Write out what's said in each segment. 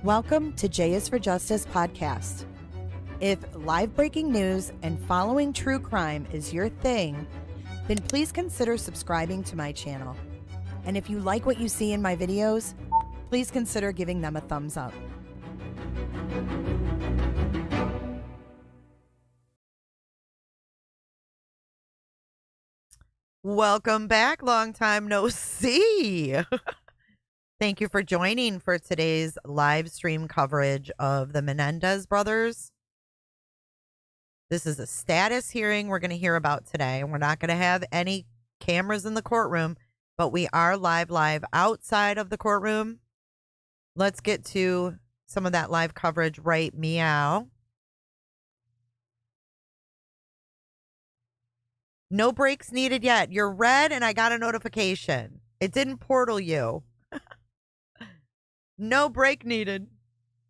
Welcome to J is for Justice podcast. If live breaking news and following true crime is your thing, then please consider subscribing to my channel. And if you like what you see in my videos, please consider giving them a thumbs up. Welcome back, long time no see. Thank you for joining for today's live stream coverage of the Menendez brothers. This is a status hearing we're going to hear about today. We're not going to have any cameras in the courtroom, but we are live outside of the courtroom. Let's get to some of that live coverage right meow. No breaks needed yet. You're red and I got a notification. It didn't portal you. No break needed.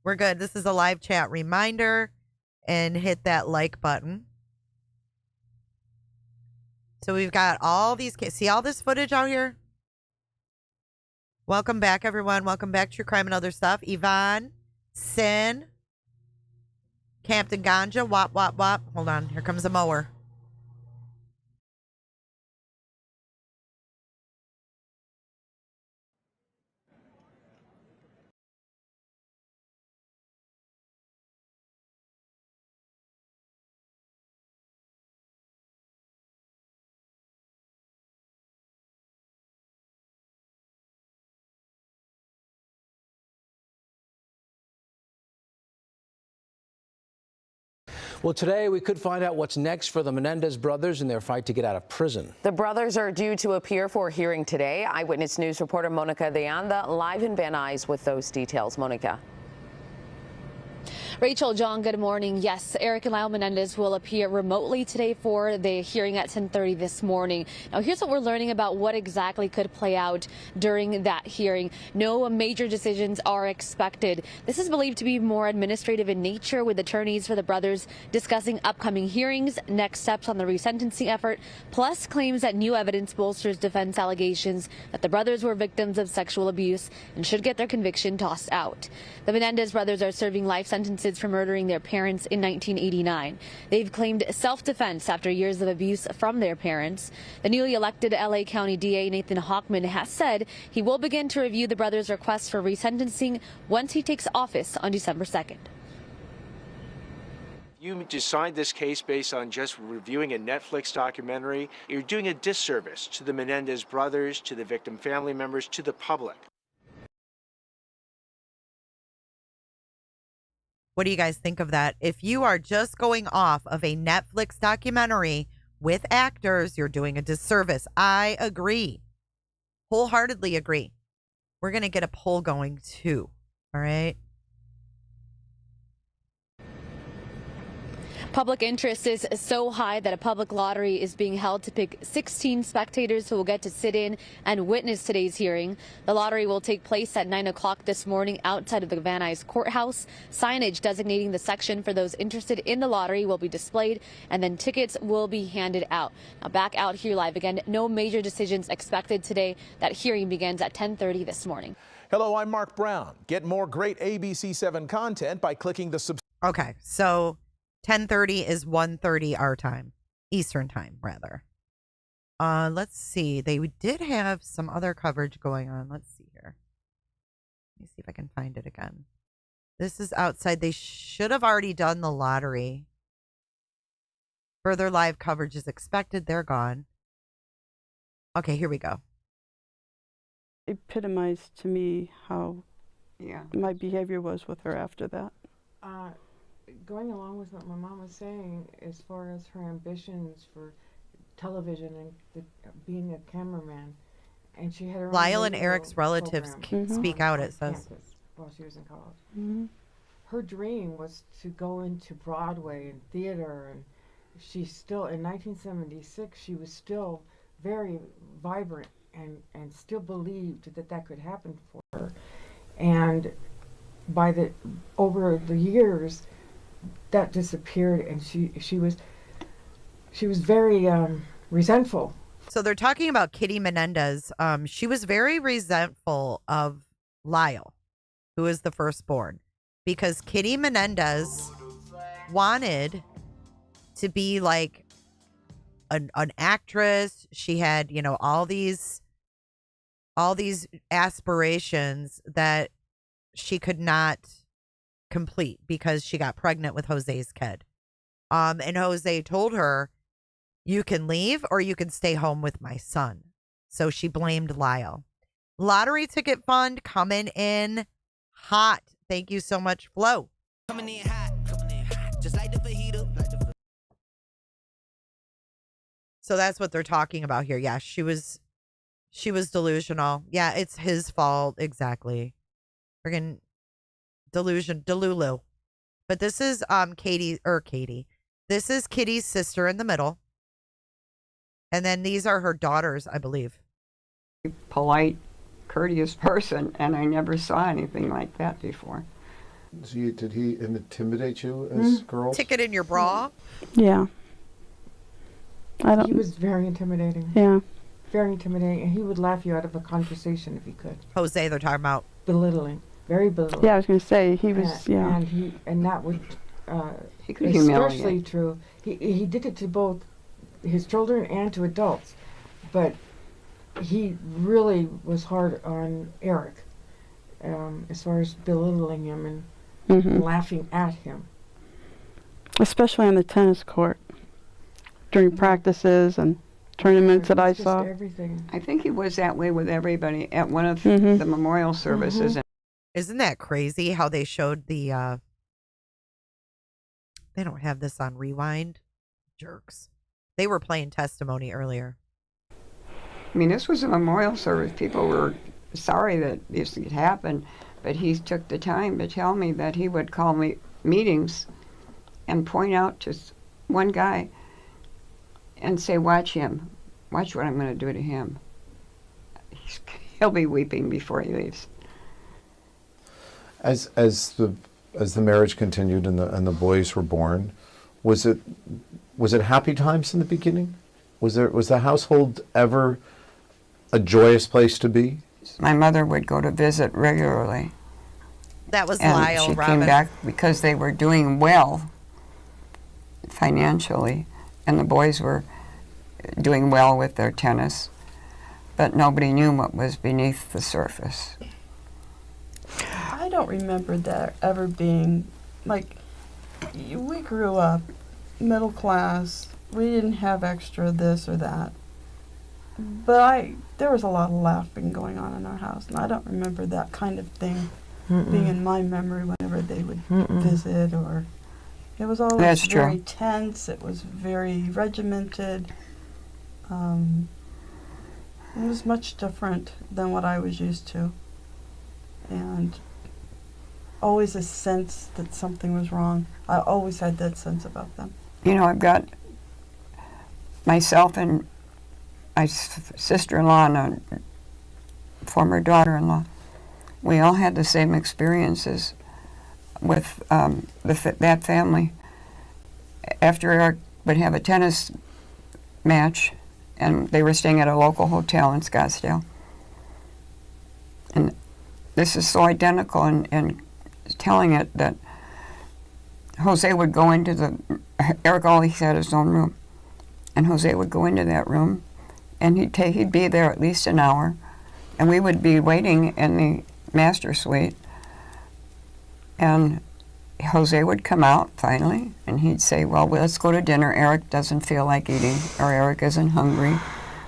We're good. This is a live chat reminder, and hit that like button. So we've got all these, see all this footage out here? Welcome back, everyone. Welcome back to True Crime and Other Stuff. Yvonne, Sin, Captain Ganja, wop, wop, wop. Hold on. Here comes a mower. Well, today we could find out what's next for the Menendez brothers in their fight to get out of prison. The brothers are due to appear for a hearing today. Eyewitness News reporter Monica de Anda live in Van Nuys with those details. Monica. Rachel, John, good morning. Yes, Erik and Lyle Menendez will appear remotely today for the hearing at 10:30 this morning. Now, here's what we're learning about what exactly could play out during that hearing. No major decisions are expected. This is believed to be more administrative in nature, with attorneys for the brothers discussing upcoming hearings, next steps on the resentencing effort, plus claims that new evidence bolsters defense allegations that the brothers were victims of sexual abuse and should get their conviction tossed out. The Menendez brothers are serving life sentences for murdering their parents in 1989. They've claimed self-defense after years of abuse from their parents. The newly elected LA County DA Nathan Hochman has said he will begin to review the brothers' request for resentencing once he takes office on December 2nd. You decide this case based on just reviewing a Netflix documentary, you're doing a disservice to the Menendez brothers, to the victim family members, to the public. What do you guys think of that? If you are just going off of a Netflix documentary with actors, you're doing a disservice. I agree. Wholeheartedly agree. We're going to get a poll going too. All right. Public interest is so high that a public lottery is being held to pick 16 spectators who will get to sit in and witness today's hearing. The lottery will take place at 9 o'clock this morning outside of the Van Nuys courthouse. Signage designating the section for those interested in the lottery will be displayed, and then tickets will be handed out. Now back out here live again. No major decisions expected today. That hearing begins at 10:30 this morning. Hello, I'm Mark Brown. Get more great ABC7 content by clicking the subscribe. Okay, so 10:30 is 1:30 our time, Eastern time, rather. Let's see. They did have some other coverage going on. Let's see here. Let me see if I can find it again. This is outside. They should have already done the lottery. Further live coverage is expected. They're gone. Okay, here we go. Epitomized to me how my behavior was with her after that. Going along with what my mom was saying, as far as her ambitions for television and being a cameraman, and she had her Lyle own and radio Erik's relatives program speak out, it says. campus while she was in college. Her dream was to go into Broadway and theater, and she still, in 1976, she was still very vibrant and still believed that that could happen for her. And over the years, that disappeared, and she was very resentful. So they're talking about Kitty Menendez. She was very resentful of Lyle, who is the firstborn, because Kitty Menendez wanted to be like an actress. She had, all these aspirations that she could not complete because she got pregnant with Jose's kid. And Jose told her, you can leave or you can stay home with my son. So she blamed Lyle. Lottery ticket fund coming in hot. Thank you so much, Flo. Coming in hot, just like the fajita. So that's what they're talking about here. Yeah, she was delusional. Yeah, it's his fault. Exactly. Friggin' Delulu. But this is Katie. This is Kitty's sister in the middle. And then these are her daughters, I believe. Polite, courteous person, and I never saw anything like that before. Did he intimidate you as girls? Ticket in your bra? Yeah. He was very intimidating. Yeah. Very intimidating, and he would laugh you out of a conversation if he could. Jose, they're talking about. Belittling. Very belittling. Yeah, I was going to say, he was, And that would, he could humiliate. especially true. He did it to both his children and to adults, but he really was hard on Erik, as far as belittling him and laughing at him. Especially on the tennis court, during practices and tournaments that I saw. Everything. I think he was that way with everybody at one of the memorial services. Isn't that crazy how they showed the, they don't have this on rewind? Jerks. They were playing testimony earlier. I mean, this was a memorial service. People were sorry that this had happened, but he took the time to tell me that he would call me meetings and point out just one guy and say, watch him. Watch what I'm going to do to him. He'll be weeping before he leaves. As the marriage continued and the boys were born, was it happy times in the beginning? Was the household ever a joyous place to be? My mother would go to visit regularly. That was and Lyle, she Robin. came back because they were doing well financially, and the boys were doing well with their tennis, but nobody knew what was beneath the surface. I don't remember there ever being, like, we grew up middle class. We didn't have extra this or that. But there was a lot of laughing going on in our house, and I don't remember that kind of thing being in my memory whenever they would visit, or it was always That's very true. tense. It was very regimented. It was much different than what I was used to, and always a sense that something was wrong. I always had that sense about them. You know, I've got myself and my sister-in-law and a former daughter-in-law. We all had the same experiences with that family. After Erik would have a tennis match, and they were staying at a local hotel in Scottsdale. And this is so identical, and telling it that Jose would go into the Erik always had his own room, and Jose would go into that room, and he'd be there at least an hour, and we would be waiting in the master suite, and Jose would come out finally, and he'd say, well, let's go to dinner. Erik doesn't feel like eating, or Erik isn't hungry.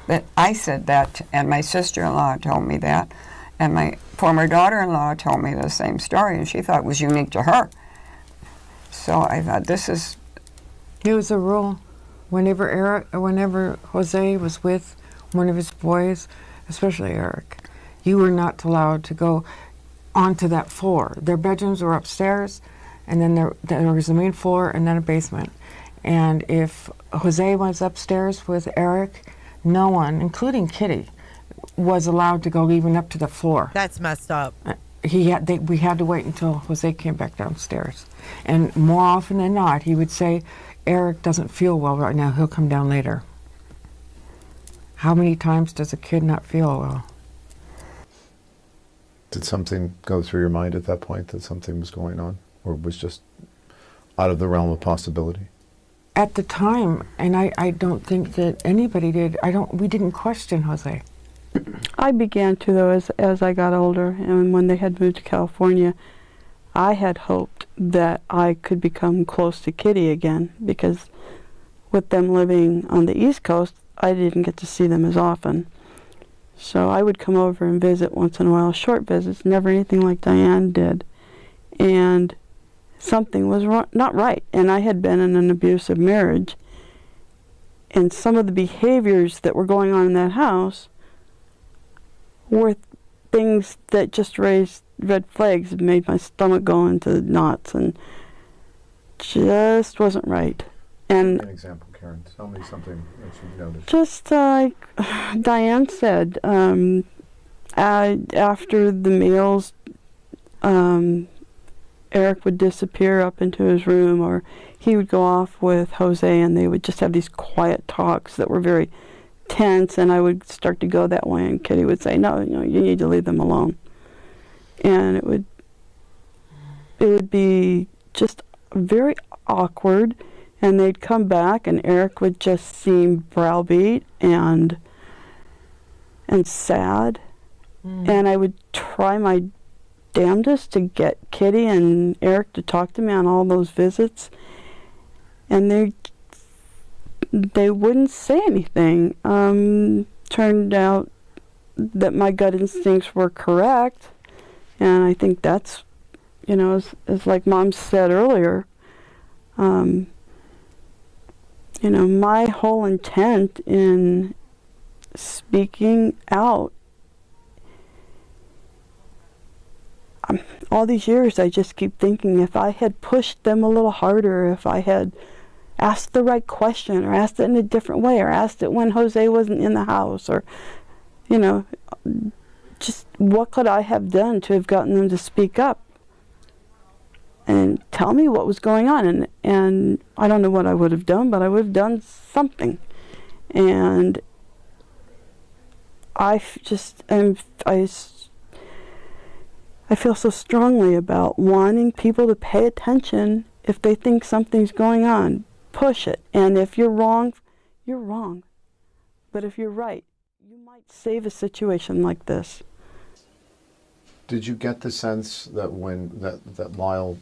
But I said that, and my sister-in-law told me that, and my former daughter-in-law told me the same story, and she thought it was unique to her. So I thought, this is... It was a rule. Whenever Jose was with one of his boys, especially Erik, you were not allowed to go onto that floor. Their bedrooms were upstairs, and then there was the main floor and then a basement. And if Jose was upstairs with Erik, no one, including Kitty, was allowed to go even up to the floor. That's messed up. We had to wait until Jose came back downstairs. And more often than not, he would say, Erik doesn't feel well right now, he'll come down later. How many times does a kid not feel well? Did something go through your mind at that point, that something was going on, or was just out of the realm of possibility? At the time, and I don't think that anybody did, we didn't question Jose. I began to, though, as I got older, and when they had moved to California, I had hoped that I could become close to Kitty again, because with them living on the East Coast, I didn't get to see them as often. So I would come over and visit once in a while, short visits, never anything like Diane did. And something was not right. And I had been in an abusive marriage. And some of the behaviors that were going on in that house were things that just raised red flags and made my stomach go into knots and just wasn't right. And an example, Karen. Tell me something that you've noticed. just like Diane said, after the meals, Erik would disappear up into his room, or he would go off with Jose, and they would just have these quiet talks that were very tense, and I would start to go that way, and Kitty would say, no, you need to leave them alone. And it would be just very awkward, and they'd come back, and Erik would just seem browbeat and sad. And I would try my damnedest to get Kitty and Erik to talk to me on all those visits, and they wouldn't say anything. Turned out that my gut instincts were correct, and I think that's, as like Mom said earlier, my whole intent in speaking out, all these years I just keep thinking, if I had pushed them a little harder, if I had asked the right question, or asked it in a different way, or asked it when Jose wasn't in the house, or, just what could I have done to have gotten them to speak up and tell me what was going on? And I don't know what I would have done, but I would have done something. And I feel so strongly about wanting people to pay attention. If they think something's going on, push it. And if you're wrong, you're wrong. But if you're right, you might save a situation like this. Did you get the sense that that Lyle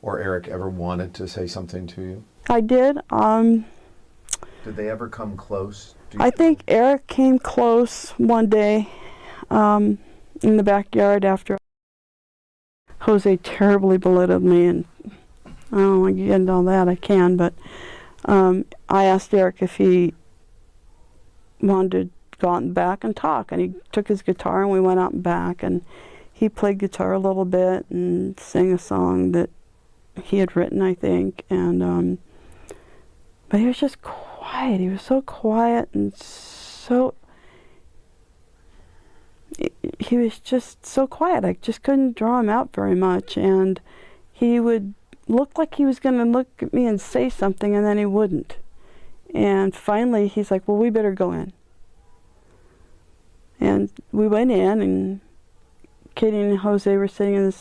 or Erik ever wanted to say something to you? I did. Did they ever come close? I think Erik came close one day in the backyard after Jose terribly belittled me, and I don't want to get into all that. I can, but I asked Erik if he wanted to go out and back and talk, and he took his guitar and we went out and back, and he played guitar a little bit and sang a song that he had written, I think, and but he was just quiet. He was so quiet and he was just so quiet. I just couldn't draw him out very much, and he would look like he was going to look at me and say something, and then he wouldn't. And finally he's like, well, we better go in. And we went in, and Katie and Jose were sitting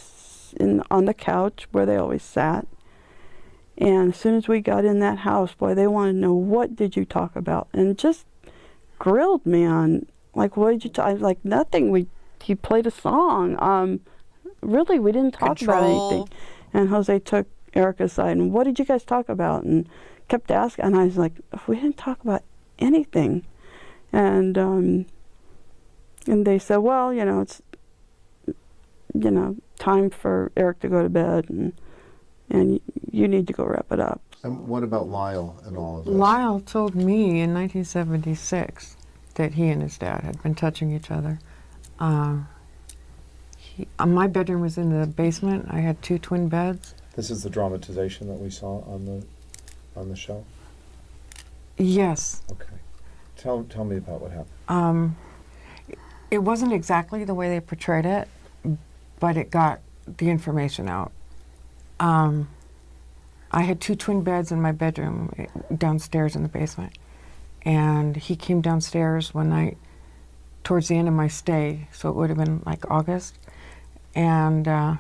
on the couch where they always sat, And as soon as we got in that house, boy, they wanted to know, what did you talk about? And just grilled me on, like, what did you talk? Like, nothing. He played a song. Really, we didn't talk about anything. And Jose took Erik aside, and what did you guys talk about? And kept asking, and I was like, we didn't talk about anything. And they said, well, it's, time for Erik to go to bed, and you need to go wrap it up. And what about Lyle and all of this? Lyle told me in 1976 that he and his dad had been touching each other. My bedroom was in the basement. I had 2 twin beds. This is the dramatization that we saw on the show? Yes. Okay. Tell me about what happened. It wasn't exactly the way they portrayed it, but it got the information out. I had 2 twin beds in my bedroom downstairs in the basement. And he came downstairs one night towards the end of my stay, so it would have been like August. And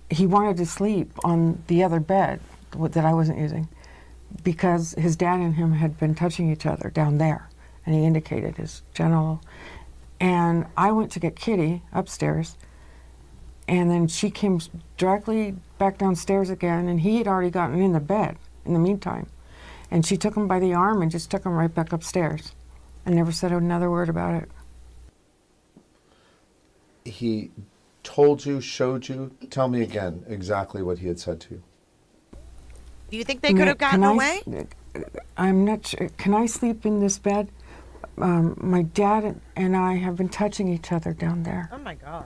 he wanted to sleep on the other bed that I wasn't using because his dad and him had been touching each other down there. And he indicated his genital. And I went to get Kitty upstairs. And then she came directly back downstairs again, and he had already gotten in the bed in the meantime. And she took him by the arm and just took him right back upstairs and never said another word about it. He told you, showed you? Tell me again exactly what he had said to you. Do you think they could have gotten away? I'm not sure. Can I sleep in this bed? My dad and I have been touching each other down there. Oh, my God.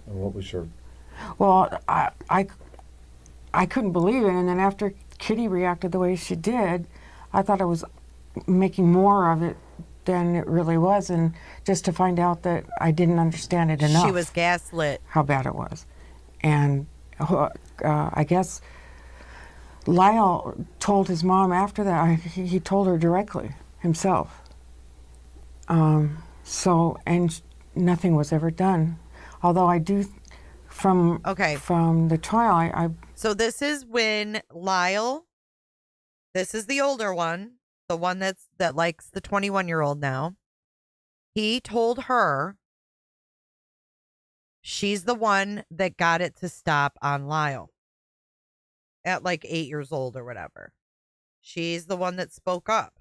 And what was your... Well, I couldn't believe it, and then after Kitty reacted the way she did, I thought I was making more of it than it really was, and just to find out that I didn't understand it enough. She was gaslit. How bad it was. And I guess Lyle told his mom after that, he told her directly himself. And nothing was ever done. Although I do, from the trial, So this is when Lyle, this is the older one, the one that likes the 21-year-old now. He told her she's the one that got it to stop on Lyle at like 8 years old or whatever. She's the one that spoke up.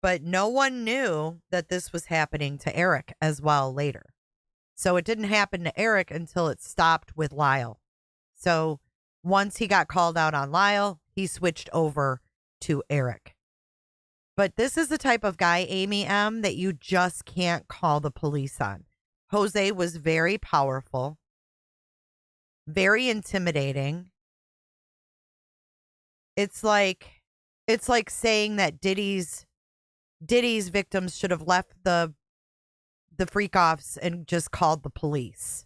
But no one knew that this was happening to Erik as well later. So it didn't happen to Erik until it stopped with Lyle. So once he got called out on Lyle, he switched over to Erik. But this is the type of guy, Amy M., that you just can't call the police on. Jose was very powerful, very intimidating. It's like saying that Diddy's victims should have left the freak-offs and just called the police.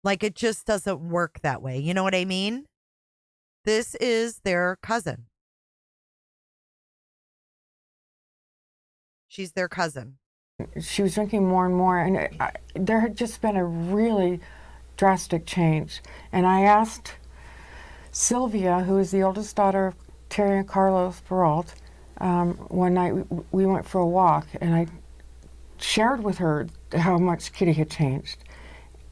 Like, it just doesn't work that way. You know what I mean? This is their cousin. She's their cousin. She was drinking more and more, and there had just been a really drastic change. And I asked Sylvia, who is the oldest daughter of Terry and Carlos Peralt, one night we went for a walk, and I shared with her how much Kitty had changed.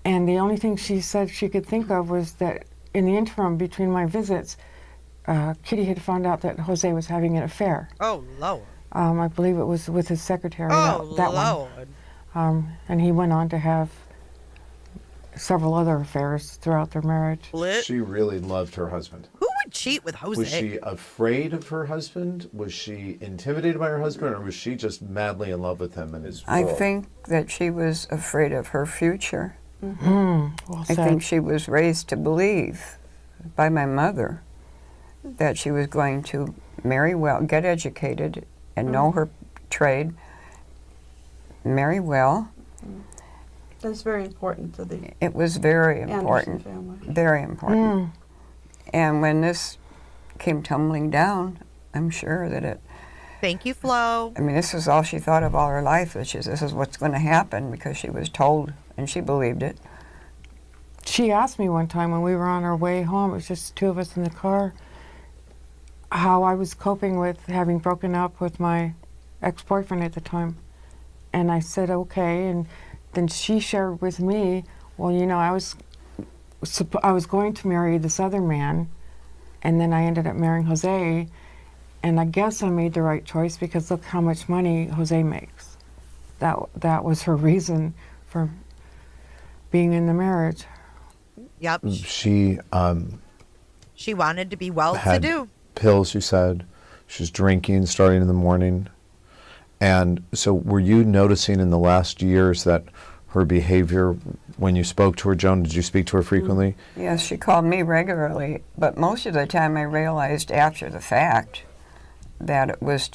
And the only thing she said she could think of was that in the interim between my visits, Kitty had found out that Jose was having an affair. Oh, Lord. I believe it was with his secretary, that Lord. One. And he went on to have several other affairs throughout their marriage. She really loved her husband. Who would cheat with Jose? Was she afraid of her husband? Was she intimidated by her husband? Or was she just madly in love with him and his role? I think that she was afraid of her future. Mm-hmm. Well I think she was raised to believe by my mother that she was going to marry well, get educated, and know her trade, marry well. That's very important to the It was very Anderson important, family. very important. And when this came tumbling down, I'm sure that it... Thank you, Flo. I mean, this is all she thought of all her life, this is what's going to happen, because she was told, and she believed it. She asked me one time when we were on our way home, it was just two of us in the car, how I was coping with having broken up with my ex-boyfriend at the time. And I said, okay. And then she shared with me, well, you know, I was going to marry this other man, and then I ended up marrying Jose. And I guess I made the right choice because look how much money Jose makes. That was her reason for being in the marriage. Yep. She wanted to be well to had do. pills, you said. She was drinking starting in the morning. And so were you noticing in the last years that her behavior, when you spoke to her, Joan, did you speak to her frequently? Yes, she called me regularly, but most of the time I realized after the fact that it was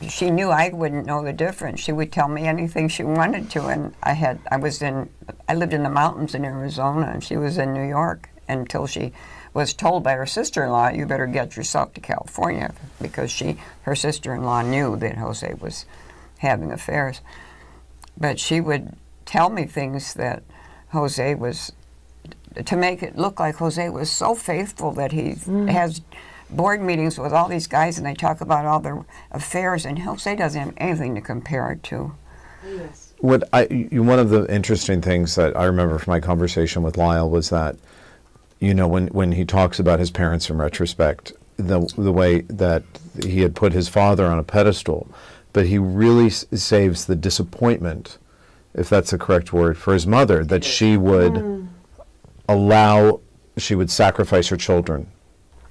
she knew I wouldn't know the difference. She would tell me anything she wanted to, and I lived in the mountains in Arizona, and she was in New York until she was told by her sister-in-law, you better get yourself to California, because her sister-in-law knew that Jose was having affairs. But she would tell me things that Jose was, to make it look like Jose was so faithful that he has board meetings with all these guys and they talk about all their affairs, and Jose doesn't have anything to compare it to. Yes. One of the interesting things that I remember from my conversation with Lyle was that, you know, when he talks about his parents in retrospect, the way that he had put his father on a pedestal, but he really saves the disappointment, if that's the correct word, for his mother, that she would she would sacrifice her children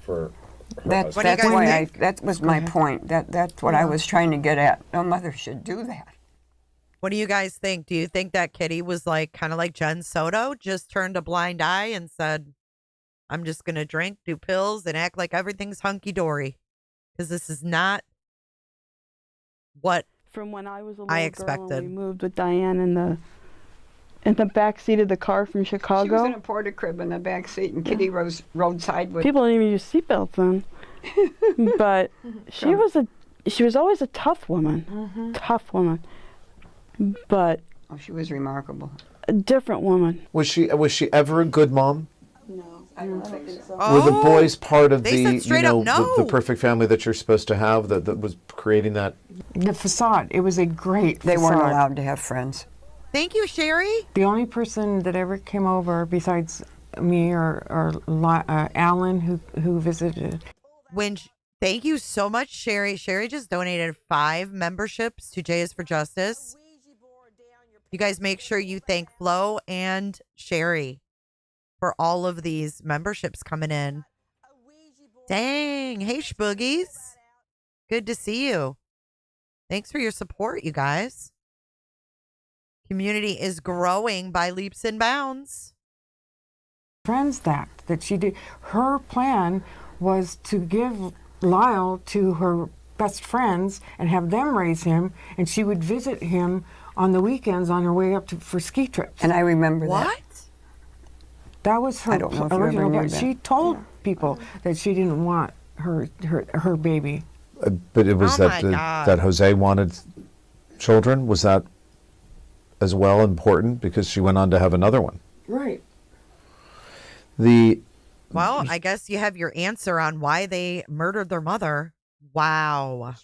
for That was my point. That's what I was trying to get at. No mother should do that. What do you guys think? Do you think that Kitty was like kind of like Jen Soto, just turned a blind eye and said, I'm just going to drink, do pills, and act like everything's hunky-dory? Because this is not what From when I was a I little girl expected. and we moved with Diane in the back seat of the car from Chicago. She was in a porta crib in the back seat, and Kitty rode side with. People didn't even use seatbelts then. But she was always a tough woman. Tough woman. But she was remarkable. A different woman. Was she ever a good mom? No, I don't think so. Were the boys part of They said straight up no. the perfect family that you're supposed to have that was creating that? The facade, it was a great They facade. weren't allowed to have friends. Thank you, Sherry. The only person that ever came over besides me or Alan who visited. Thank you so much, Sherry. Sherry just donated 5 memberships to J is for Justice. You guys make sure you thank Flo and Sherry for all of these memberships coming in. Dang. Hey, Spoogies. Good to see you. Thanks for your support, you guys. Community is growing by leaps and bounds. Friends that she did. Her plan was to give Lyle to her best friends and have them raise him, and she would visit him on the weekends on her way up for ski trips. And I remember that. What? That was her original plan. She told people that she didn't want her baby. But it was that Jose wanted children. Was that as well important because she went on to have another one? Right. Well, I guess you have your answer on why they murdered their mother. Wow.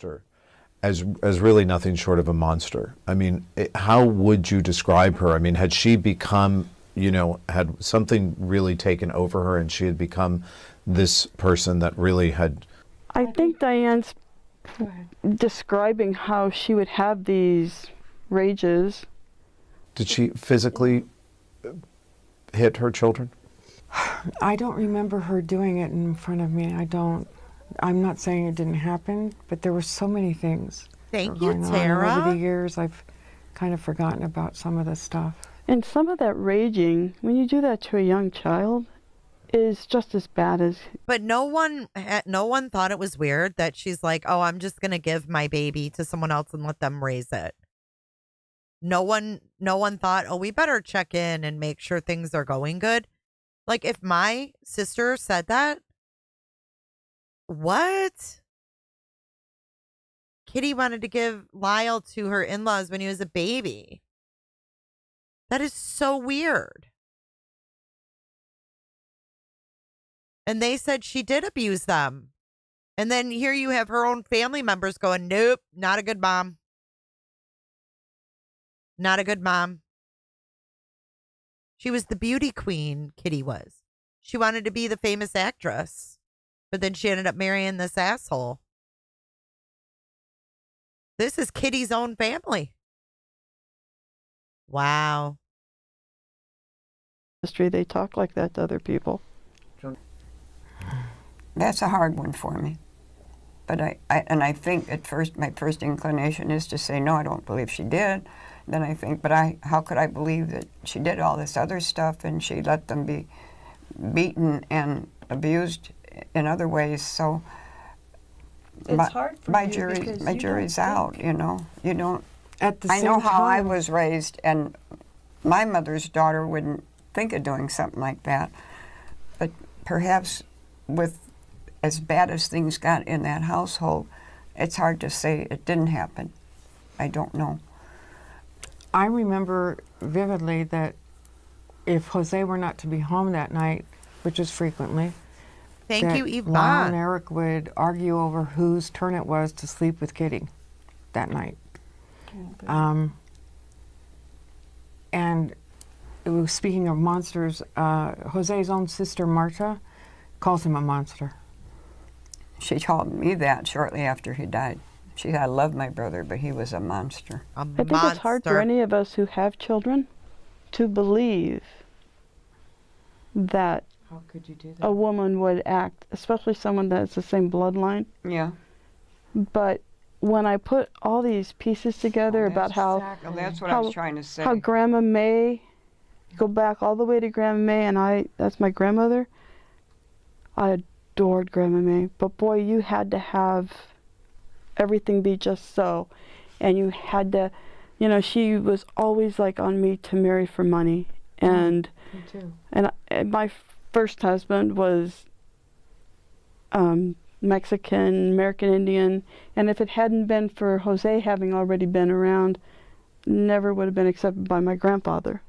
As really nothing short of a monster. I mean, how would you describe her? I mean, had she become, had something really taken over her and she had become this person that really had... I think Diane's describing how she would have these rages. Did she physically hit her children? I don't remember her doing it in front of me. I'm not saying it didn't happen, but there were so many things. Thank you, Tara. Over the years, I've kind of forgotten about some of the stuff. And some of that raging, when you do that to a young child, is just as bad as... But no one thought it was weird that she's like, oh, I'm just going to give my baby to someone else and let them raise it. No one thought, oh, we better check in and make sure things are going good. Like, if my sister said that, what? Kitty wanted to give Lyle to her in-laws when he was a baby. That is so weird. And they said she did abuse them. And then here you have her own family members going, nope, not a good mom. Not a good mom. She was the beauty queen, Kitty was. She wanted to be the famous actress. But then she ended up marrying this asshole. This is Kitty's own family. Wow. They talk like that to other people. That's a hard one for me. But I think at first, my first inclination is to say, no, I don't believe she did. Then I think, but how could I believe that she did all this other stuff and she let them be beaten and abused in other ways? So it's hard for my you jury's out, you know. You don't. At the I know same how I time- was raised, and my mother's daughter wouldn't think of doing something like that. But perhaps with as bad as things got in that household, it's hard to say it didn't happen. I don't know. I remember vividly that if Jose were not to be home that night, which is frequently, Thank that you, Yvonne. Lyle and Erik would argue over whose turn it was to sleep with Kitty that night. And it was, speaking of monsters, Jose's own sister, Marta, calls him a monster. She told me that shortly after he died. She said, I love my brother, but he was a monster. A I think it's hard for any of us who have children to believe that How could you do that? a woman would act, especially someone that's the same bloodline. Yeah. But when I put all these pieces together about how Well, that's what I was trying to say. how Grandma May, go back all the way to Grandma May, and that's my grandmother. I adored Grandma May, but boy, you had to have everything be just so, and you had to, you know, she was always like on me to marry for money, and Me too. and my first husband was Mexican, American Indian, and if it hadn't been for Jose having already been around, never would have been accepted by my grandfather.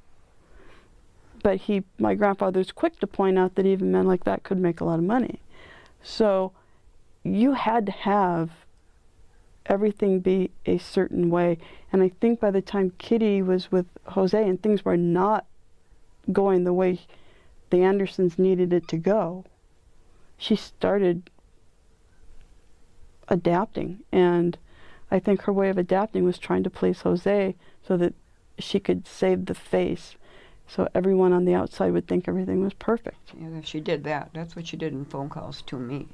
But my grandfather's quick to point out that even men like that could make a lot of money. So you had to have everything be a certain way. And I think by the time Kitty was with Jose and things were not going the way the Andersons needed it to go, she started adapting. And I think her way of adapting was trying to please Jose so that she could save the face, so everyone on the outside would think everything was perfect. Yeah, she did that. That's what she did in phone calls to me.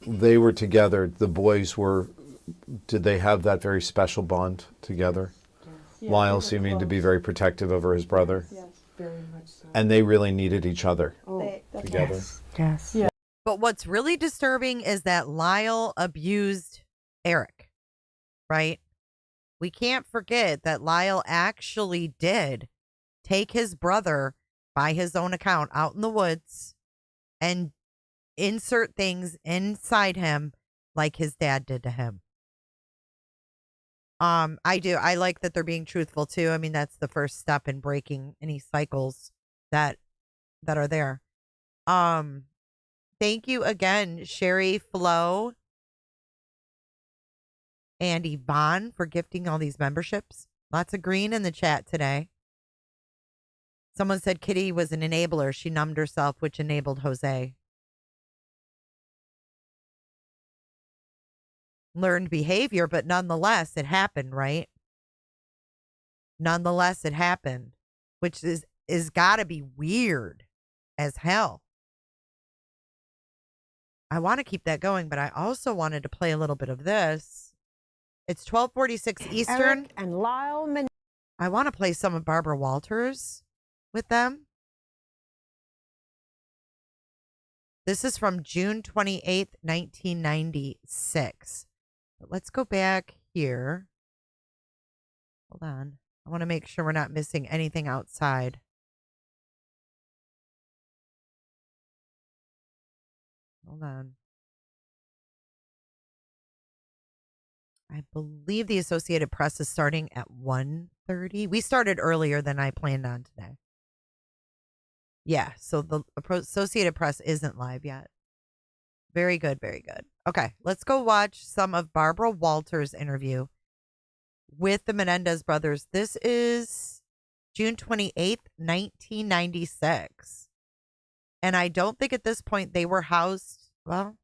They were together. The boys were. Did they have that very special bond together? Yeah, Lyle seeming to be very protective over his brother. Yes. Very much so. And they really needed each other together. Yes. Yes. Yeah. But what's really disturbing is that Lyle abused Erik, right? We can't forget that Lyle actually did take his brother by his own account out in the woods and insert things inside him like his dad did to him. I like that they're being truthful too. I mean, that's the first step in breaking any cycles that are there. Thank you again, Sherry, Flo, and Yvonne for gifting all these memberships. Lots of green in the chat today. Someone said Kitty was an enabler. She numbed herself, which enabled Jose. Learned behavior, but nonetheless, it happened, right? Nonetheless, it happened, which is got to be weird as hell. I want to keep that going, but I also wanted to play a little bit of this. It's 12:46 Eastern. Erik and Lyle Menendez. I want to play some of Barbara Walters with them. This is from June 28th, 1996. But let's go back here. Hold on. I want to make sure we're not missing anything outside. Hold on. I believe the Associated Press is starting at 1:30. We started earlier than I planned on today. Yeah, so the Associated Press isn't live yet. Very good, very good. Okay, let's go watch some of Barbara Walters' interview with the Menendez brothers. This is June 28th, 1996. And I don't think at this point they were housed. Well,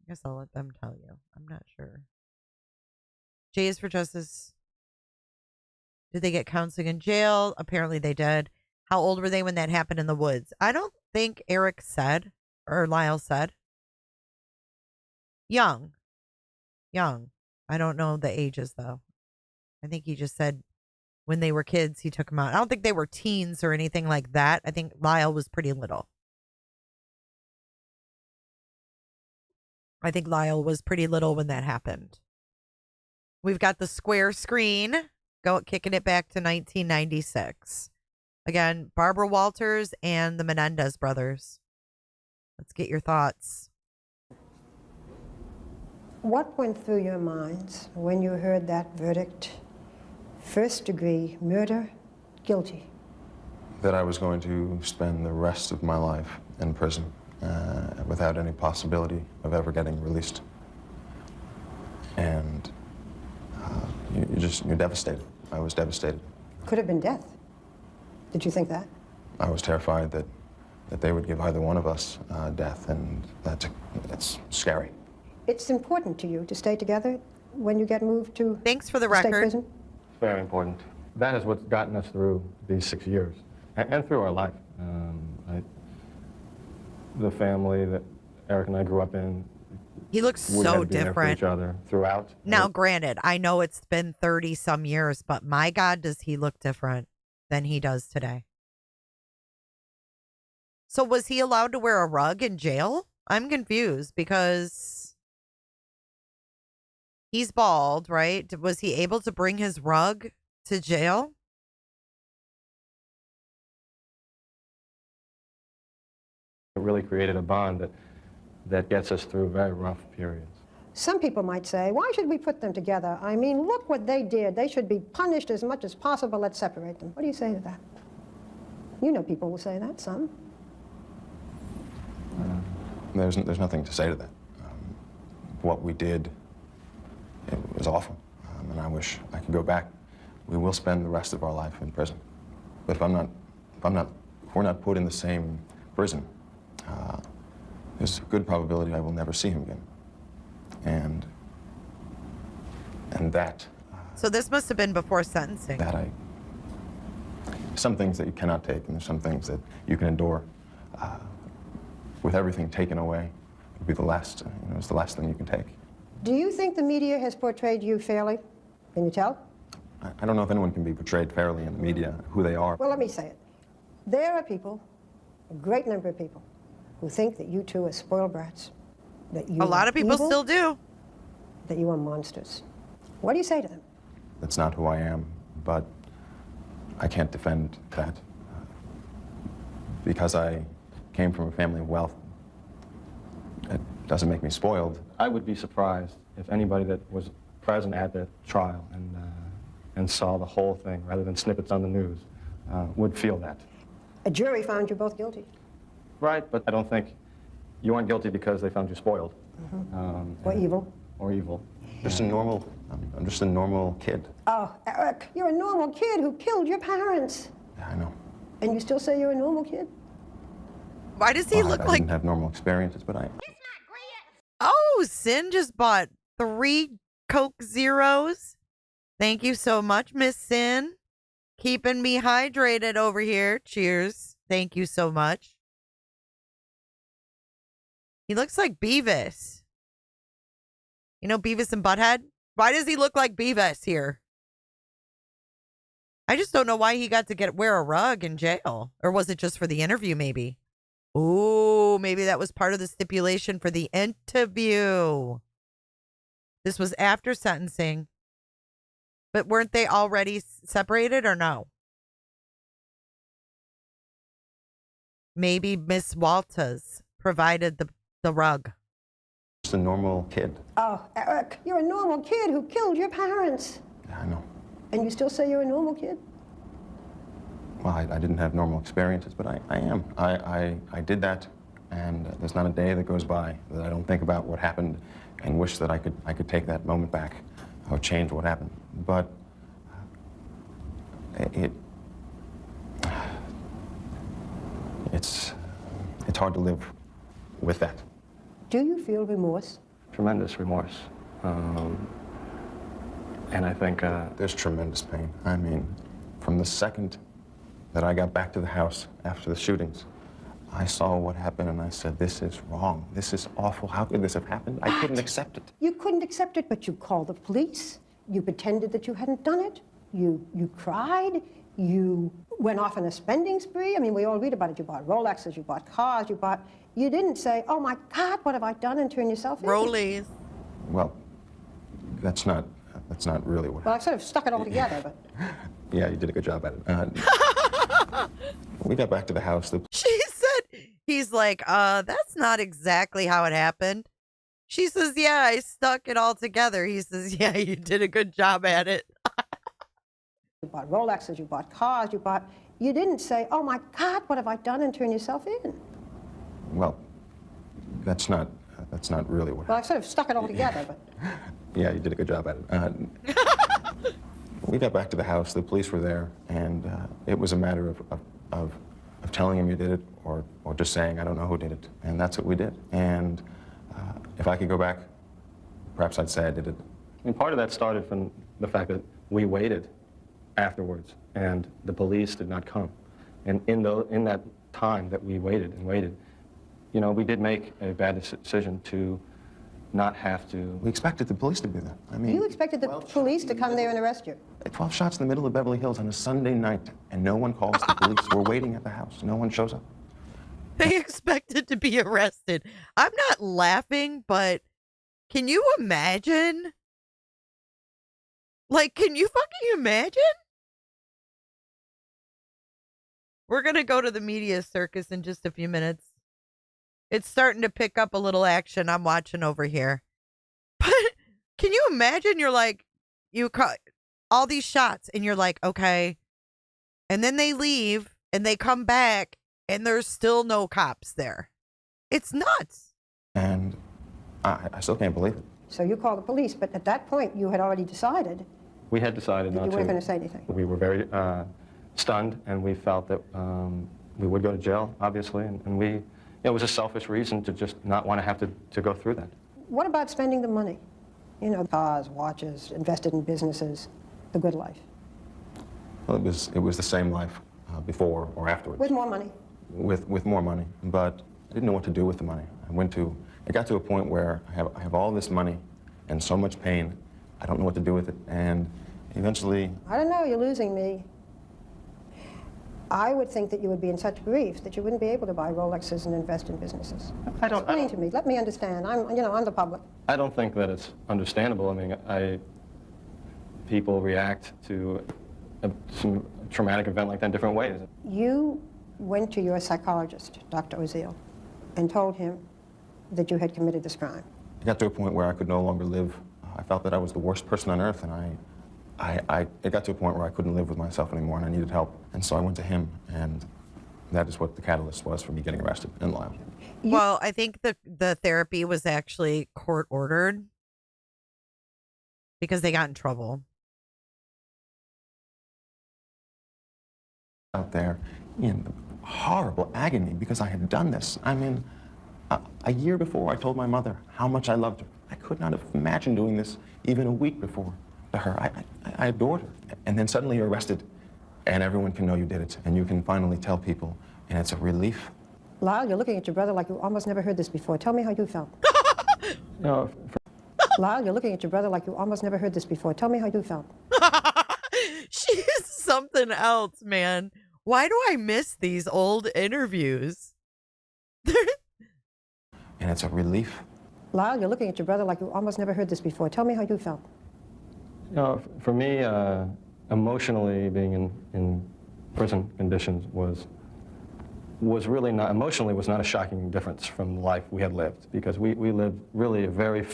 I guess I'll let them tell you. I'm not sure. J is for Justice. Did they get counseling in jail? Apparently they did. How old were they when that happened in the woods? I don't think Erik said, or Lyle said. Young. I don't know the ages, though. I think he just said when they were kids, he took them out. I don't think they were teens or anything like that. I think Lyle was pretty little. I think Lyle was pretty little when that happened. We've got the square screen. Kicking it back to 1996. Again, Barbara Walters and the Menendez brothers. Let's get your thoughts. What went through your minds when you heard that verdict? First degree murder, guilty. That I was going to spend the rest of my life in prison without any possibility of ever getting released. And you're devastated. I was devastated. Could have been death. Did you think that? I was terrified that they would give either one of us death, and that's scary. It's important to you to stay together when you get moved to Thanks for the state record. prison? Very important. That is what's gotten us through these 6 years and through our life. The family that Erik and I grew up in. He looks we had so to be there for different. each other throughout. Now, granted, I know it's been 30 some years, but my God, does he look different than he does today? So was he allowed to wear a rug in jail? I'm confused because he's bald, right? Was he able to bring his rug to jail? It really created a bond that gets us through very rough periods. Some people might say, why should we put them together? I mean, look what they did. They should be punished as much as possible. Let's separate them. What do you say to that? You know people will say that, some. There's nothing to say to that. What we did, it was awful, and I wish I could go back. We will spend the rest of our life in prison, but if we're not put in the same prison, there's a good probability I will never see him again, and that. So this must have been before sentencing. Some things that you cannot take, and there's some things that you can endure. With everything taken away, it would be the last. It's the last thing you can take. Do you think the media has portrayed you fairly? Can you tell? I don't know if anyone can be portrayed fairly in the media, who they are. Well, let me say it. There are people, a great number of people, who think that you two are spoiled brats. That you a lot of people evil, still do. That you are monsters. What do you say to them? That's not who I am, but I can't defend that. Because I came from a family of wealth, it doesn't make me spoiled. I would be surprised if anybody that was present at that trial and saw the whole thing rather than snippets on the news would feel that. A jury found you both guilty. Right, but I don't think you aren't guilty because they found you spoiled. Or evil. Or evil. I'm just a normal kid. Oh, Erik, you're a normal kid who killed your parents. Yeah, I know. And you still say you're a normal kid? Why does he look I like... didn't have normal experiences, but I... Oh, Sin just bought 3 Coke Zeros. Thank you so much, Miss Sin. Keeping me hydrated over here. Cheers. Thank you so much. He looks like Beavis. You know Beavis and Butthead? Why does he look like Beavis here? I just don't know why he got to wear a rug in jail. Or was it just for the interview, maybe? Ooh, maybe that was part of the stipulation for the interview. This was after sentencing. But weren't they already separated or no? Maybe Miss Walters provided the rug. Just a normal kid. Oh, Erik, you're a normal kid who killed your parents. Yeah, I know. And you still say you're a normal kid? well, I didn't have normal experiences, but I am. I did that, and there's not a day that goes by that I don't think about what happened and wish that I could take that moment back or change what happened. But it's hard to live with that. Do you feel remorse? Tremendous remorse. And I think... There's tremendous pain. I mean, from the second that I got back to the house after the shootings, I saw what happened and I said, this is wrong. This is awful. How could this have happened? I couldn't accept it. You couldn't accept it, but you called the police. You pretended that you hadn't done it. You cried. You went off on a spending spree. I mean, we all read about it. You bought Rolexes, you bought cars, you didn't say, oh my God, what have I done, and turn yourself in. Rollies. Well, that's not really what happened. Well, I sort of stuck it all together, but... Yeah, you did a good job at it. We got back to the house. She said, he's like, that's not exactly how it happened. She says, yeah, I stuck it all together. He says, yeah, you did a good job at it. You bought Rolexes, you bought cars, you didn't say, oh my God, what have I done, and turn yourself in. Well, that's not really what happened. Well, I sort of stuck it all together, but... Yeah, you did a good job at it. We got back to the house, the police were there, and it was a matter of telling him you did it or just saying, I don't know who did it. And that's what we did. And if I could go back, perhaps I'd say I did it. I mean, part of that started from the fact that we waited afterwards, and the police did not come. And in that time that we waited and waited, you know, we did make a bad decision to not have to... We expected the police to be there. I mean... You expected the police to come there and arrest you? 12 shots in the middle of Beverly Hills on a Sunday night, and no one calls the police. We're waiting at the house. No one shows up. They expected to be arrested. I'm not laughing, but can you imagine? Like, can you fucking imagine? We're going to go to the media circus in just a few minutes. It's starting to pick up a little action I'm watching over here. But can you imagine? You're like, you caught all these shots and you're like, okay. And then they leave and they come back and there's still no cops there. It's nuts. And I still can't believe it. So you called the police, but at that point you had already decided. We had decided not to. You weren't going to say anything. We were very stunned, and we felt that we would go to jail, obviously, and it was a selfish reason to just not want to have to go through that. What about spending the money? You know, cars, watches, invested in businesses, the good life. Well, it was the same life before or afterwards. With more money. With more money, but I didn't know what to do with the money. I got to a point where I have all this money and so much pain. I don't know what to do with it, and eventually... I don't know, you're losing me. I would think that you would be in such grief that you wouldn't be able to buy Rolexes and invest in businesses. Explain to me. Let me understand. I'm the public. I don't think that it's understandable. I mean, people react to some traumatic event like that in different ways. You went to your psychologist, Dr. Oziel, and told him that you had committed this crime. I got to a point where I could no longer live. I felt that I was the worst person on earth, and it got to a point where I couldn't live with myself anymore, and I needed help. And so I went to him, and that is what the catalyst was for me getting arrested in Lyle. Well, I think the therapy was actually court-ordered because they got in trouble. Out there in horrible agony because I had done this. I mean, a year before I told my mother how much I loved her. I could not have imagined doing this even a week before to her. I adored her. And then suddenly you're arrested and everyone can know you did it and you can finally tell people and it's a relief. Lyle, you're looking at your brother like you almost never heard this before. Tell me how you felt. No. Lyle, you're looking at your brother like you almost never heard this before. Tell me how you felt. She's something else, man. Why do I miss these old interviews? And it's a relief. Lyle, you're looking at your brother like you almost never heard this before. Tell me how you felt. You know, for me, emotionally being in prison conditions was really not, emotionally was not a shocking difference from the life we had lived, because we lived really a very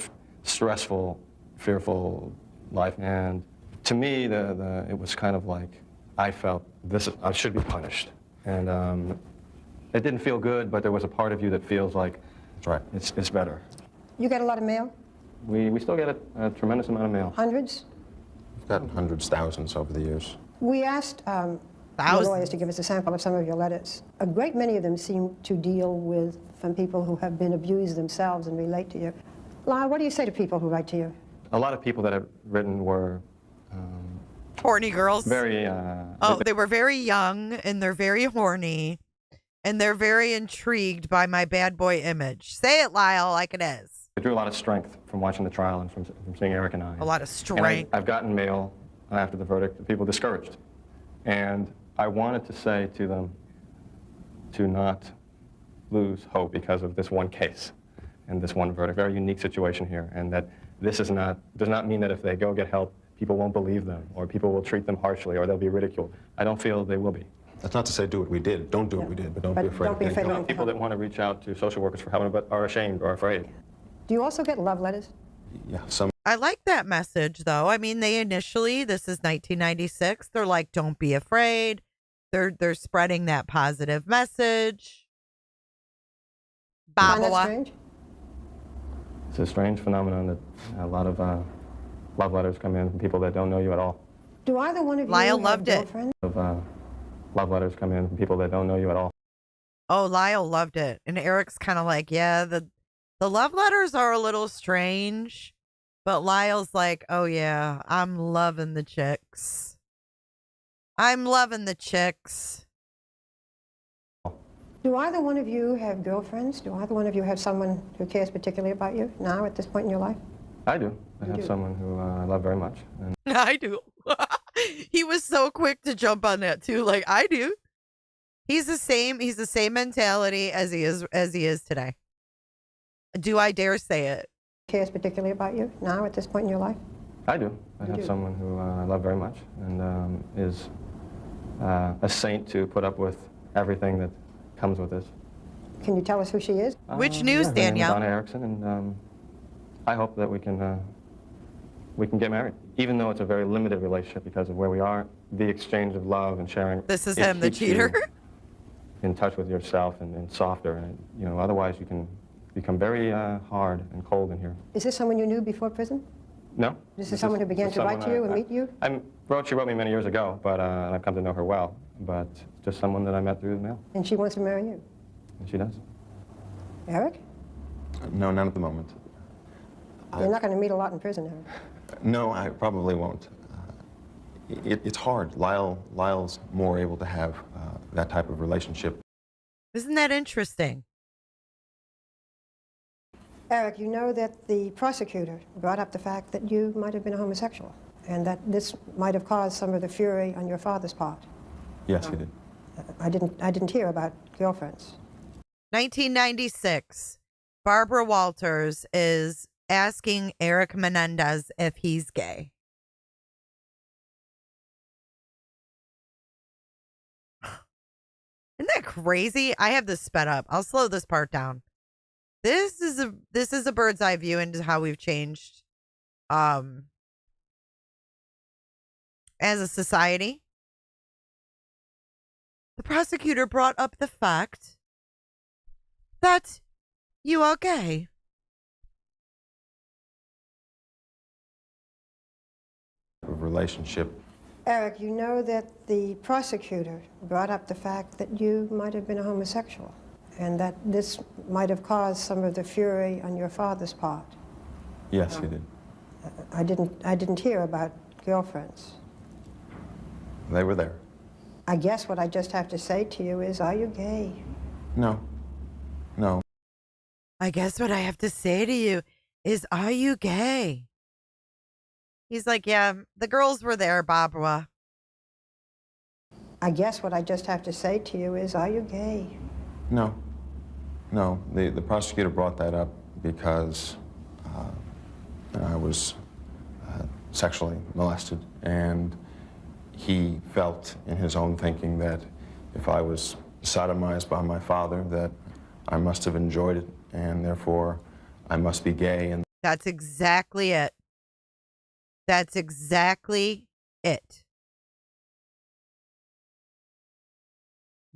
stressful, fearful life. And to me, it was kind of like I felt I should be punished. And it didn't feel good, but there was a part of you that feels like that's right. It's better. You get a lot of mail? We still get a tremendous amount of mail. Hundreds? We've gotten hundreds, thousands over the years. We asked your lawyers to give us a sample of some of your letters. A great many of them seem to deal with from people who have been abused themselves and relate to you. Lyle, what do you say to people who write to you? A lot of people that have written were horny girls. Very. They were very young and they're very horny, and they're very intrigued by my bad boy image. Say it, Lyle, like it is. I drew a lot of strength from watching the trial and from seeing Erik and I. A lot of strength. I've gotten mail after the verdict of people discouraged, and I wanted to say to them to not lose hope because of this one case and this one verdict. Very unique situation here, and that this does not mean that if they go get help, people won't believe them, or people will treat them harshly, or they'll be ridiculed. I don't feel they will be. That's not to say do what we did. Don't do what we did, but don't be afraid of getting help. People that want to reach out to social workers for help but are ashamed or afraid. Do you also get love letters? Yeah, some. I like that message, though. I mean, they initially, this is 1996, they're like, don't be afraid. They're spreading that positive message. Find that strange? It's a strange phenomenon that a lot of love letters come in from people that don't know you at all. Do either one of you Lyle have loved it. girlfriends? Love letters come in from people that don't know you at all. Oh, Lyle loved it. And Erik's kind of like, yeah, the love letters are a little strange. But Lyle's like, oh, yeah, I'm loving the chicks. I'm loving the chicks. Do either one of you have girlfriends? Do either one of you have someone who cares particularly about you now at this point in your life? I do. I have someone who I love very much. And I do. He was so quick to jump on that too. Like, I do. He's the same mentality as he is today. Do I dare say it? Cares particularly about you now at this point in your life? I do. I have someone who I love very much and is a saint to put up with everything that comes with this. Can you tell us who she is? Which news, her name is Danielle? Donna Erickson, and I hope that we can get married, even though it's a very limited relationship because of where we are. The exchange of love and sharing. This is him, the cheater. In touch with yourself and softer, and otherwise you can become very hard and cold in here. Is this someone you knew before prison? No. This is someone who began to write to you and meet you? She wrote me many years ago, but and I've come to know her well. But just someone that I met through the mail. And she wants to marry you? And she does. Eric? No, not at the moment. You're not going to meet a lot in prison, Eric. No, I probably won't. It's hard. Lyle's more able to have that type of relationship. Isn't that interesting? Eric, you know that the prosecutor brought up the fact that you might have been a homosexual and that this might have caused some of the fury on your father's part. Yes, he did. I didn't hear about girlfriends. 1996. Barbara Walters is asking Erik Menendez if he's gay. Isn't that crazy? I have this sped up. I'll slow this part down. This is a bird's eye view into how we've changed as a society. The prosecutor brought up the fact that you are gay. Relationship. Eric, you know that the prosecutor brought up the fact that you might have been a homosexual and that this might have caused some of the fury on your father's part. Yes, he did. I didn't hear about girlfriends. They were there. I guess what I just have to say to you is, are you gay? No. No. I guess what I have to say to you is, are you gay? He's like, yeah, the girls were there, Barbara. I guess what I just have to say to you is, are you gay? No. No. The prosecutor brought that up because I was sexually molested, and he felt in his own thinking that if I was sodomized by my father, that I must have enjoyed it, and therefore I must be gay. And that's exactly it. That's exactly it.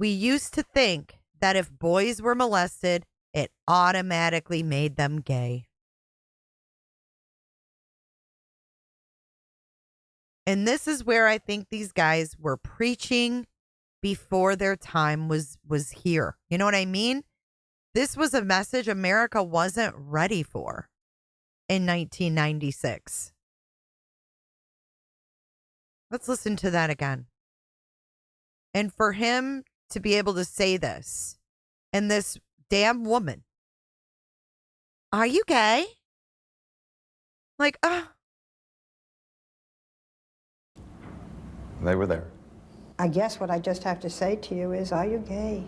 We used to think that if boys were molested, it automatically made them gay. And this is where I think these guys were preaching before their time was here. You know what I mean? This was a message America wasn't ready for in 1996. Let's listen to that again. And for him to be able to say this, and this damn woman, are you gay? Like, They were there. I guess what I just have to say to you is, are you gay?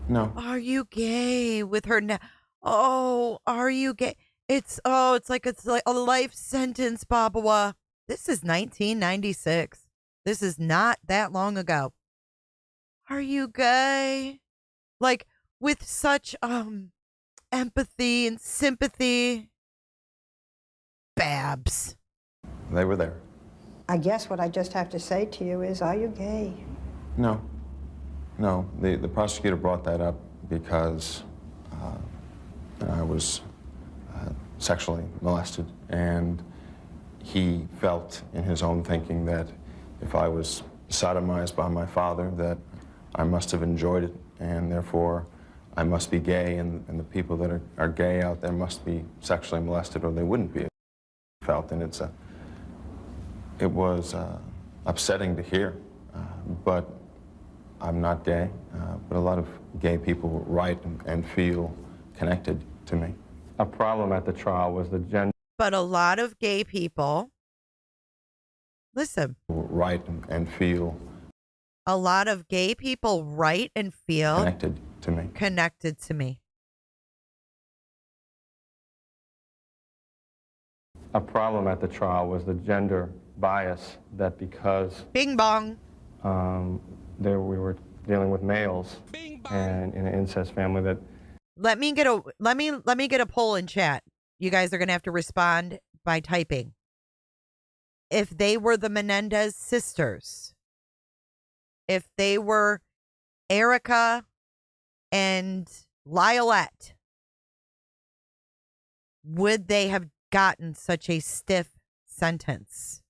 No. Are you gay with her now? Oh, are you gay? It's like a life sentence, Baba. This is 1996. This is not that long ago. Are you gay? Like with such empathy and sympathy. Babs. They were there. I guess what I just have to say to you is, are you gay? No. No. The prosecutor brought that up because I was sexually molested, and he felt in his own thinking that if I was sodomized by my father, that I must have enjoyed it, and therefore I must be gay, and the people that are gay out there must be sexually molested, or they wouldn't be. Felt, and it was upsetting to hear, but I'm not gay, but a lot of gay people write and feel connected to me. A problem at the trial was the gender. But a lot of gay people, listen. Write and feel. A lot of gay people write and feel connected to me. Connected to me. A problem at the trial was the gender bias that because Bing bong. There we were dealing with males and in an incest family that. Let me get a poll in chat. You guys are gonna have to respond by typing. If they were the Menendez sisters, if they were Erica and Lylette, would they have gotten such a stiff sentence?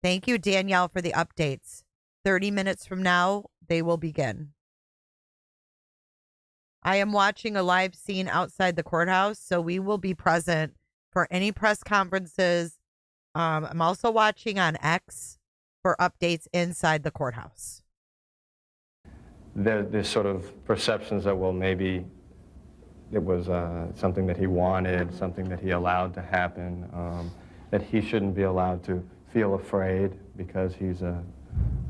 Thank you, Danielle, for the updates. 30 minutes from now, they will begin. I am watching a live scene outside the courthouse, so we will be present for any press conferences. I'm also watching on X for updates inside the courthouse. There's sort of perceptions that, well, maybe it was something that he wanted, something that he allowed to happen, that he shouldn't be allowed to feel afraid because he's a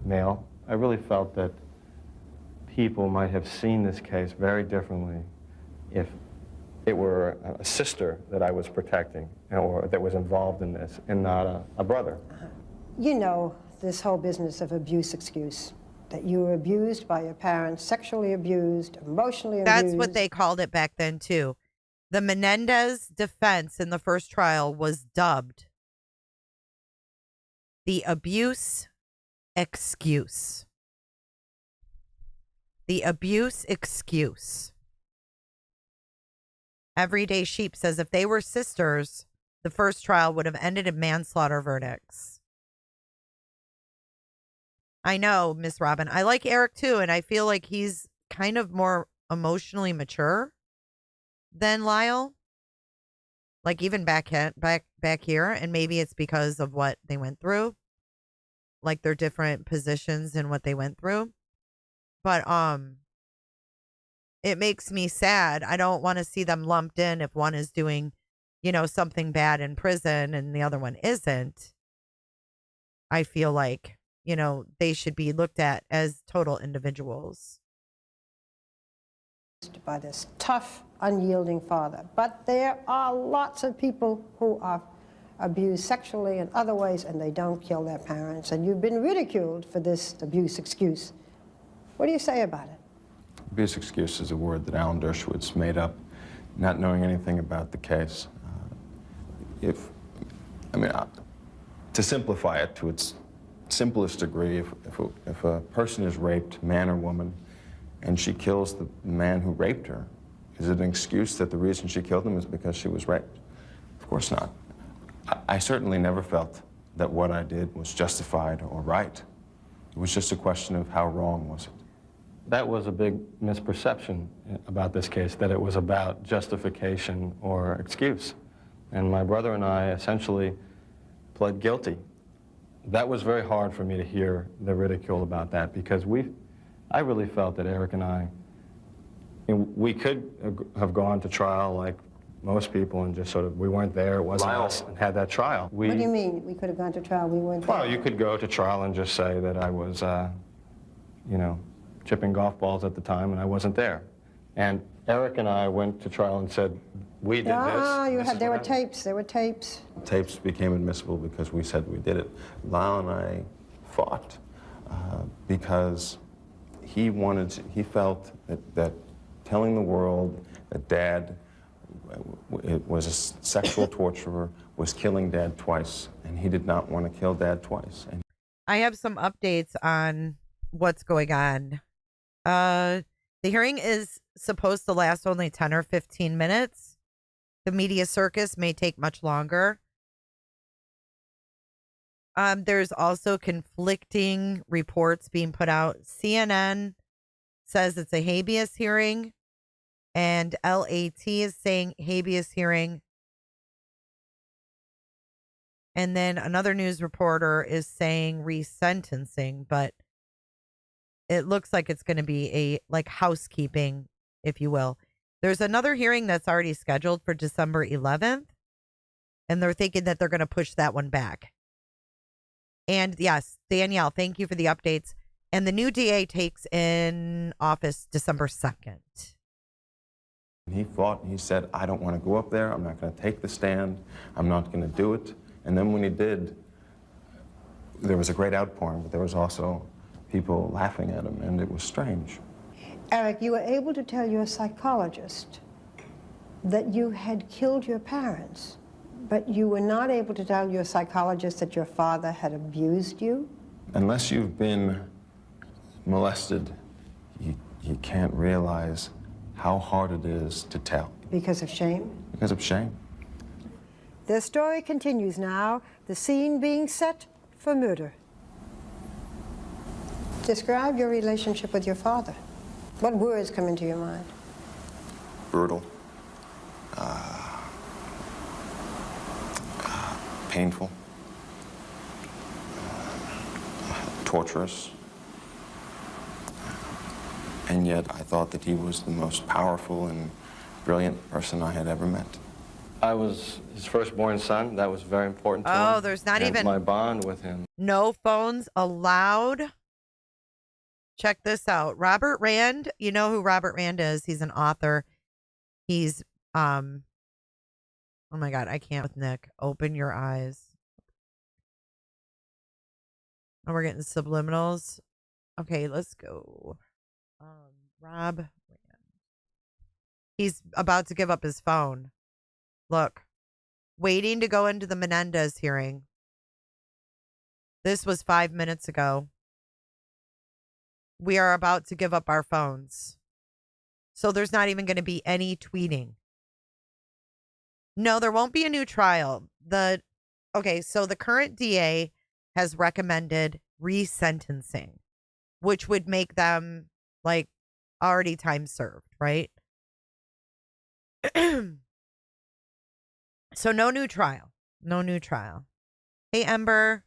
male. I really felt that people might have seen this case very differently if it were a sister that I was protecting or that was involved in this and not a brother. You know, this whole business of abuse excuse, that you were abused by your parents, sexually abused, emotionally abused. That's what they called it back then, too. The Menendez defense in the first trial was dubbed the abuse excuse. The abuse excuse. Everyday Sheep says if they were sisters, the first trial would have ended in manslaughter verdicts. I know, Miss Robin. I like Erik too, and I feel like he's kind of more emotionally mature than Lyle. Like even back here, and maybe it's because of what they went through, like their different positions and what they went through. But it makes me sad. I don't want to see them lumped in if one is doing, something bad in prison and the other one isn't. I feel like, they should be looked at as total individuals. By this tough, unyielding father. But there are lots of people who are abused sexually in other ways and they don't kill their parents. And you've been ridiculed for this abuse excuse. What do you say about it? Abuse excuse is a word that Alan Dershowitz made up, not knowing anything about the case. To simplify it to its simplest degree, if a person is raped, man or woman, and she kills the man who raped her, is it an excuse that the reason she killed him is because she was raped? Of course not. I certainly never felt that what I did was justified or right. It was just a question of how wrong was it. That was a big misperception about this case, that it was about justification or excuse. And my brother and I essentially pled guilty. That was very hard for me to hear the ridicule about that, because I really felt that Erik and I, we could have gone to trial like most people and just sort of, we weren't there, it wasn't us, and had that trial. What do you mean, we could have gone to trial, we weren't there? Well, you could go to trial and just say that I was, you know, chipping golf balls at the time and I wasn't there. And Erik and I went to trial and said, we did this. There were tapes. Tapes became admissible because we said we did it. Lyle and I fought because he felt that telling the world that Dad was a sexual torturer was killing Dad twice, and he did not want to kill Dad twice. And I have some updates on what's going on. The hearing is supposed to last only 10 or 15 minutes. The media circus may take much longer. There's also conflicting reports being put out. CNN says it's a habeas hearing, and LAT is saying habeas hearing. And then another news reporter is saying resentencing, but it looks like it's going to be like housekeeping, if you will. There's another hearing that's already scheduled for December 11th, and they're thinking that they're going to push that one back. And yes, Danielle, thank you for the updates. And the new DA takes in office December 2nd. he fought, and he said, I don't want to go up there, I'm not going to take the stand, I'm not going to do it. And then when he did, there was a great outpouring, but there was also people laughing at him, and it was strange. Erik, you were able to tell your psychologist that you had killed your parents, but you were not able to tell your psychologist that your father had abused you? Unless you've been molested, you can't realize how hard it is to tell. Because of shame? Because of shame. The story continues now, the scene being set for murder. Describe your relationship with your father. What words come into your mind? Brutal. Painful. Torturous. And yet I thought that he was the most powerful and brilliant person I had ever met. I was his firstborn son. That was very important to him. Oh, there's not even my bond with him. No phones allowed. Check this out. Robert Rand, you know who Robert Rand is. He's an author. He's, oh my God, I can't with Nick. Open your eyes. Oh, we're getting subliminals. Okay, let's go. Rob Rand. He's about to give up his phone. Look, waiting to go into the Menendez hearing. This was 5 minutes ago. We are about to give up our phones. So there's not even going to be any tweeting. No, there won't be a new trial. Okay, so the current DA has recommended resentencing, which would make them like already time served, right? So no new trial. No new trial. Hey, Ember.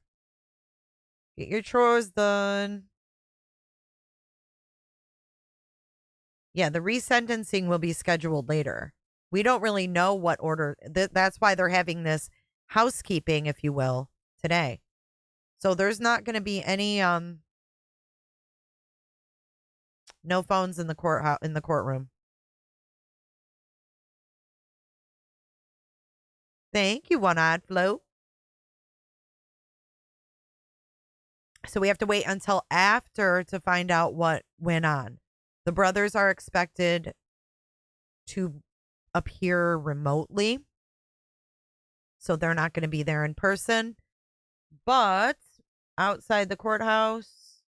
Get your chores done. Yeah, the resentencing will be scheduled later. We don't really know what order. That's why they're having this housekeeping, if you will, today. So there's not going to be any no phones in the courtroom. Thank you, One-Eyed Flo. So we have to wait until after to find out what went on. The brothers are expected to appear remotely, so they're not going to be there in person. But outside the courthouse,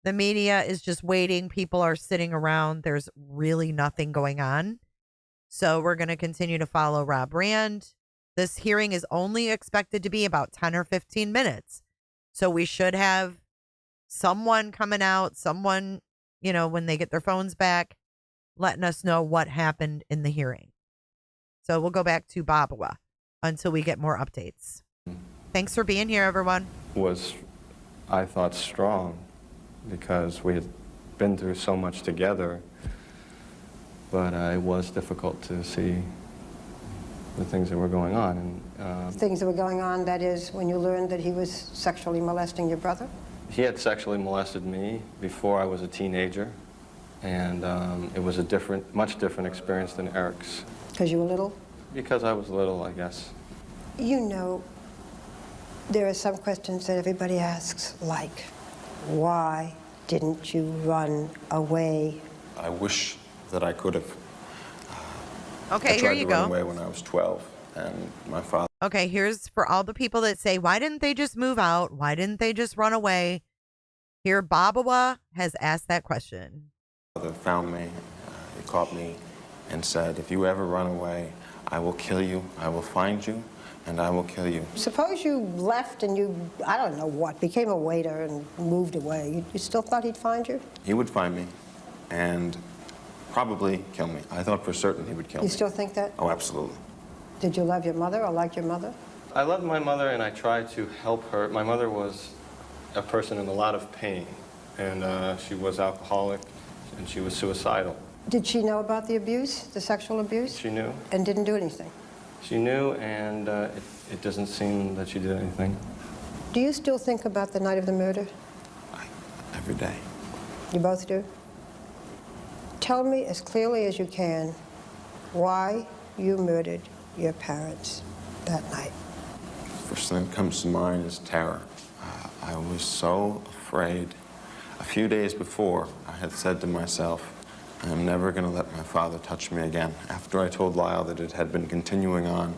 The media is just waiting. People are sitting around. There's really nothing going on. So we're going to continue to follow Rob Rand. This hearing is only expected to be about 10 or 15 minutes. So we should have someone coming out, someone, you know, when they get their phones back, letting us know what happened in the hearing. So we'll go back to Babawa until we get more updates. Thanks for being here, everyone. Was, I thought, strong because we had been through so much together, but it was difficult to see the things that were going on. And Things that were going on, that is, when you learned that he was sexually molesting your brother? He had sexually molested me before I was a teenager, and it was a much different experience than Erik's. Because you were little? Because I was little, I guess. You know, there are some questions that everybody asks, like, why didn't you run away? I wish that I could have. Okay, here you I tried to run go. away when I was 12, and my father. Okay, here's for all the people that say, why didn't they just move out? Why didn't they just run away? Here, Babawa has asked that question. My father found me, he caught me, and said, if you ever run away, I will kill you, I will find you, and I will kill you. Suppose you left and you, I don't know what, became a waiter and moved away. You still thought he'd find you? He would find me, and probably kill me. I thought for certain he would kill me. You still think that? Oh, absolutely. Did you love your mother or like your mother? I loved my mother, and I tried to help her. My mother was a person in a lot of pain, and she was alcoholic, and she was suicidal. Did she know about the abuse, the sexual abuse? She knew. And didn't do anything? She knew, and it doesn't seem that she did anything. Do you still think about the night of the murder? Every day. You both do? Tell me as clearly as you can why you murdered your parents that night. First thing that comes to mind is terror. I was so afraid. A few days before, I had said to myself, I am never going to let my father touch me again. After I told Lyle that it had been continuing on,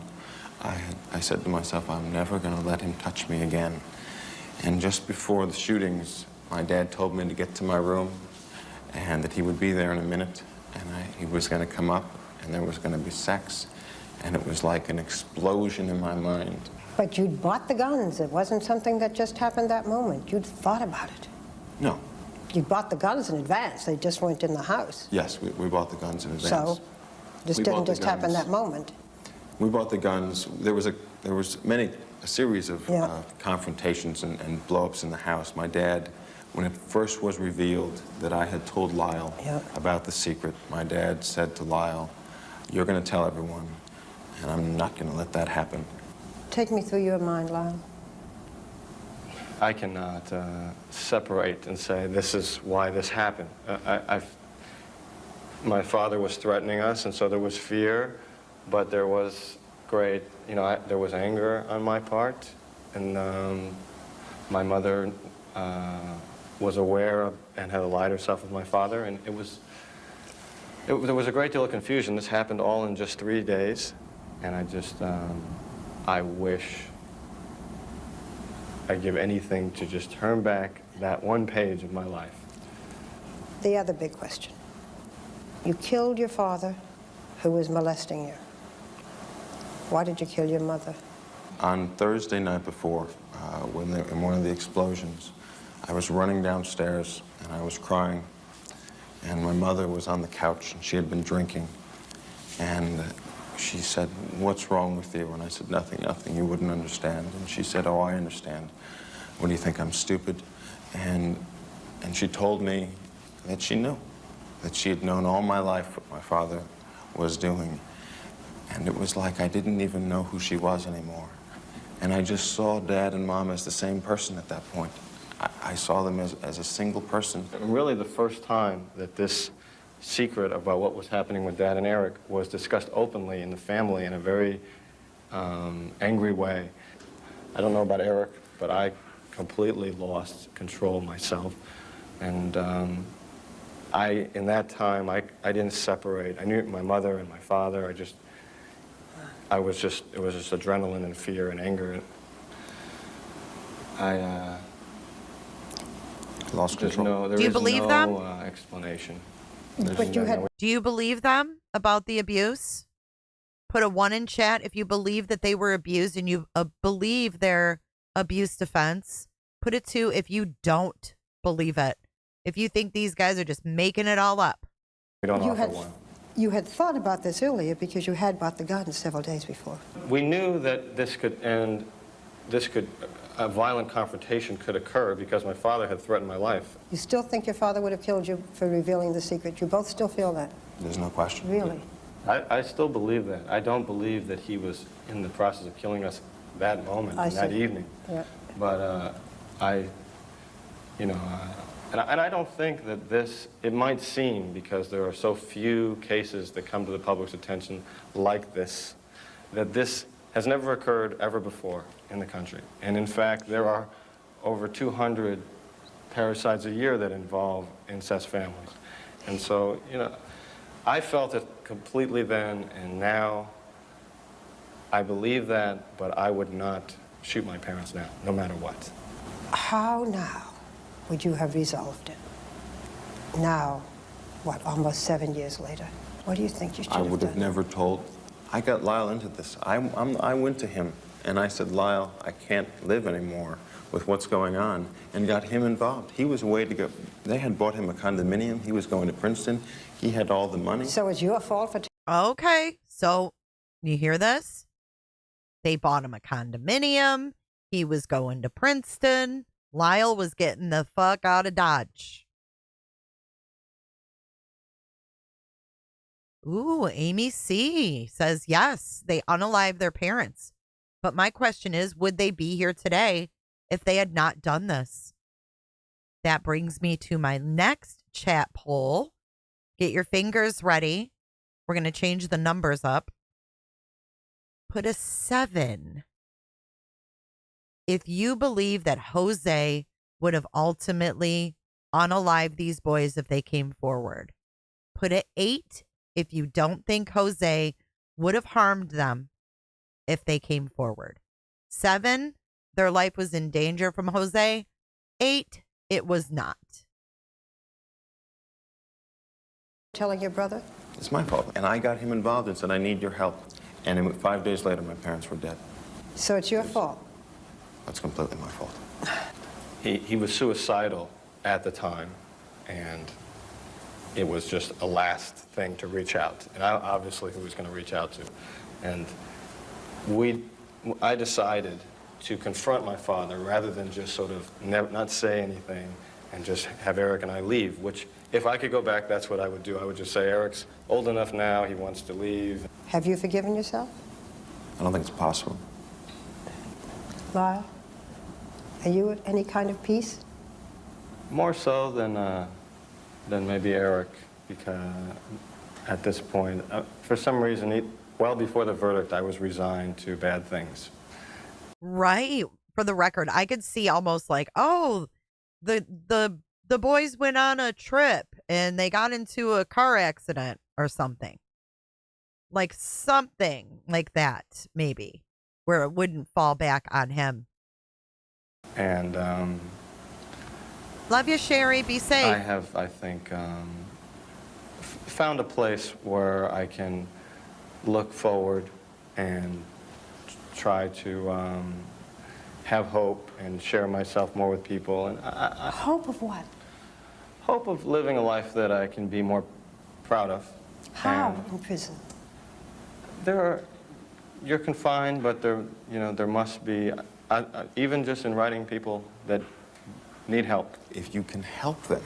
I said to myself, I'm never going to let him touch me again. And just before the shootings, my dad told me to get to my room and that he would be there in a minute, and he was going to come up, and there was going to be sex, and it was like an explosion in my mind. But you'd bought the guns. It wasn't something that just happened that moment. You'd thought about it. No. You bought the guns in advance. They just weren't in the house. Yes, we bought the guns in advance. So this didn't just happen that moment. We bought the guns. There was a series of confrontations and blow-ups in the house. My dad, when it first was revealed that I had told Lyle about the secret, my dad said to Lyle, you're going to tell everyone, and I'm not going to let that happen. Take me through your mind, Lyle. I cannot separate and say this is why this happened. My father was threatening us, and so there was fear, but there was great, there was anger on my part, and my mother was aware of and had allied herself with my father, and there was a great deal of confusion. This happened all in just 3 days, and I wish I'd give anything to just turn back that one page of my life. The other big question. You killed your father, who was molesting you. Why did you kill your mother? On Thursday night before, in one of the explosions, I was running downstairs and I was crying, and my mother was on the couch and she had been drinking, and she said, what's wrong with you? And I said, nothing, nothing, you wouldn't understand. And she said, oh, I understand. What do you think, I'm stupid? And she told me that she knew, that she had known all my life what my father was doing. And it was like I didn't even know who she was anymore. And I just saw Dad and Mom as the same person at that point. I saw them as a single person. Really the first time that this secret about what was happening with Dad and Erik was discussed openly in the family in a very angry way. I don't know about Erik, but I completely lost control myself. And in that time, I didn't separate. I knew my mother and my father. It was just adrenaline and fear and anger. Lost control. Do you believe them? Explanation. Do you believe them about the abuse? Put a 1 in chat if you believe that they were abused and you believe their abuse defense. Put a 2 if you don't believe it. If you think these guys are just making it all up. We don't offer one. You had thought about this earlier because you had bought the gun several days before. We knew that this could end, a violent confrontation could occur because my father had threatened my life. You still think your father would have killed you for revealing the secret? You both still feel that? There's no question. Really? I still believe that. I don't believe that he was in the process of killing us that moment, that evening. Yeah. But and I don't think that it might seem, because there are so few cases that come to the public's attention like this, that this has never occurred ever before in the country. And in fact, there are over 200 parricides a year that involve incest families. And so, I felt it completely then, and now I believe that, but I would not shoot my parents now, no matter what. How now would you have resolved it? Now, what, almost 7 years later? What do you think you should have done? I would have never told. I got Lyle into this. I went to him and I said, Lyle, I can't live anymore with what's going on, and got him involved. He was way to go. They had bought him a condominium. He was going to Princeton. He had all the money. So it's your fault for... Okay, so you hear this? They bought him a condominium. He was going to Princeton. Lyle was getting the fuck out of Dodge. Ooh, Amy C. says, yes, they unalived their parents. But my question is, would they be here today if they had not done this? That brings me to my next chat poll. Get your fingers ready. We're going to change the numbers up. Put a 7. If you believe that Jose would have ultimately unalived these boys if they came forward. Put a 8 if you don't think Jose would have harmed them if they came forward. 7, their life was in danger from Jose. 8, it was not. Telling your brother? It's my fault. And I got him involved and said, I need your help. And 5 days later, my parents were dead. So it's your fault? That's completely my fault. He was suicidal at the time, and it was just a last thing to reach out. And obviously, who was going to reach out to. And I decided to confront my father rather than just sort of not say anything and just have Erik and I leave, which if I could go back, that's what I would do. I would just say, Erik's old enough now, he wants to leave. Have you forgiven yourself? I don't think it's possible. Lyle, are you at any kind of peace? More so than maybe Erik, because at this point, for some reason, well before the verdict, I was resigned to bad things. Right. For the record, I could see almost like, oh, the boys went on a trip and they got into a car accident or something. Like something like that, maybe, where it wouldn't fall back on him. And love you, Sherry. Be safe. I have, I think, found a place where I can look forward and try to have hope and share myself more with people. And hope of what? Hope of living a life that I can be more proud of. How in prison? You're confined, but there must be, even just in writing, people that need help. If you can help them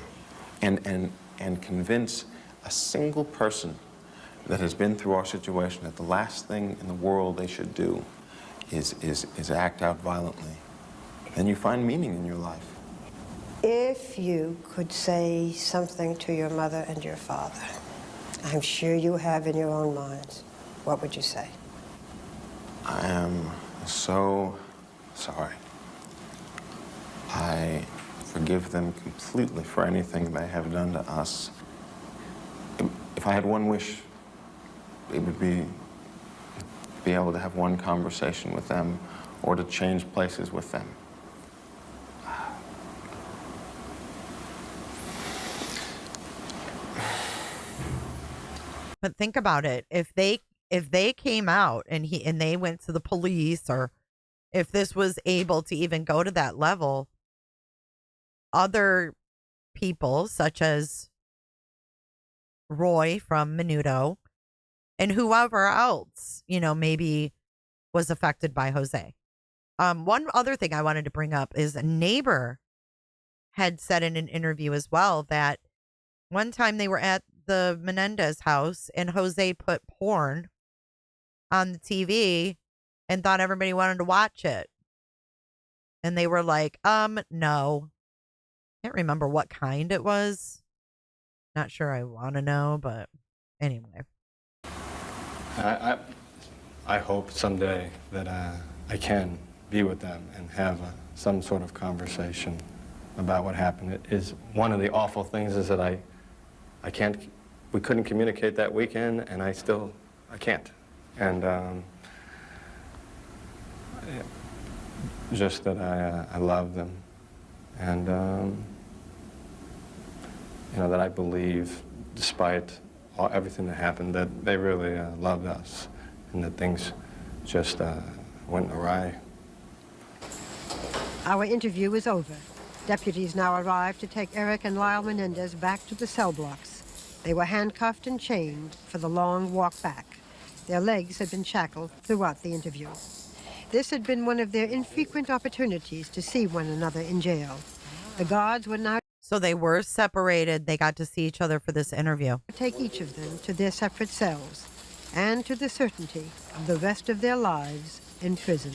and convince a single person that has been through our situation that the last thing in the world they should do is act out violently, then you find meaning in your life. If you could say something to your mother and your father, I'm sure you have in your own minds, what would you say? I am so sorry. I forgive them completely for anything they have done to us. If I had one wish, it would be able to have one conversation with them or to change places with them. But think about it. If they came out and they went to the police, or if this was able to even go to that level, other people such as Roy from Menudo and whoever else, maybe was affected by Jose. One other thing I wanted to bring up is a neighbor had said in an interview as well that one time they were at the Menendez house and Jose put porn on the TV and thought everybody wanted to watch it. And they were like, no. Can't remember what kind it was. Not sure I want to know, but anyway. I hope someday that I can be with them and have some sort of conversation about what happened. It is one of the awful things is that we couldn't communicate that weekend, and I can't. And just that I love them, and that I believe, despite everything that happened, that they really loved us, and that things just went awry. Our interview is over. Deputies now arrive to take Erik and Lyle Menendez back to the cell blocks. They were handcuffed and chained for the long walk back. Their legs had been shackled throughout the interview. This had been one of their infrequent opportunities to see one another in jail. The guards would now So they were separated. They got to see each other for this interview. take each of them to their separate cells and to the certainty of the rest of their lives in prison.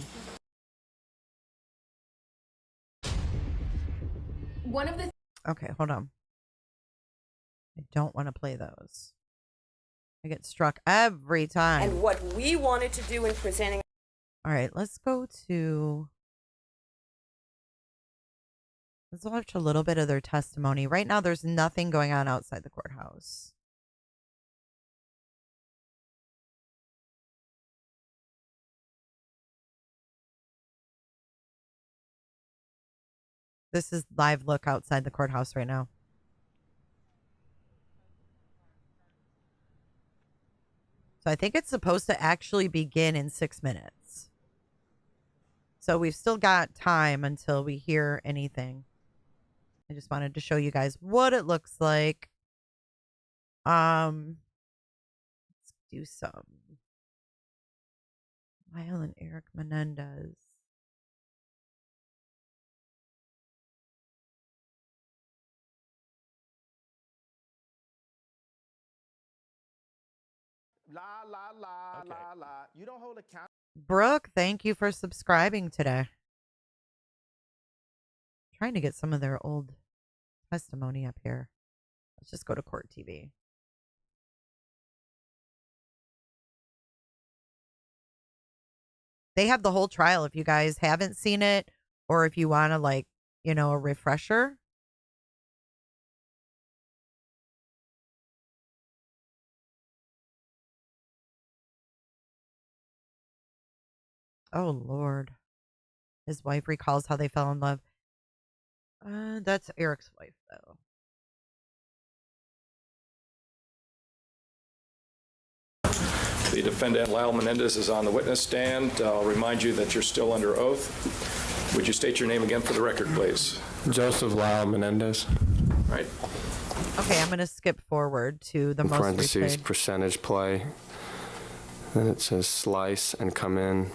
Okay, hold on. I don't want to play those. I get struck every time. And what we wanted to do in presenting. All right, let's watch a little bit of their testimony. Right now, there's nothing going on outside the courthouse. This is live look outside the courthouse right now. So I think it's supposed to actually begin in 6 minutes. So we've still got time until we hear anything. I just wanted to show you guys what it looks like. Let's do some Lyle and Erik Menendez. La la la la la. You don't hold a count. Brooke, thank you for subscribing today. Trying to get some of their old testimony up here. Let's just go to Court TV. They have the whole trial if you guys haven't seen it, or if you want to, a refresher. Oh, Lord. His wife recalls how they fell in love. That's Erik's wife, though. The defendant, Lyle Menendez, is on the witness stand. I'll remind you that you're still under oath. Would you state your name again for the record, please? Joseph Lyle Menendez. Right. Okay, I'm going to skip forward to the most Parentheses, recent. percentage play. Then it says slice and come in.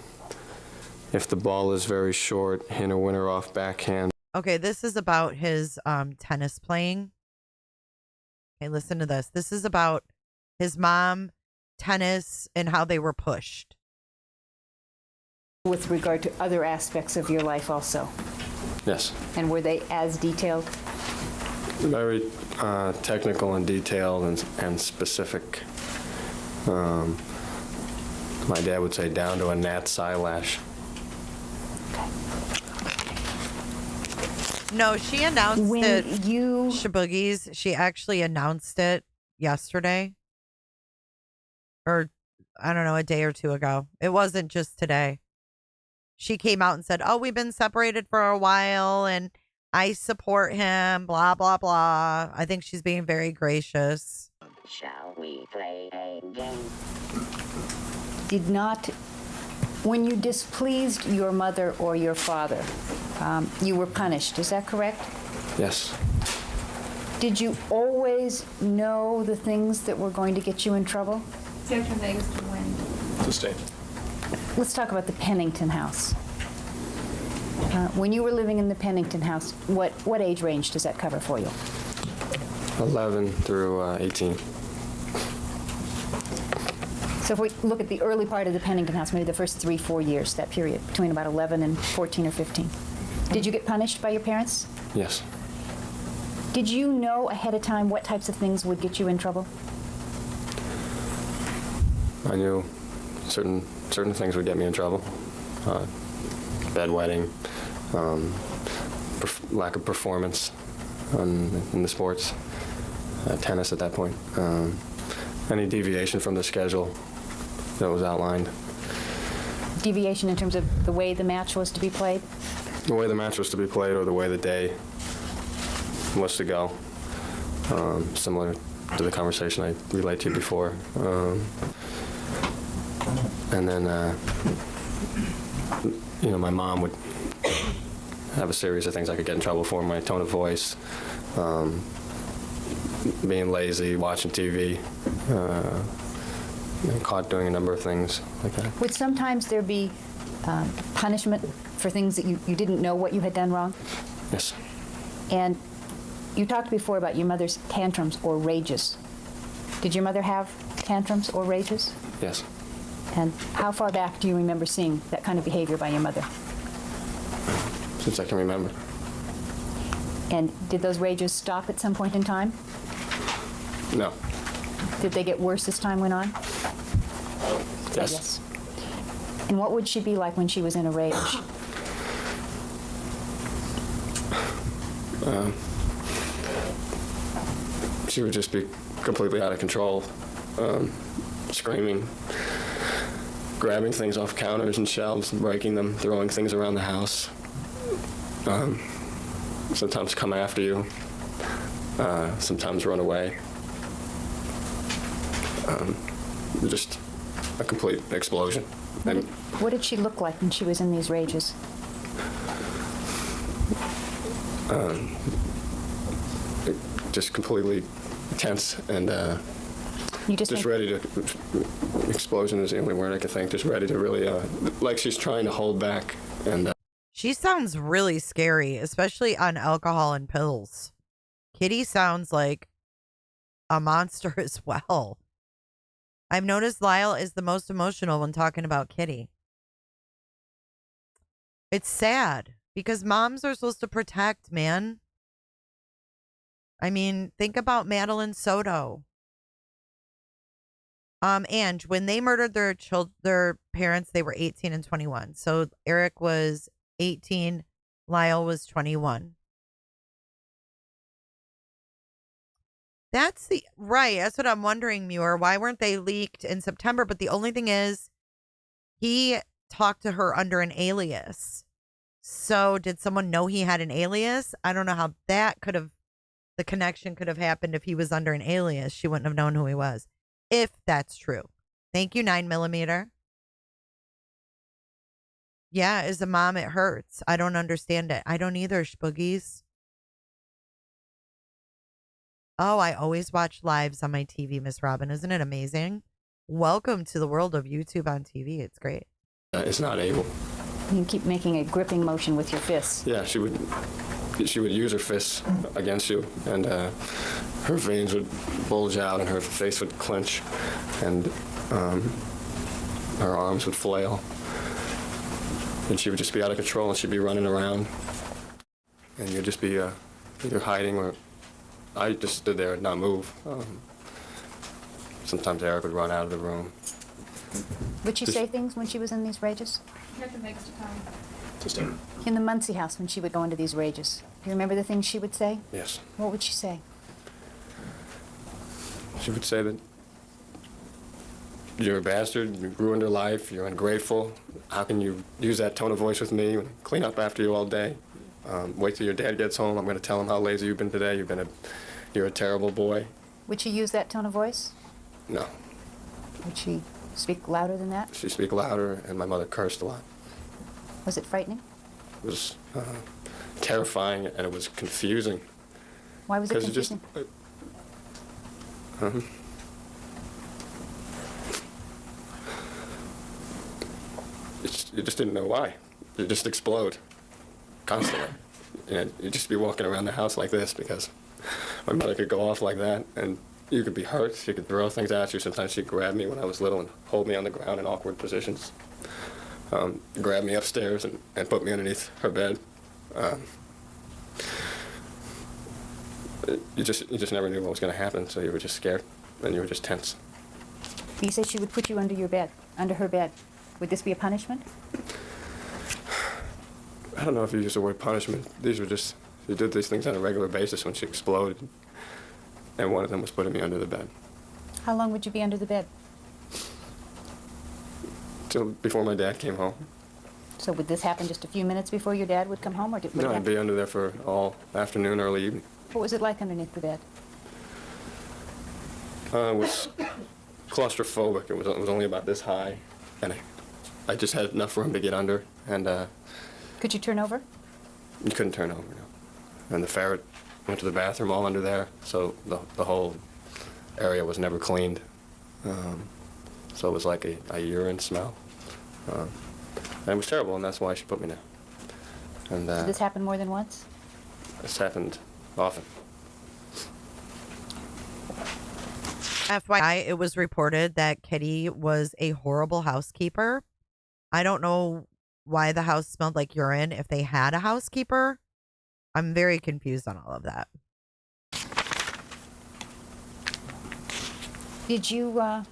If the ball is very short, hit a winner off backhand. Okay, this is about his tennis playing. Okay, listen to this. This is about his mom, tennis, and how they were pushed. With regard to other aspects of your life also? Yes. And were they as detailed? Very technical and detailed and specific. My dad would say down to a gnat's eyelash. No, she announced it. Shaboogies, she actually announced it yesterday. Or, I don't know, a day or two ago. It wasn't just today. She came out and said, oh, we've been separated for a while and I support him, blah, blah, blah. I think she's being very gracious. Shall we play a game? When you displeased your mother or your father, you were punished. Is that correct? Yes. Did you always know the things that were going to get you in trouble? Sustained. Let's talk about the Pennington house. When you were living in the Pennington house, what age range does that cover for you? 11 through 18. So if we look at the early part of the Pennington house, maybe the first 3-4 years, that period, between about 11 and 14 or 15. Did you get punished by your parents? Yes. Did you know ahead of time what types of things would get you in trouble? I knew certain things would get me in trouble. Bedwetting, lack of performance in the sports, tennis at that point. Any deviation from the schedule that was outlined. Deviation in terms of the way the match was to be played? The way the match was to be played or the way the day was to go. Similar to the conversation I relayed to you before. And then, my mom would have a series of things I could get in trouble for. My tone of voice, being lazy, watching TV, caught doing a number of things like that. Would sometimes there be punishment for things that you didn't know what you had done wrong? Yes. And you talked before about your mother's tantrums or rages. Did your mother have tantrums or rages? Yes. And how far back do you remember seeing that kind of behavior by your mother? Since I can remember. And did those rages stop at some point in time? No. Did they get worse as time went on? Yes. And what would she be like when she was in a rage? She would just be completely out of control, screaming, grabbing things off counters and shelves, breaking them, throwing things around the house. Sometimes come after you, sometimes run away. Just a complete explosion. What did she look like when she was in these rages? Just completely tense and just ready to, explosion is the only word I can think, just ready to really, like she's trying to hold back. And she sounds really scary, especially on alcohol and pills. Kitty sounds like a monster as well. I've noticed Lyle is the most emotional when talking about Kitty. It's sad because moms are supposed to protect, man. I mean, think about Madeline Soto. And when they murdered their parents, they were 18 and 21. So Erik was 18, Lyle was 21. That's what I'm wondering, Muir. Why weren't they leaked in September? But the only thing is, he talked to her under an alias. So did someone know he had an alias? I don't know how that could have, the connection could have happened if he was under an alias. She wouldn't have known who he was. If that's true. Thank you, 9mm. Yeah, as a mom, it hurts. I don't understand it. I don't either, spoogies. Oh, I always watch lives on my TV, Miss Robin. Isn't it amazing? Welcome to the world of YouTube on TV. It's great. it's not able. You keep making a gripping motion with your fists. Yeah, she would use her fists against you, and her veins would bulge out, and her face would clench, and her arms would flail, and she would just be out of control, and she'd be running around, and you'd just be either hiding or I just stood there and not move. Sometimes Erik would run out of the room. Would she say things when she was in these rages? In the Muncie house when she would go into these rages. Do you remember the things she would say? Yes. What would she say? She would say that you're a bastard, you ruined her life, you're ungrateful. How can you use that tone of voice with me and clean up after you all day? Wait till your dad gets home. I'm going to tell him how lazy you've been today. You're a terrible boy. Would she use that tone of voice? No. Would she speak louder than that? She speak louder, and my mother cursed a lot. Was it frightening? It was terrifying, and it was confusing. Why was it confusing? You just didn't know why. You just explode constantly. And you'd just be walking around the house like this because my mother could go off like that, and you could be hurt. She could throw things at you. Sometimes she'd grab me when I was little and hold me on the ground in awkward positions. Grab me upstairs and put me underneath her bed. You just never knew what was going to happen, so you were just scared, and you were just tense. You say she would put you under her bed. Would this be a punishment? I don't know if you use the word punishment. These were just, she did these things on a regular basis when she exploded, and one of them was putting me under the bed. How long would you be under the bed? Till before my dad came home. So would this happen just a few minutes before your dad would come home, or would No, it I'd happen? be under there for all afternoon, early evening. What was it like underneath the bed? It was claustrophobic. It was only about this high, and I just had enough room to get under, and Could you turn over? you couldn't turn over, no. And the ferret went to the bathroom all under there, so the whole area was never cleaned. So it was like a urine smell. And it was terrible, and that's why she put me there. And Did this happen more than once? this happened often. FYI, it was reported that Kitty was a horrible housekeeper. I don't know why the house smelled like urine if they had a housekeeper. I'm very confused on all of that. Did your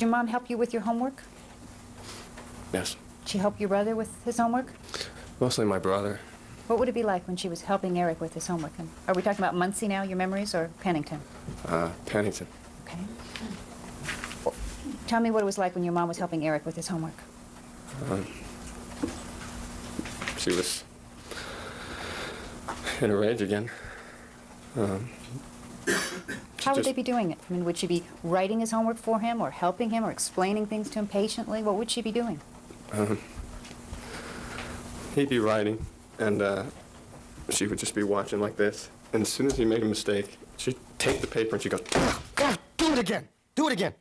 mom help you with your homework? Yes. Did she help your brother with his homework? Mostly my brother. What would it be like when she was helping Erik with his homework? And are we talking about Muncie now, your memories, or Pennington? Pennington. Okay. Well, tell me what it was like when your mom was helping Erik with his homework. She was in a rage again. How would they be doing it? I mean, would she be writing his homework for him, or helping him, or explaining things to him patiently? What would she be doing? He'd be writing, and she would just be watching like this. And as soon as he made a mistake, she'd take the paper and she'd go, "God, do it again! Do it again!"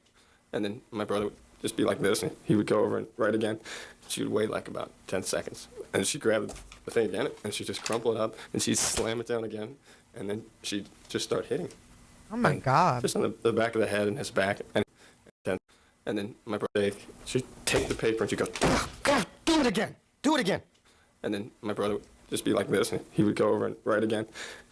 And then my brother would just be like this, and he would go over and write again. She would wait like about 10 seconds. And she'd grab the thing again, and she'd just crumple it up, and she'd slam it down again, and then she'd just start hitting. Oh my God. Just on the back of the head and his back. And then my brother, she'd take the paper and she'd go, "God, do it again! Do it again!" And then my brother would just be like this, and he would go over and write again.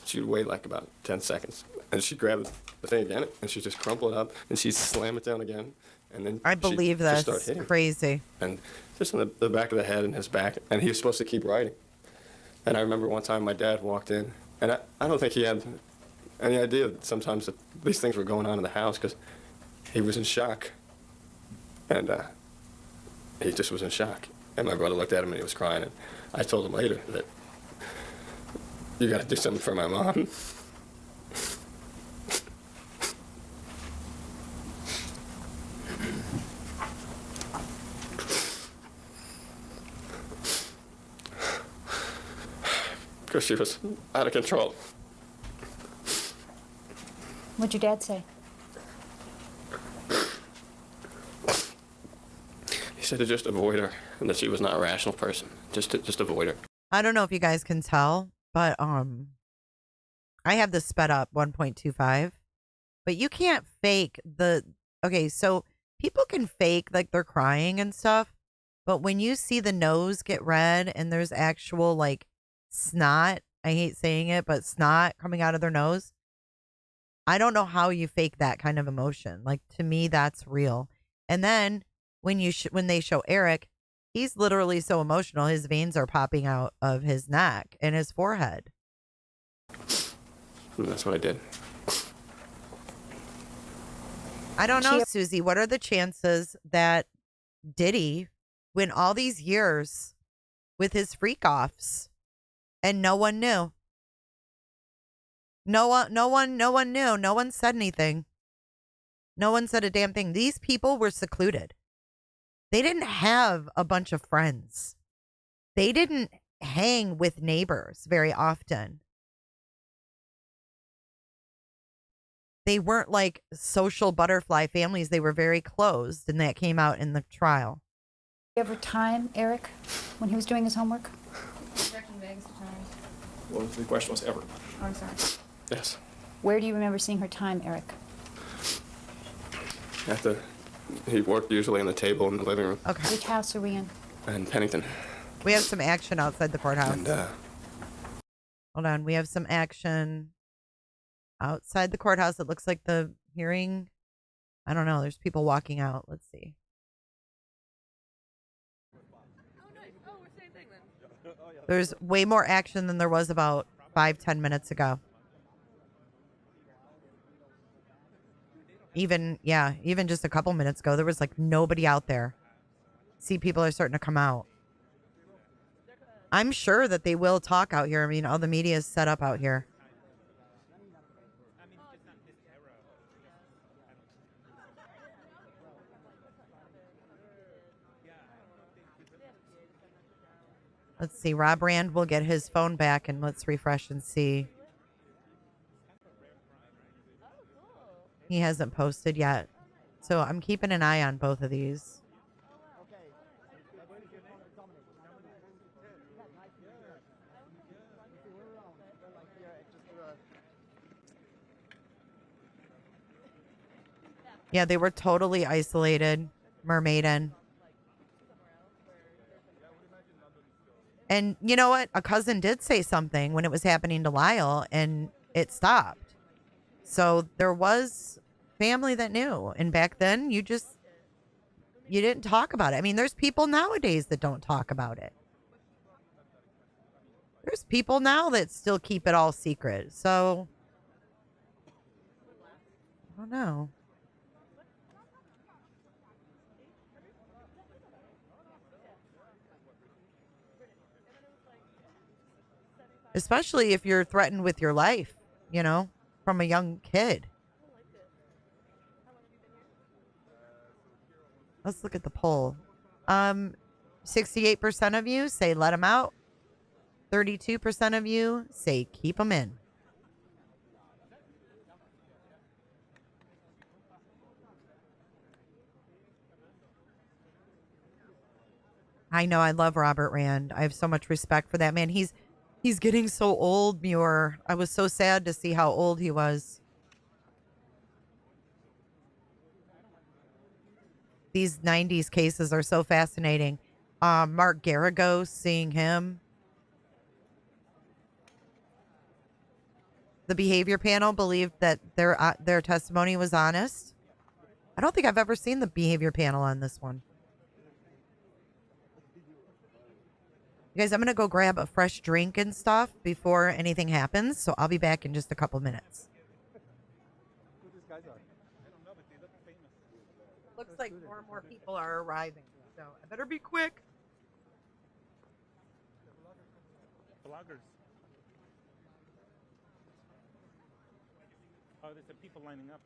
She'd wait like about 10 seconds. And she'd grab the thing again, and she'd just crumple it up, and she'd slam it down again. And then I believe just this. start hitting. Crazy. And just on the back of the head and his back. And he was supposed to keep writing. And I remember one time my dad walked in, and I don't think he had any idea that sometimes that these things were going on in the house, because he was in shock. And he just was in shock. And my brother looked at him and he was crying. And I told him later that you got to do something for my mom. Because she was out of control. What'd your dad say? He said to just avoid her, and that she was not a rational person. Just avoid her. I don't know if you guys can tell, but I have this sped up 1.25, but you can't fake okay, so people can fake like they're crying and stuff, but when you see the nose get red and there's actual like snot, I hate saying it, but snot coming out of their nose, I don't know how you fake that kind of emotion. Like, to me, that's real. And then when they show Erik, he's literally so emotional, his veins are popping out of his neck and his forehead. And that's what I did. I don't know, Susie. What are the chances that Diddy went all these years with his freak offs and no one knew? No one knew. No one said anything. No one said a damn thing. These people were secluded. They didn't have a bunch of friends. They didn't hang with neighbors very often. They weren't like social butterfly families. They were very closed, and that came out in the trial. You ever time Erik when he was doing his homework? Well, the question was ever. Oh, I'm sorry. Yes. Where do you remember seeing her time Erik? He worked usually on the table in the living room. Okay. Which house are we in? In Pennington. We have some action outside the courthouse. And, Hold on. We have some action outside the courthouse. It looks like the hearing. I don't know. There's people walking out. Let's see. There's way more action than there was about 5-10 minutes ago. Even just a couple minutes ago, there was like nobody out there. See, people are starting to come out. I'm sure that they will talk out here. I mean, all the media is set up out here. Let's see. Rob Rand will get his phone back, and let's refresh and see. He hasn't posted yet. So I'm keeping an eye on both of these. Yeah, they were totally isolated. Mermaiden. And you know what? A cousin did say something when it was happening to Lyle, and it stopped. So there was family that knew. And back then, you didn't talk about it. I mean, there's people nowadays that don't talk about it. There's people now that still keep it all secret. So, I don't know. Especially if you're threatened with your life, you know, from a young kid. Let's look at the poll. 68% of you say let him out. 32% of you say keep him in. I know. I love Robert Rand. I have so much respect for that man. He's getting so old, Muir. I was so sad to see how old he was. These 90s cases are so fascinating. Mark Geragos, seeing him. The behavior panel believed that their testimony was honest. I don't think I've ever seen the behavior panel on this one. You guys, I'm going to go grab a fresh drink and stuff before anything happens, so I'll be back in just a couple minutes. Looks like more and more people are arriving, so I better be quick. Bloggers. Oh, there's people lining up.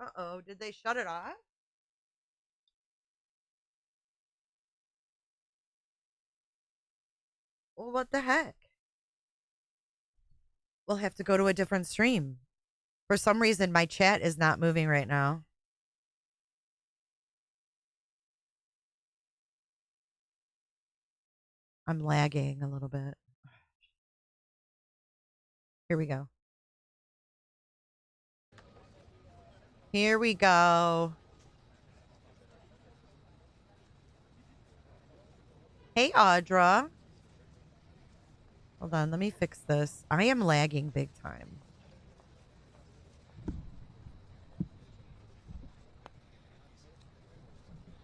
Uh-oh, did they shut it off? Well, what the heck? We'll have to go to a different stream. For some reason, my chat is not moving right now. I'm lagging a little bit. Here we go. Here we go. Hey, Audra. Hold on, let me fix this. I am lagging big time.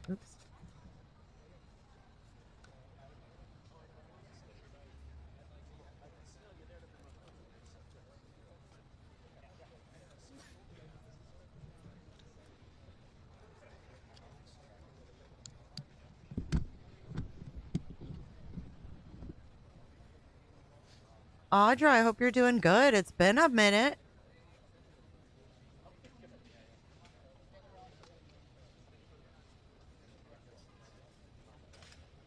Oops. Audra, I hope you're doing good. It's been a minute.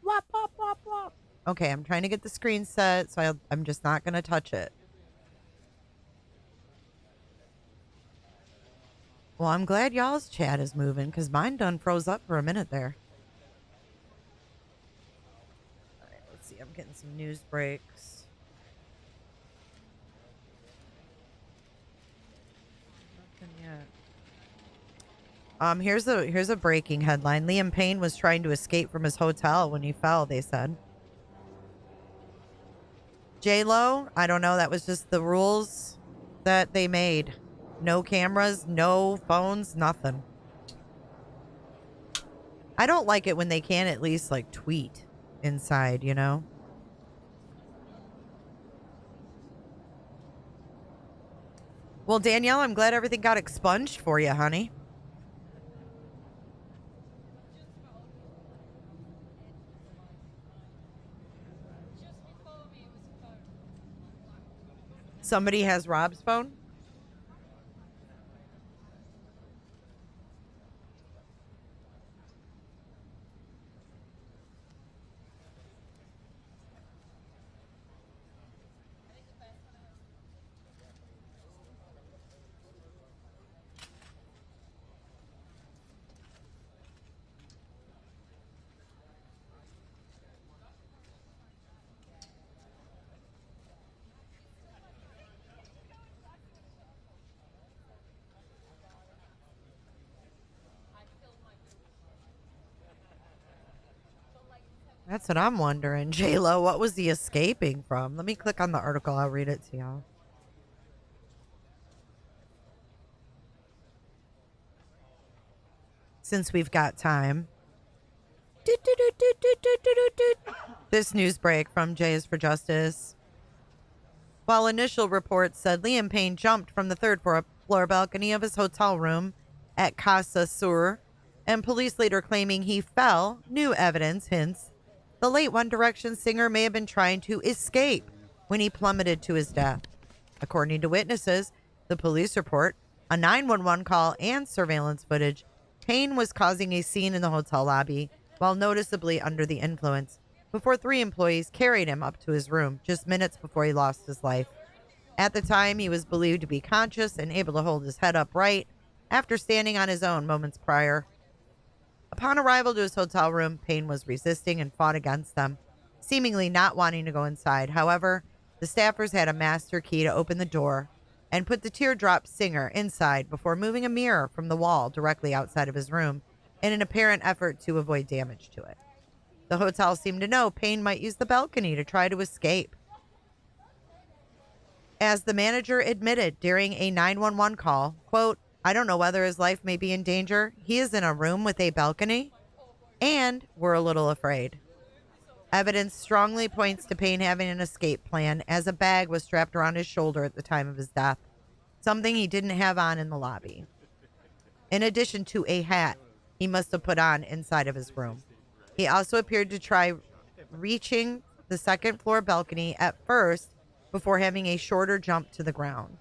Wop, wop, wop, wop. Okay, I'm trying to get the screen set, so I'm just not going to touch it. Well, I'm glad y'all's chat is moving, because mine done froze up for a minute there. All right, let's see. I'm getting some news breaks. Here's a breaking headline. Liam Payne was trying to escape from his hotel when he fell, they said. J-Lo, I don't know. That was just the rules that they made. No cameras, no phones, nothing. I don't like it when they can't at least, like, tweet inside, you know? Well, Danielle, I'm glad everything got expunged for you, honey. Somebody has Rob's phone? That's what I'm wondering. J-Lo, what was he escaping from? Let me click on the article. I'll read it to y'all. Since we've got time. This news break from Jay is for Justice. While initial reports said Liam Payne jumped from the third floor balcony of his hotel room at Casa Sur, and police later claiming he fell, new evidence hints the late One Direction singer may have been trying to escape when he plummeted to his death. According to witnesses, the police report, a 911 call, and surveillance footage, Payne was causing a scene in the hotel lobby while noticeably under the influence before 3 employees carried him up to his room just minutes before he lost his life. At the time, he was believed to be conscious and able to hold his head upright after standing on his own moments prior. Upon arrival to his hotel room, Payne was resisting and fought against them, seemingly not wanting to go inside. However, the staffers had a master key to open the door and put the teardrop singer inside before moving a mirror from the wall directly outside of his room in an apparent effort to avoid damage to it. The hotel seemed to know Payne might use the balcony to try to escape. As the manager admitted during a 911 call, quote, "I don't know whether his life may be in danger. He is in a room with a balcony, and we're a little afraid." Evidence strongly points to Payne having an escape plan, as a bag was strapped around his shoulder at the time of his death, something he didn't have on in the lobby. In addition to a hat he must have put on inside of his room. He also appeared to try reaching the second floor balcony at first before having a shorter jump to the ground.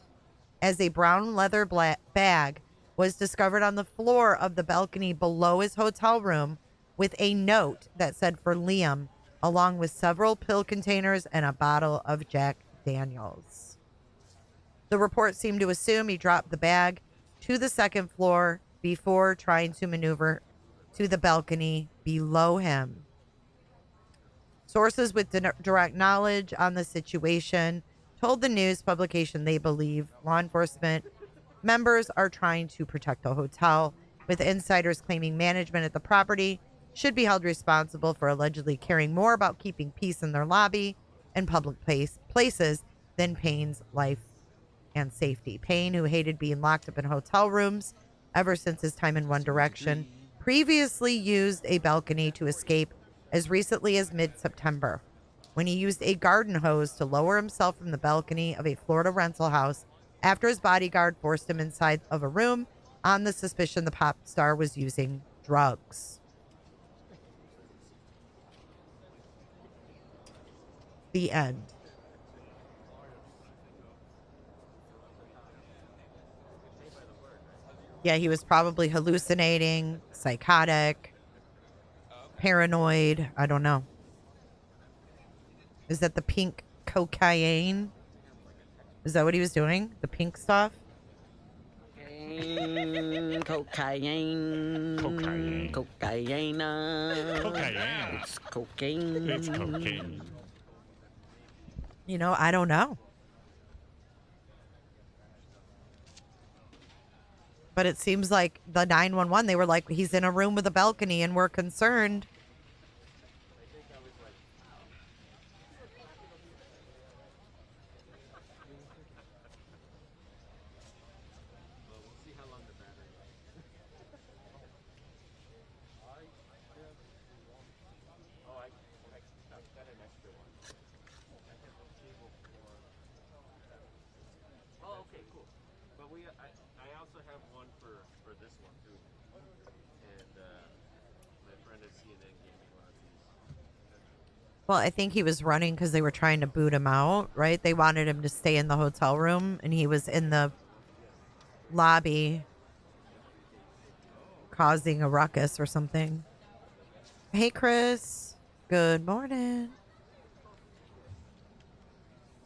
As a brown leather bag was discovered on the floor of the balcony below his hotel room with a note that said for Liam, along with several pill containers and a bottle of Jack Daniels. The report seemed to assume he dropped the bag to the second floor before trying to maneuver to the balcony below him. Sources with direct knowledge on the situation told the news publication they believe law enforcement members are trying to protect the hotel, with insiders claiming management at the property should be held responsible for allegedly caring more about keeping peace in their lobby and public places than Payne's life and safety. Payne, who hated being locked up in hotel rooms ever since his time in One Direction, previously used a balcony to escape as recently as mid-September, when he used a garden hose to lower himself from the balcony of a Florida rental house after his bodyguard forced him inside of a room on the suspicion the pop star was using drugs. The end. Yeah, he was probably hallucinating, psychotic, paranoid. I don't know. Is that the pink cocaine? Is that what he was doing? The pink stuff? Cocaine, cocaine, cocaine, cocaine, cocaine. It's cocaine. It's cocaine. You know, I don't know. But it seems like the 911, they were like, he's in a room with a balcony and we're concerned. Well, I think he was running because they were trying to boot him out, right? They wanted him to stay in the hotel room, and he was in the lobby causing a ruckus or something. Hey, Chris. Good morning.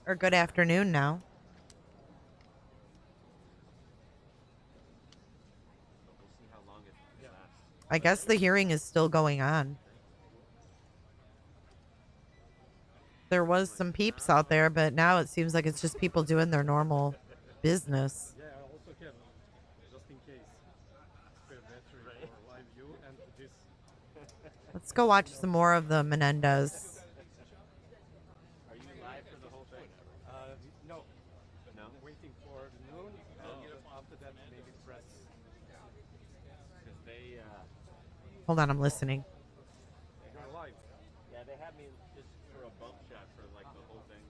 Or good afternoon now. I guess the hearing is still going on. There was some peeps out there, but now it seems like it's just people doing their normal business. Yeah, I also can, just in case. Spare battery for live view and this. Let's go watch some more of the Menendez. Are you live for the whole thing? No. No? Waiting for noon. After that, maybe press. Because they... Hold on, I'm listening. You're live. Yeah, they had me just for a bump shot for like the whole thing.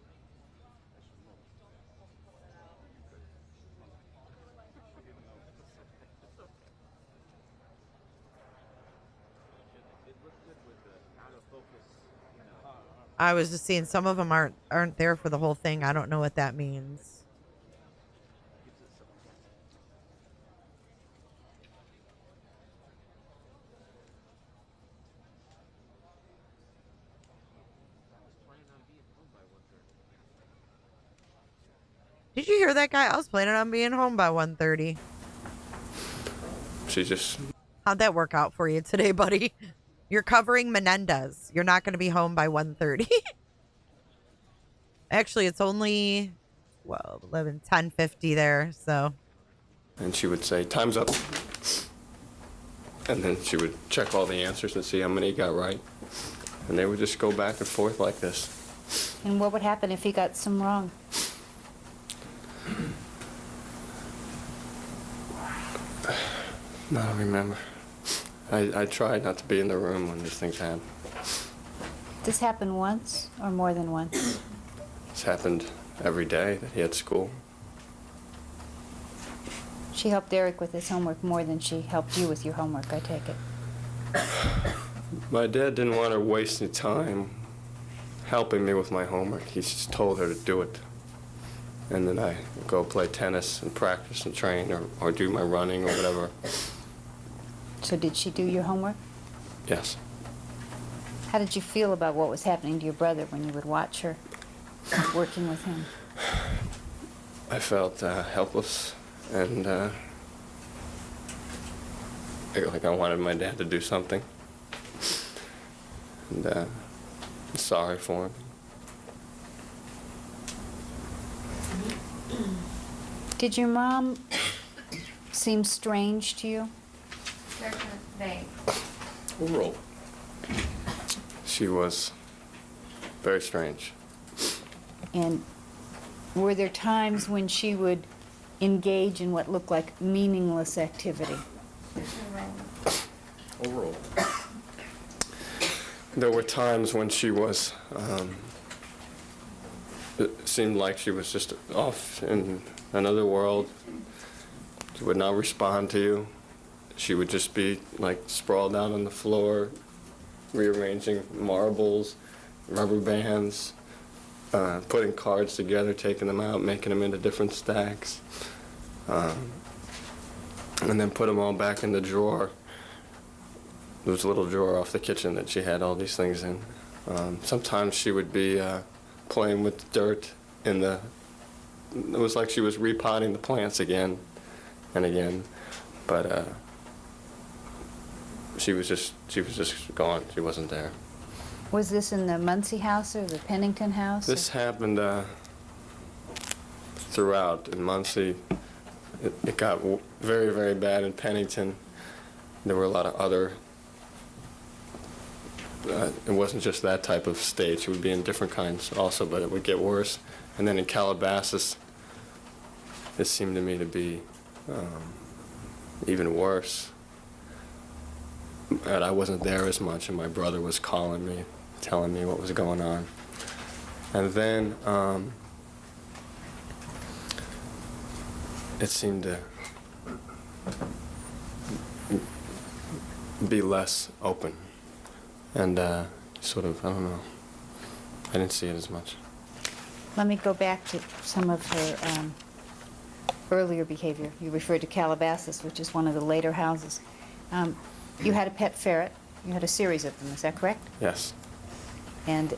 I was just seeing some of them aren't there for the whole thing. I don't know what that means. Did you hear that guy? I was planning on being home by 1:30. She just... How'd that work out for you today, buddy? You're covering Menendez. You're not going to be home by 1:30. Actually, it's only, 10:50 there, so. And she would say, time's up. And then she would check all the answers and see how many he got right. And they would just go back and forth like this. And what would happen if he got some wrong? I don't remember. I tried not to be in the room when these things happen. This happened once or more than once? This happened every day that he had school. She helped Erik with his homework more than she helped you with your homework, I take it. My dad didn't want her wasting time helping me with my homework. He just told her to do it. and then I go play tennis and practice and train or do my running or whatever. So did she do your homework? Yes. How did you feel about what was happening to your brother when you would watch her working with him? I felt helpless and like I wanted my dad to do something. And sorry for him. Did your mom seem strange to you? Overall, she was very strange. And were there times when she would engage in what looked like meaningless activity? Overall, there were times when she was, it seemed like she was just off in another world. She would not respond to you. She would just be like sprawled out on the floor, rearranging marbles, rubber bands, putting cards together, taking them out, making them into different stacks, and then put them all back in the drawer. There was a little drawer off the kitchen that she had all these things in. Sometimes she would be playing with dirt in the, it was like she was repotting the plants again and again, but she was just gone. She wasn't there. Was this in the Muncie house or the Pennington house? This happened throughout in Muncie. It got very, very bad in Pennington. There were a lot of other, it wasn't just that type of stage. It would be in different kinds also, but it would get worse. And then in Calabasas, it seemed to me to be even worse. And I wasn't there as much, and my brother was calling me, telling me what was going on. And then it seemed to be less open. And sort of, I don't know, I didn't see it as much. Let me go back to some of her earlier behavior. You referred to Calabasas, which is one of the later houses. You had a pet ferret. You had a series of them, is that correct? Yes. And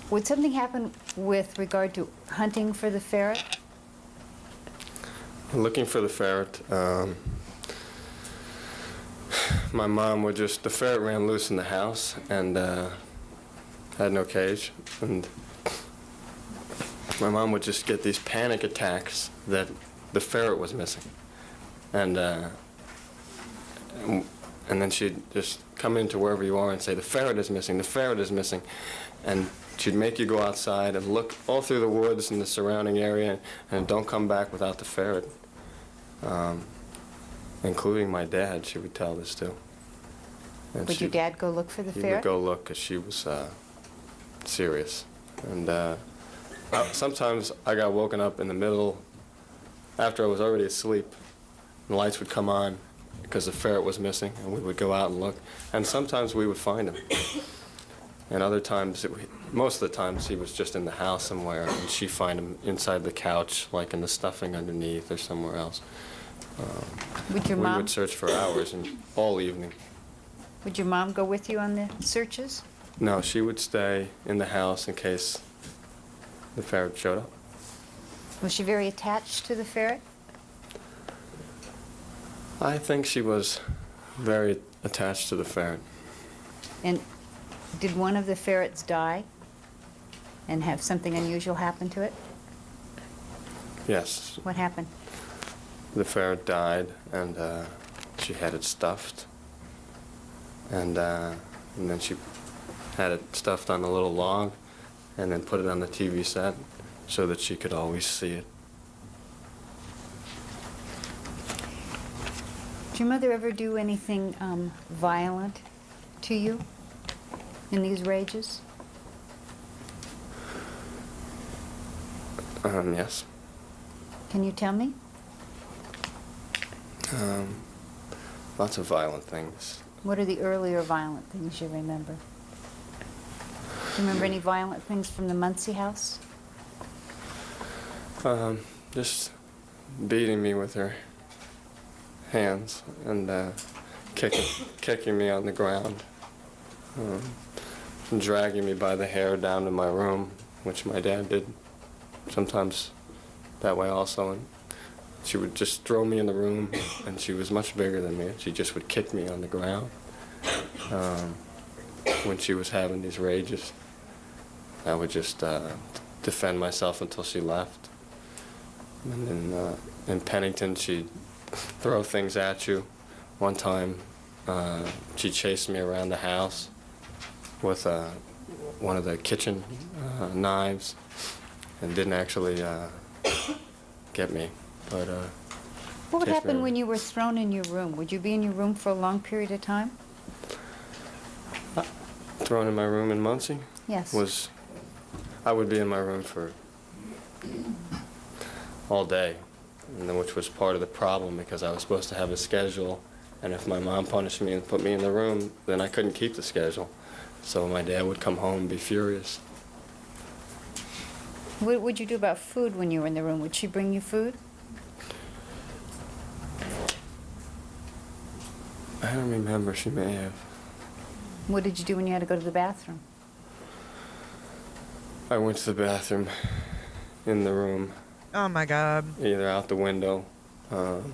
would something happen with regard to hunting for the ferret? Looking for the ferret, my mom would just, the ferret ran loose in the house and had no cage. And my mom would just get these panic attacks that the ferret was missing. And then she'd just come into wherever you are and say, the ferret is missing, the ferret is missing. And she'd make you go outside and look all through the woods and the surrounding area and don't come back without the ferret. Including my dad, she would tell this to. And would your dad go look for the ferret? He would go look because she was serious. And sometimes I got woken up in the middle, after I was already asleep, and the lights would come on because the ferret was missing, and we would go out and look. And sometimes we would find him. And other times, most of the times, he was just in the house somewhere, and she'd find him inside the couch, like in the stuffing underneath or somewhere else. Would your mom? We would search for hours and all evening. Would your mom go with you on the searches? No, she would stay in the house in case the ferret showed up. Was she very attached to the ferret? I think she was very attached to the ferret. And did one of the ferrets die and have something unusual happen to it? Yes. What happened? The ferret died, and she had it stuffed. And then she had it stuffed on a little log and then put it on the TV set so that she could always see it. Did your mother ever do anything violent to you in these rages? Yes. Can you tell me? Lots of violent things. What are the earlier violent things you remember? Do you remember any violent things from the Muncie house? Just beating me with her hands and kicking me on the ground, dragging me by the hair down to my room, which my dad did sometimes that way also. And she would just throw me in the room, and she was much bigger than me, and she just would kick me on the ground. When she was having these rages, I would just defend myself until she left. And then in Pennington, she'd throw things at you. One time, she chased me around the house with one of the kitchen knives and didn't actually get me. But what would happen when you were thrown in your room? Would you be in your room for a long period of time? Thrown in my room in Muncie? Yes. I would be in my room for all day, and then, which was part of the problem because I was supposed to have a schedule, and if my mom punished me and put me in the room, then I couldn't keep the schedule. So my dad would come home and be furious. What would you do about food when you were in the room? Would she bring you food? I don't remember. She may have. What did you do when you had to go to the bathroom? I went to the bathroom in the room. Oh my God. Either out the window, and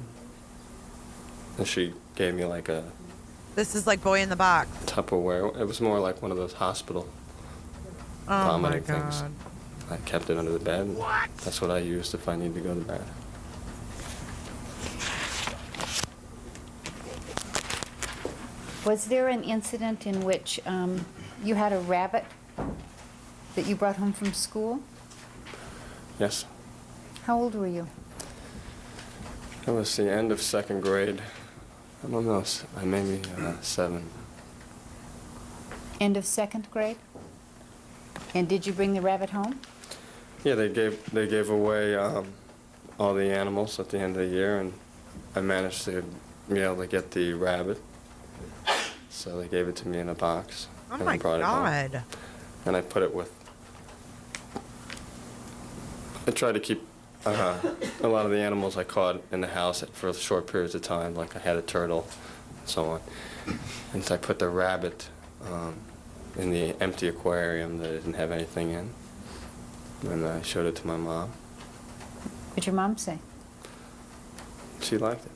she gave me like a This is like Boy in the Box. Tupperware. It was more like one of those hospital vomiting things. I kept it under the bed. And that's what I used if I need to go to the bathroom. Was there an incident in which you had a rabbit that you brought home from school? Yes. How old were you? It was the end of second grade. I don't know, maybe 7. End of second grade? And did you bring the rabbit home? Yeah, they gave away all the animals at the end of the year, and I managed to be able to get the rabbit. So they gave it to me in a box. Oh and my I brought God. it home. And I put it with. I tried to keep a lot of the animals I caught in the house for short periods of time, like I had a turtle and so on. And so I put the rabbit in the empty aquarium that didn't have anything in. And I showed it to my mom. What'd your mom say? She liked it.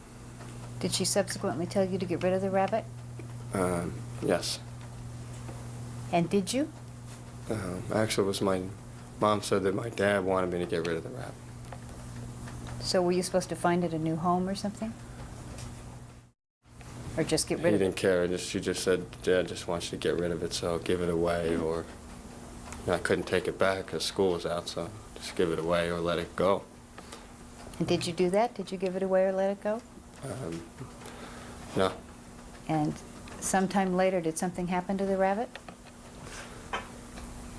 Did she subsequently tell you to get rid of the rabbit? Yes. And did you? Actually, it was my mom said that my dad wanted me to get rid of the rabbit. So were you supposed to find it a new home or something? Or just get rid of it? He didn't care. She just said, Dad just wants you to get rid of it, so give it away. Or I couldn't take it back because school was out, so just give it away or let it go. And did you do that? Did you give it away or let it go? No. And sometime later, did something happen to the rabbit?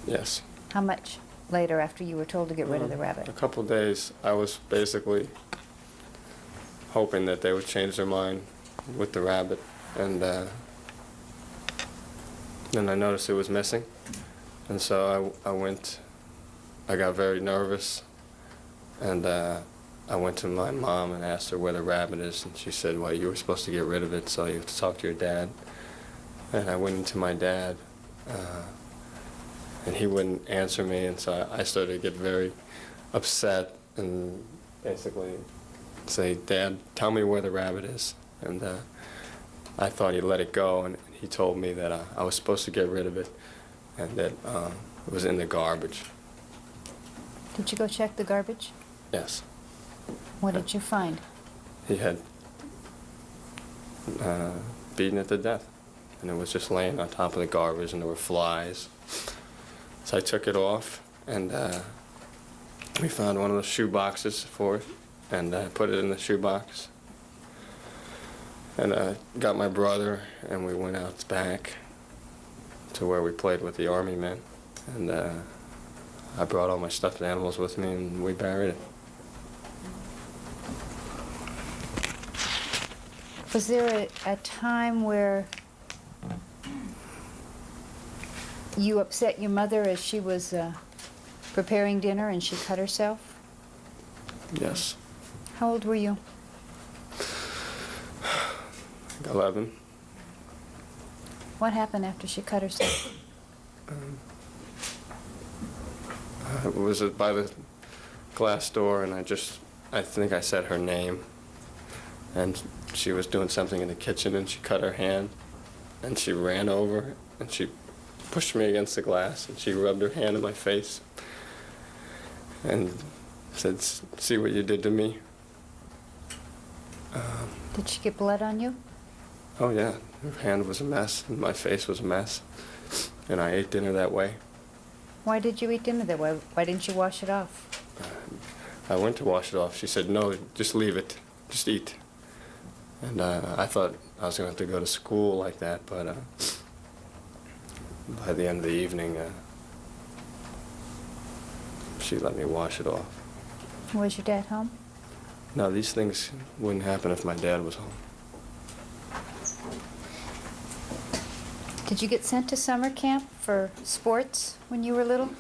Yes. How much later after you were told to get rid of the rabbit? A couple of days. I was basically hoping that they would change their mind with the rabbit, and then I noticed it was missing, and so I got very nervous, and I went to my mom and asked her where the rabbit is, and she said, well, you were supposed to get rid of it, so you have to talk to your dad. And I went into my dad, and he wouldn't answer me, and so I started to get very upset and basically say, Dad, tell me where the rabbit is. And I thought he'd let it go, and he told me that I was supposed to get rid of it and that it was in the garbage. Did you go check the garbage? Yes. What did you find? He had beaten it to death, and it was just laying on top of the garbage, and there were flies. So I took it off, and we found one of the shoe boxes for it, and put it in the shoe box. And I got my brother, and we went out back to where we played with the Army men, and I brought all my stuffed animals with me, and we buried it. Was there a time where you upset your mother as she was preparing dinner and she cut herself? Yes. How old were you? 11. What happened after she cut herself? I was by the glass door, and I think I said her name, and she was doing something in the kitchen, and she cut her hand, and she ran over, and she pushed me against the glass, and she rubbed her hand in my face, and said, "See what you did to me." Did she get blood on you? Oh yeah, her hand was a mess, and my face was a mess, and I ate dinner that way. Why did you eat dinner that way? Why didn't you wash it off? I went to wash it off. She said, "No, just leave it. Just eat." And I thought I was going to have to go to school like that, but by the end of the evening, she let me wash it off. Was your dad home? No, these things wouldn't happen if my dad was home. Did you get sent to summer camp for sports when you were little?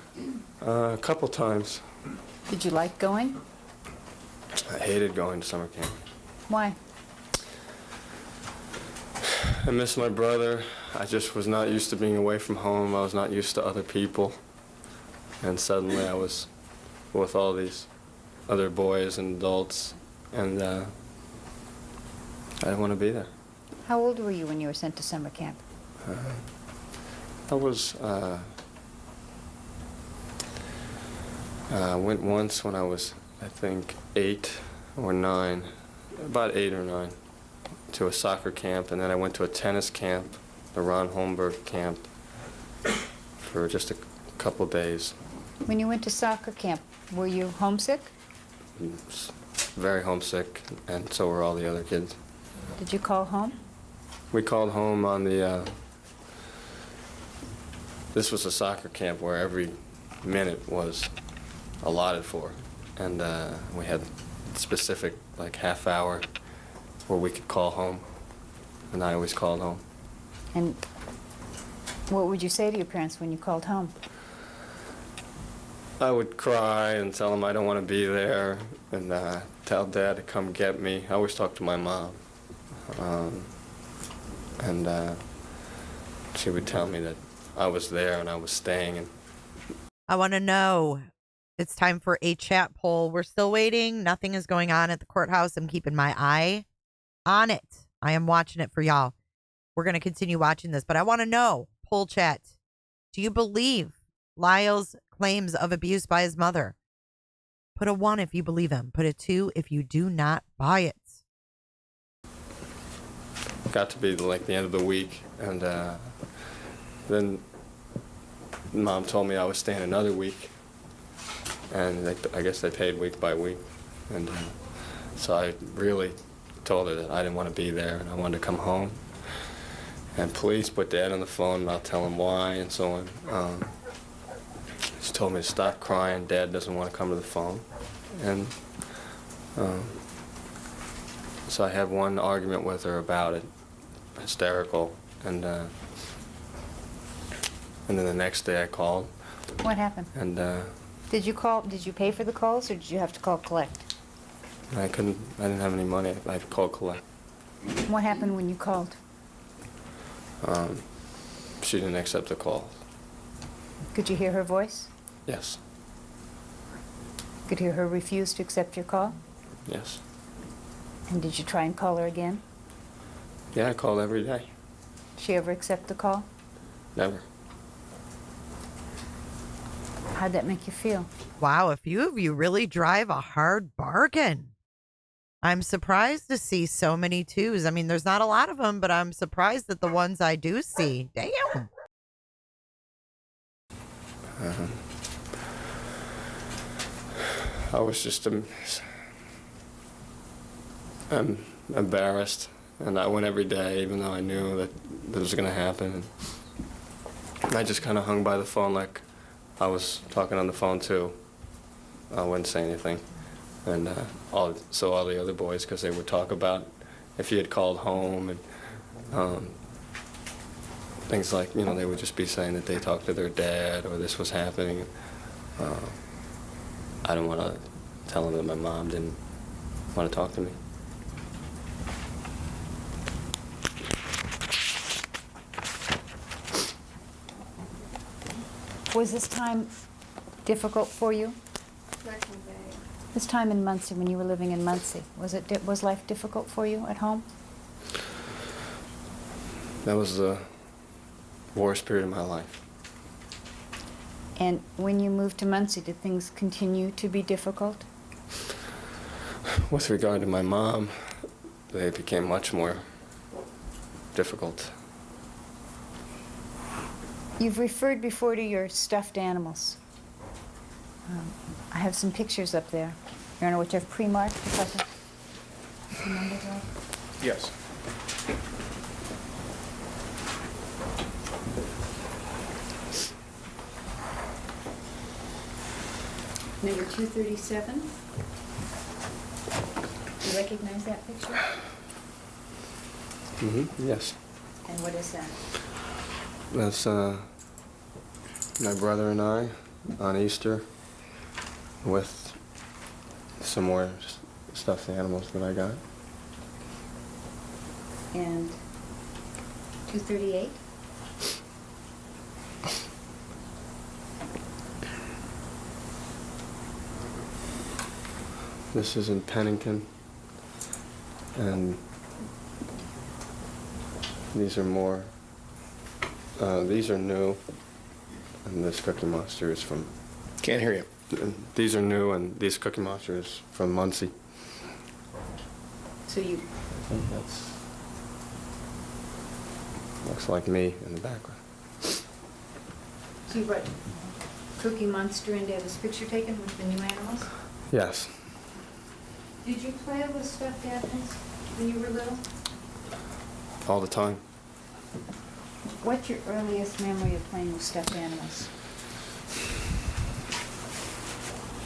A couple times. Did you like going? I hated going to summer camp. Why? I miss my brother. I just was not used to being away from home. I was not used to other people. And suddenly I was with all these other boys and adults, and I didn't want to be there. How old were you when you were sent to summer camp? I went once when I was, I think, 8 or 9, about 8 or 9, to a soccer camp, and then I went to a tennis camp, the Ron Holmberg camp, for just a couple days. When you went to soccer camp, were you homesick? Very homesick, and so were all the other kids. Did you call home? We called home on the, this was a soccer camp where every minute was allotted for, and we had specific, like, half hour where we could call home, and I always called home. And what would you say to your parents when you called home? I would cry and tell them I don't want to be there, and tell Dad to come get me. I always talk to my mom, and she would tell me that I was there and I was staying. And I want to know. It's time for a chat poll. We're still waiting. Nothing is going on at the courthouse. I'm keeping my eye on it. I am watching it for y'all. We're going to continue watching this, but I want to know, poll chat, do you believe Lyle's claims of abuse by his mother? Put a 1 if you believe him. Put a 2 if you do not buy it. got to be like the end of the week, and then Mom told me I was staying another week, and I guess they paid week by week, and so I really told her that I didn't want to be there and I wanted to come home. And police put Dad on the phone, and I'll tell him why and so on. She told me to stop crying. Dad doesn't want to come to the phone, and so I had one argument with her about it, hysterical, and then the next day I called. What happened? And did you call? Did you pay for the calls, or did you have to call collect? I didn't have any money. I had to call collect. What happened when you called? She didn't accept the call. Could you hear her voice? Yes. Could hear her refuse to accept your call? Yes. And did you try and call her again? Yeah, I called every day. Did she ever accept the call? Never. How'd that make you feel? Wow, a few of you really drive a hard bargain. I'm surprised to see so many twos. I mean, there's not a lot of them, but I'm surprised at the ones I do see. Damn. I was just I'm embarrassed, and I went every day, even though I knew that this was going to happen. And I just kind of hung by the phone like I was talking on the phone too. I wouldn't say anything. And all the other boys, because they would talk about if he had called home and things like, you know, they would just be saying that they talked to their dad or this was happening. I don't want to tell him that my mom didn't want to talk to me. Was this time difficult for you? This time in Muncie, when you were living in Muncie, was life difficult for you at home? That was the worst period of my life. And when you moved to Muncie, did things continue to be difficult? With regard to my mom, they became much more difficult. You've referred before to your stuffed animals. I have some pictures up there. Your Honor, which I've pre-marked. If I can remember that. Yes. Number 237. You recognize that picture? Mm-hmm. Yes. And what is that? That's my brother and I on Easter with some more stuffed animals that I got. And 238? This is in Pennington, and these are more. These are new, and this Cookie Monster is from. Can't hear you. These are new, and these Cookie Monster is from Muncie. So you. I think that's. Looks like me in the background. So you brought Cookie Monster in to have this picture taken with the new animals? Yes. Did you play with stuffed animals when you were little? All the time. What's your earliest memory of playing with stuffed animals?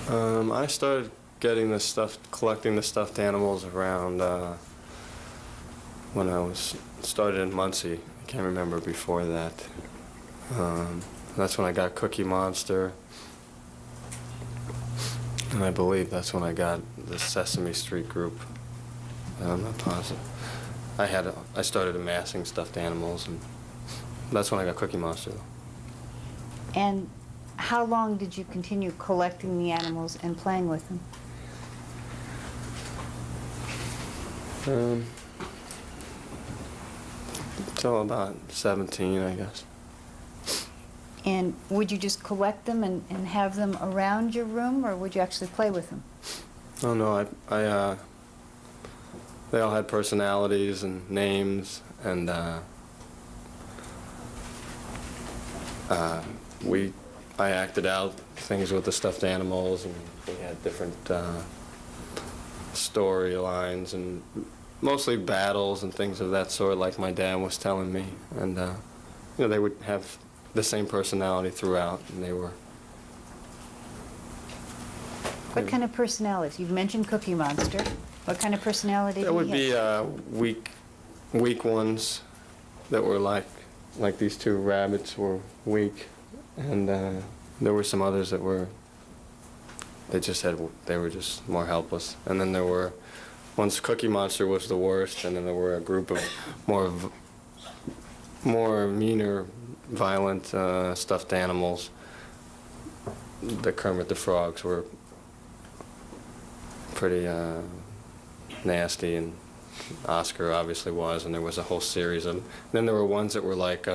I started getting the collecting the stuffed animals around when I started in Muncie. I can't remember before that. That's when I got Cookie Monster, and I believe that's when I got the Sesame Street group. I'm not positive. I started amassing stuffed animals, and that's when I got Cookie Monster. And how long did you continue collecting the animals and playing with them? Until about 17, I guess. And would you just collect them and have them around your room, or would you actually play with them? Oh no, they all had personalities and names, and I acted out things with the stuffed animals, and we had different storylines and mostly battles and things of that sort, like my dad was telling me. And they would have the same personality throughout, and they were. What kind of personalities? You've mentioned Cookie Monster. What kind of personality There would be weak ones that were like these two rabbits were weak, and there were some others that were. They were just more helpless, and then there were. Once Cookie Monster was the worst, and then there were a group of more meaner, violent stuffed animals. The Kermit the Frogs were pretty nasty, and Oscar obviously was, and there was a whole series of them. Then there were ones that were like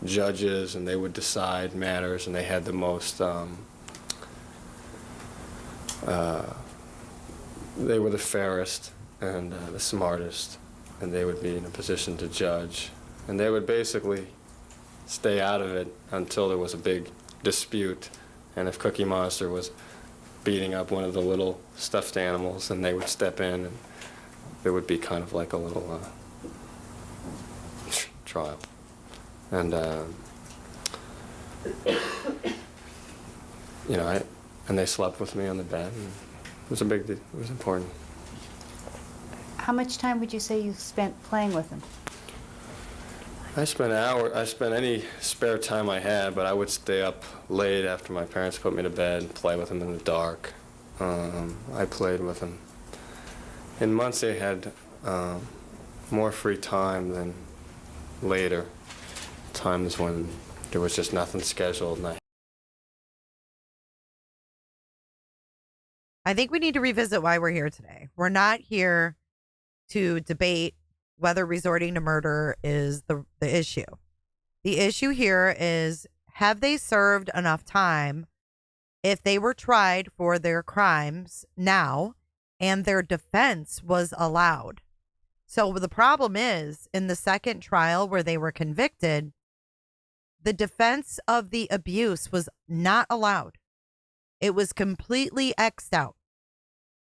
judges, and they would decide matters, and they had the most. They were the fairest and the smartest, and they would be in a position to judge. And they would basically stay out of it until there was a big dispute. And if Cookie Monster was beating up one of the little stuffed animals, then they would step in, and there would be kind of like a little trial. And, and they slept with me on the bed. And it was a big deal. It was important. How much time would you say you spent playing with them? I spent hours. I spent any spare time I had, but I would stay up late after my parents put me to bed and play with them in the dark. I played with them. In months they had more free time than later, times when there was just nothing scheduled. And I think we need to revisit why we're here today. We're not here to debate whether resorting to murder is the issue. The issue here is, have they served enough time if they were tried for their crimes now and their defense was allowed? So the problem is, in the second trial where they were convicted, the defense of the abuse was not allowed. It was completely X'd out,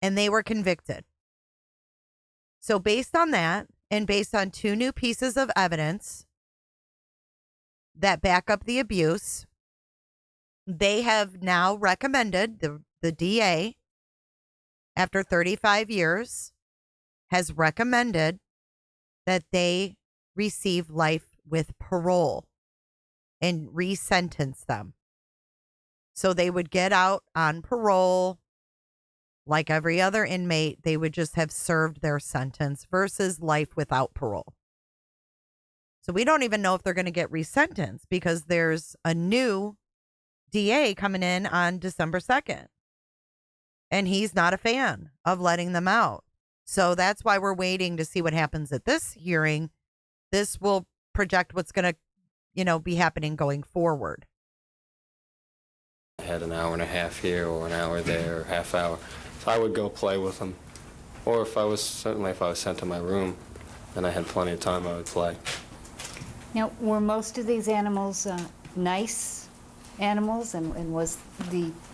and they were convicted. So based on that, and based on 2 new pieces of evidence that back up the abuse, they have now recommended, the DA, after 35 years, has recommended that they receive life with parole and resentence them. So they would get out on parole like every other inmate. They would just have served their sentence versus life without parole. So we don't even know if they're going to get resentenced because there's a new DA coming in on December 2nd. And he's not a fan of letting them out. So that's why we're waiting to see what happens at this hearing. This will project what's going to, be happening going forward. I had an hour and a half here or an hour there or half hour. So I would go play with them. Or if I was sent to my room and I had plenty of time, I would play. Now, were most of these animals nice animals, and was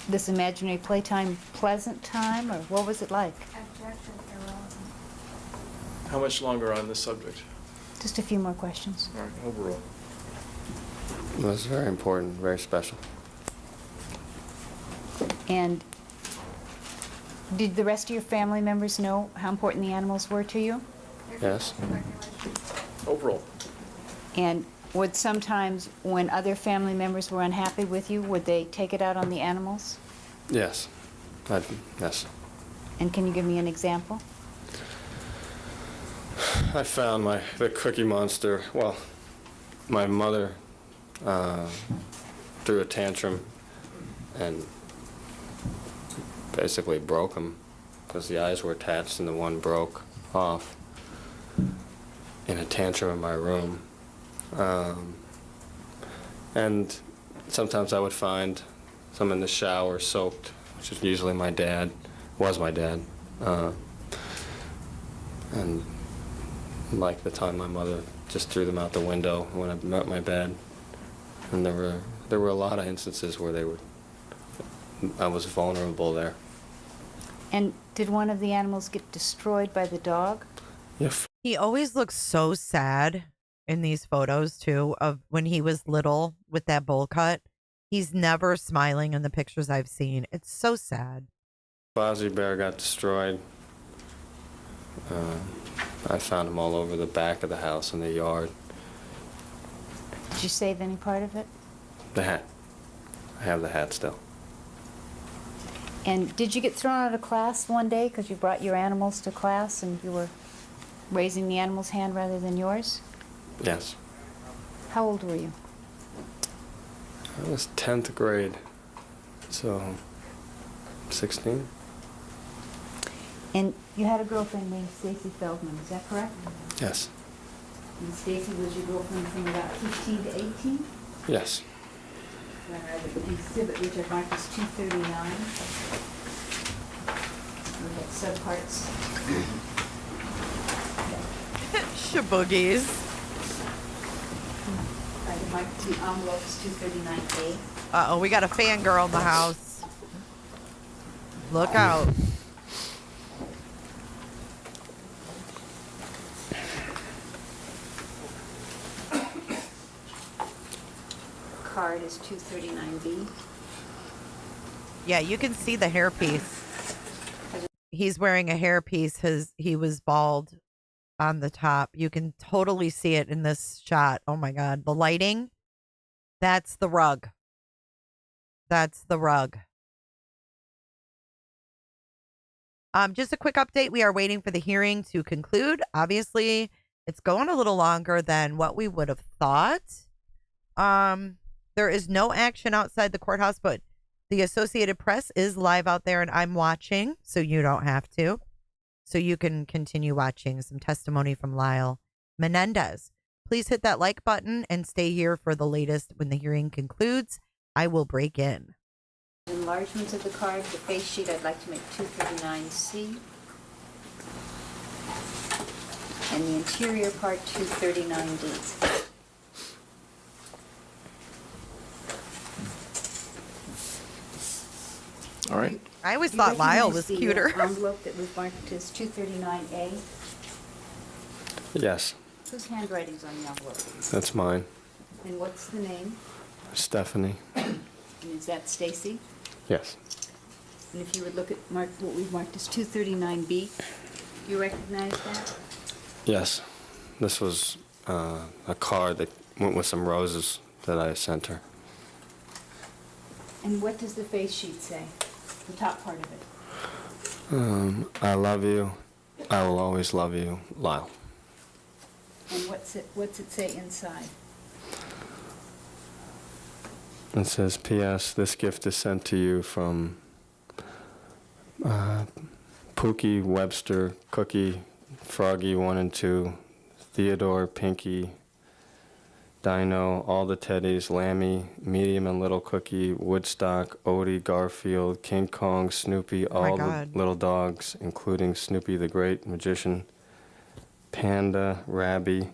this imaginary playtime pleasant time, or what was it like? Objection, irrelevant. How much longer on this subject? Just a few more questions. All right, overall. It was very important, very special. And did the rest of your family members know how important the animals were to you? Yes. Overall. And would sometimes, when other family members were unhappy with you, would they take it out on the animals? Yes. Yes. And can you give me an example? I found the Cookie Monster. Well, my mother threw a tantrum and basically broke him because the eyes were attached and the one broke off in a tantrum in my room. And sometimes I would find some in the shower soaked, which is usually my dad, was my dad. And like the time my mother just threw them out the window when I met my bed. And there were a lot of instances where I was vulnerable there. And did one of the animals get destroyed by the dog? Yeah. He always looks so sad in these photos, too, of when he was little with that bowl cut. He's never smiling in the pictures I've seen. It's so sad. Fozzie Bear got destroyed. I found him all over the back of the house in the yard. Did you save any part of it? The hat. I have the hat still. And did you get thrown out of class one day because you brought your animals to class and you were raising the animal's hand rather than yours? Yes. How old were you? I was 10th grade, so 16. And you had a girlfriend named Stacy Feldman, is that correct? Yes. And Stacy was your girlfriend from about 15 to 18? Yes. The exhibit, which I marked as 239. We got subparts. Shaboogies. I marked the envelope as 239A. Uh-oh, we got a fangirl in the house. Look out. Card is 239B. Yeah, you can see the hairpiece. He's wearing a hairpiece. He was bald on the top. You can totally see it in this shot. Oh my God. The lighting. That's the rug. That's the rug. Just a quick update. We are waiting for the hearing to conclude. Obviously, it's going a little longer than what we would have thought. There is no action outside the courthouse, but the Associated Press is live out there, and I'm watching, so you don't have to. So you can continue watching some testimony from Lyle Menendez. Please hit that like button and stay here for the latest. When the hearing concludes, I will break in. Enlargements of the card, the face sheet, I'd like to make 239C. And the interior part, 239D. All right. I always You thought Lyle recognize was cuter. The envelope that was marked as 239A. Yes, Whose handwriting's on the envelope? that's mine. And what's the name? Stephanie. And is that Stacy? Yes. And if you would look at what we've marked as 239B, you recognize that? Yes. This was a card that went with some roses that I sent her. And what does the face sheet say? The top part of it. I love you. I will always love you, Lyle. And what's it say inside? It says, P.S. This gift is sent to you from Pookie, Webster, Cookie, Froggy 1 and 2, Theodore, Pinky, Dino, all the Teddies, Lammy, Medium and Little Cookie, Woodstock, Odie, Garfield, King Kong, Snoopy, all the little dogs, including Snoopy the Great Magician, Panda, Rabby,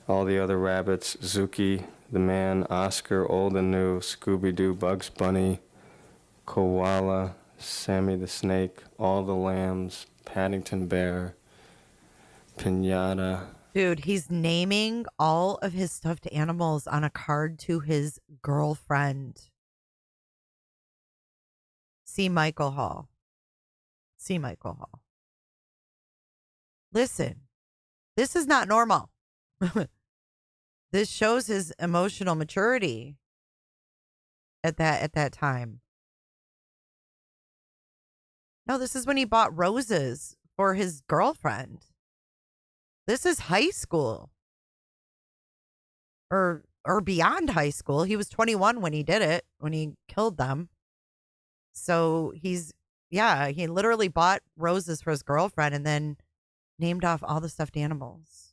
all the other rabbits, Zuki, the Man, Oscar, Old and New, Scooby-Doo, Bugs Bunny, Koala, Sammy the Snake, all the lambs, Paddington Bear, Pinata. Dude, he's naming all of his stuffed animals on a card to his girlfriend. See Michael Hall. See Michael Hall. Listen, this is not normal. This shows his emotional maturity at that time. No, this is when he bought roses for his girlfriend. This is high school. Or beyond high school. He was 21 when he did it, when he killed them. So he literally bought roses for his girlfriend and then named off all the stuffed animals.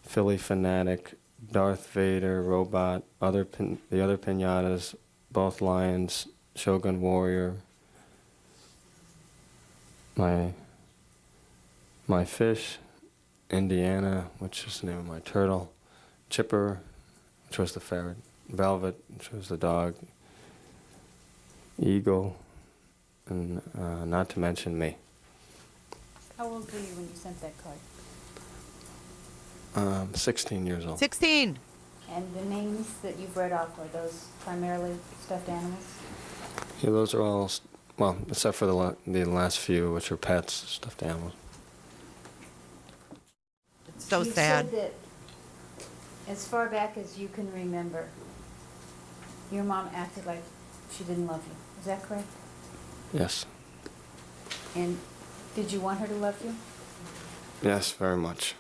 Philly Fanatic, Darth Vader, Robot, the other pinatas, both lions, Shogun Warrior, my fish, Indiana, which is the name of my turtle, Chipper, which was the ferret, Velvet, which was the dog, Eagle, and not to mention me. How old were you when you sent that card? 16 years old. 16. And the names that you've read off, are those primarily stuffed animals? Yeah, those are all, well, except for the last few, which are pets, stuffed animals. It's so you sad. Said that as far back as you can remember, your mom acted like she didn't love you. Is that correct? Yes. And did you want her to love you? Yes, very much.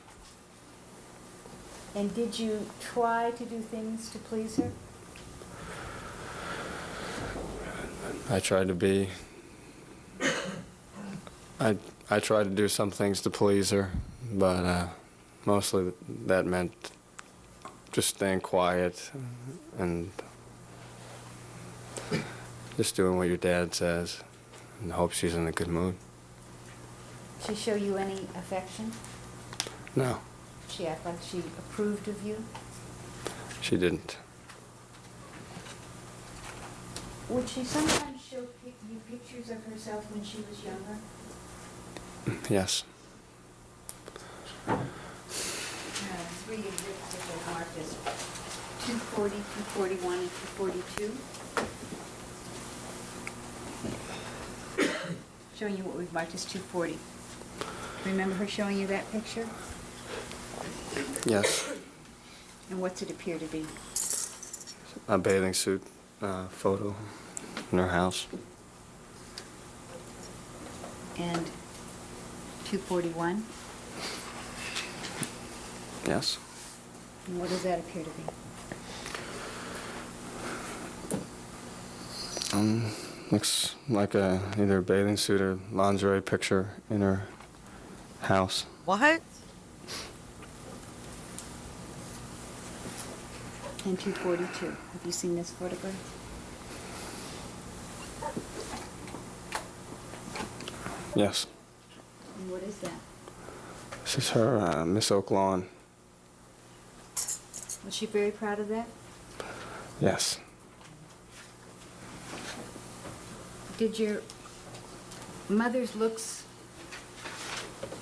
And did you try to do things to please her? I tried to be. I tried to do some things to please her, but mostly that meant just staying quiet and just doing what your dad says and hope she's in a good mood. Did she show you any affection? No, Did she act like she approved of you? she didn't. Would she sometimes show you pictures of herself when she was younger? Yes. Three exhibits that are marked as 240, 241, and 242. Showing you what we've marked as 240. Remember her showing you that picture? Yes. And what's it appear to be? A bathing suit photo in her house. And 241? Yes. And what does that appear to be? Looks like either a bathing suit or lingerie picture in her house. What? And 242. Have you seen this photograph? Yes. And what is that? This is her Miss Oak Lawn. Was she very proud of that? Yes. Did your mother's looks,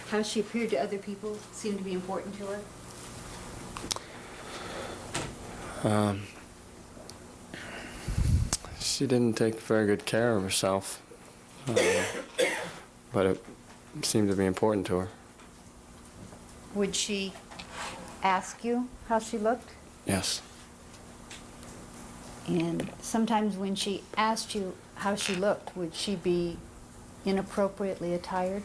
how she appeared to other people, seem to be important to her? She didn't take very good care of herself, but it seemed to be important to her. Would she ask you how she looked? Yes. And sometimes when she asked you how she looked, would she be inappropriately attired?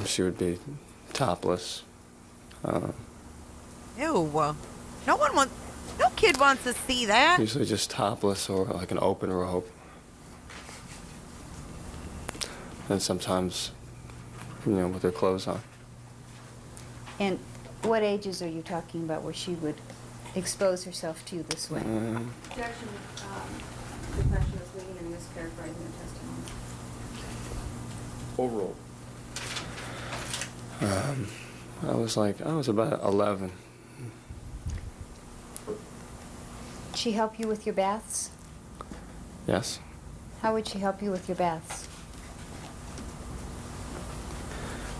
She would be topless. Ew. No kid wants to see that. Usually just topless or like an open robe. And sometimes, with her clothes on. And what ages are you talking about where she would expose herself to you this way? Objection. The question is leading and mischaracterizing the testimony. Overall. I was about 11. She help you with your baths? Yes. How would she help you with your baths?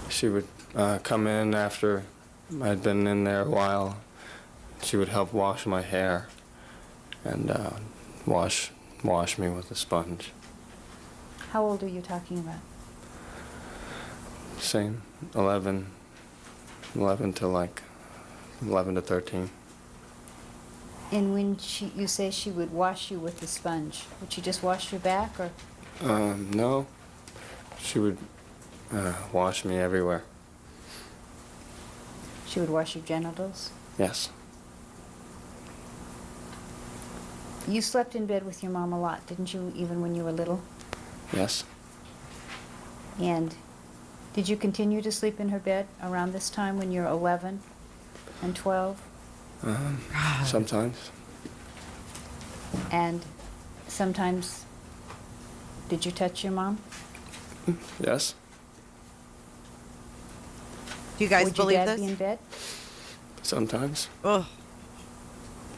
She would come in after I'd been in there a while. She would help wash my hair and wash me with a sponge. How old are you talking about? Same, 11 to like 11 to 13. And when you say she would wash you with a sponge, would she just wash your back or? No, she would wash me everywhere. She would wash your genitals? Yes. You slept in bed with your mom a lot, didn't you, even when you were little? Yes. And did you continue to sleep in her bed around this time when you're 11 and 12? Sometimes. And sometimes, did you touch your mom? Yes. Do you guys Would believe your dad this? be in bed? Sometimes. Ugh.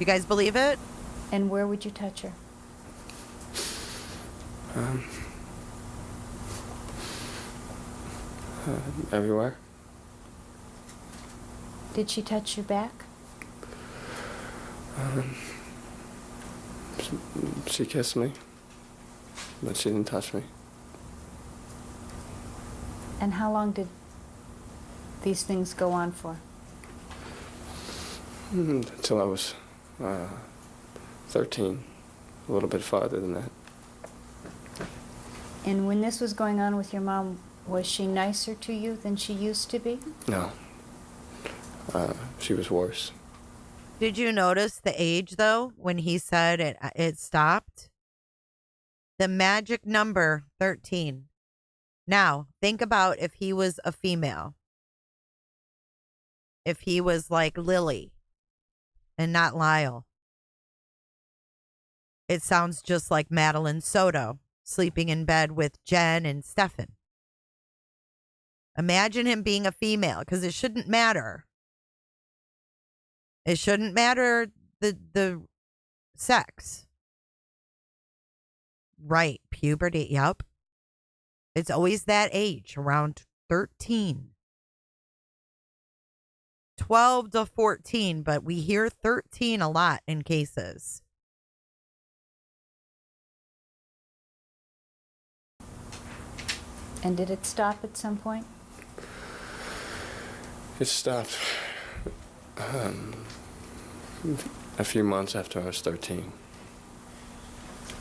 You guys believe it? And where would you touch her? Everywhere. Did she touch your back? She kissed me, but she didn't touch me. And how long did these things go on for? Until I was 13, a little bit farther than that. And when this was going on with your mom, was she nicer to you than she used to be? No. She was worse. Did you notice the age, though, when he said it stopped? The magic number, 13. Now, think about if he was a female. If he was like Lily and not Lyle. It sounds just like Madeline Soto sleeping in bed with Jen and Stefan. Imagine him being a female, because it shouldn't matter. It shouldn't matter the sex. Right, puberty, yep. It's always that age, around 13. 12 to 14, but we hear 13 a lot in cases. And did it stop at some point? It stopped a few months after I was 13.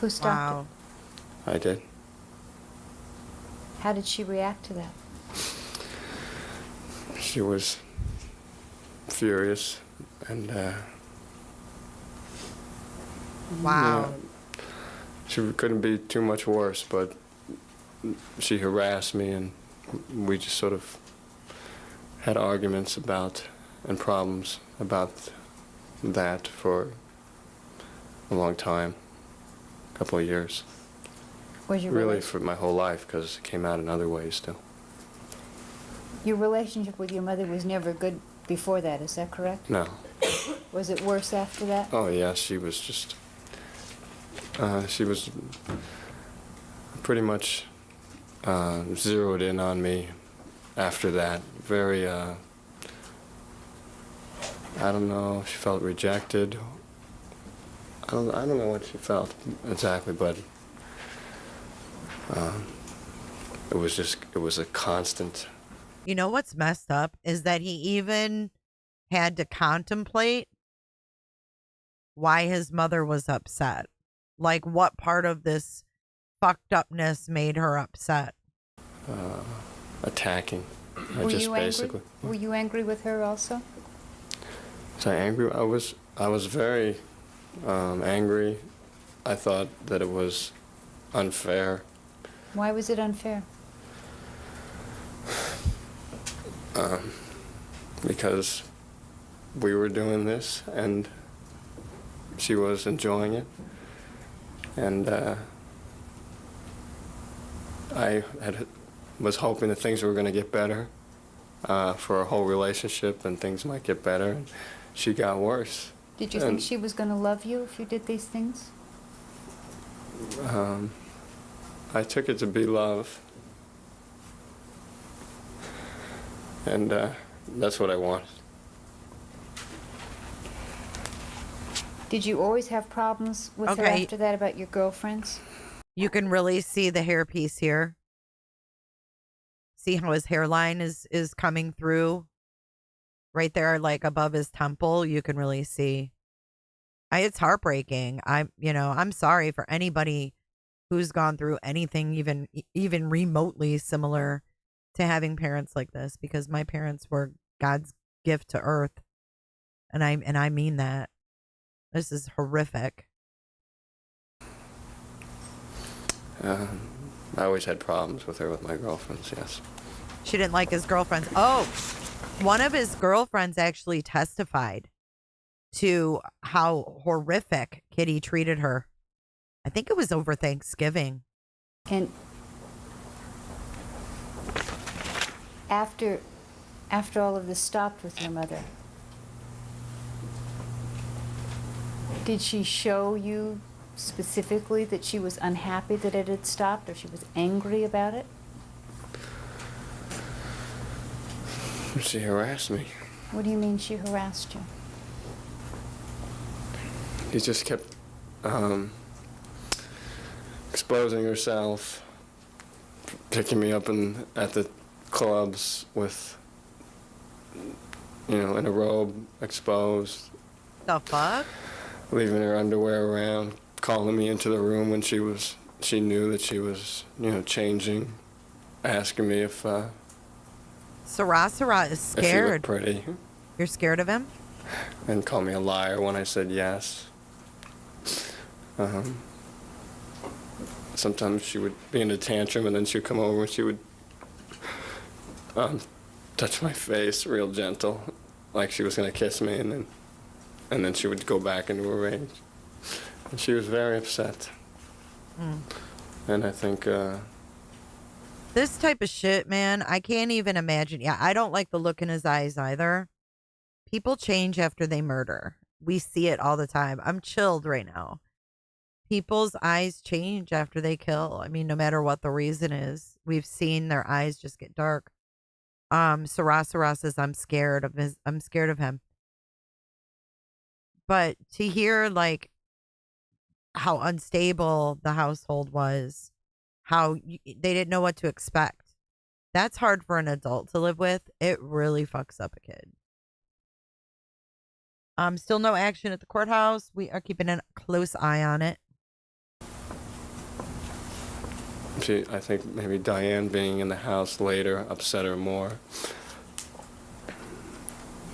Who stopped Wow. I did. How did she react to that? She was furious and Wow. yeah, she couldn't be too much worse, but she harassed me, and we just sort of had arguments about and problems about that for a long time, a couple of years. Was your Really for my whole life, because it came out in other ways too. Your relationship with your mother was never good before that, is that correct? No. Was it worse after that? Oh yeah, she was just, she was pretty much zeroed in on me after that. Very, I don't know, she felt rejected. I don't know what she felt exactly, but it was a constant. You know what's messed up is that he even had to contemplate why his mother was upset. Like, what part of this fucked upness made her upset? Attacking. Were Just you basically. angry? Were you angry with her also? Was I angry? I was very angry. I thought that it was unfair. Why was it unfair? Because we were doing this and she was enjoying it, and I was hoping that things were going to get better for our whole relationship, and things might get better, and she got worse. Did you think she was going to love you if you did these things? I took it to be love, and that's what I wanted. Did you always have problems with her after that about your girlfriends? You can really see the hairpiece here. See how his hairline is coming through right there, like above his temple. You can really see. It's heartbreaking. I'm sorry for anybody who's gone through anything even remotely similar to having parents like this, because my parents were God's gift to earth, and I mean that. This is horrific. I always had problems with her, with my girlfriends, yes. She didn't like his girlfriends. Oh, one of his girlfriends actually testified to how horrific Kitty treated her. I think it was over Thanksgiving. And after all of this stopped with your mother, did she show you specifically that she was unhappy that it had stopped, or she was angry about it? She harassed me. What do you mean she harassed you? She just kept exposing herself, picking me up at the clubs with, in a robe, exposed. The fuck? Leaving her underwear around, calling me into the room when she knew that she was, changing, asking me if Sarah is scared. if she looked pretty. You're scared of him? And call me a liar when I said yes. Sometimes she would be in a tantrum, and then she'd come over and she would touch my face real gentle, like she was going to kiss me, and then she would go back into a rage. And she was very upset. And I think this type of shit, man, I can't even imagine. Yeah, I don't like the look in his eyes either. People change after they murder. We see it all the time. I'm chilled right now. People's eyes change after they kill. I mean, no matter what the reason is, we've seen their eyes just get dark. Sarah says, I'm scared of him. But to hear like how unstable the household was, how they didn't know what to expect, that's hard for an adult to live with. It really fucks up a kid. Still no action at the courthouse. We are keeping a close eye on it. I think maybe Diane being in the house later upset her more.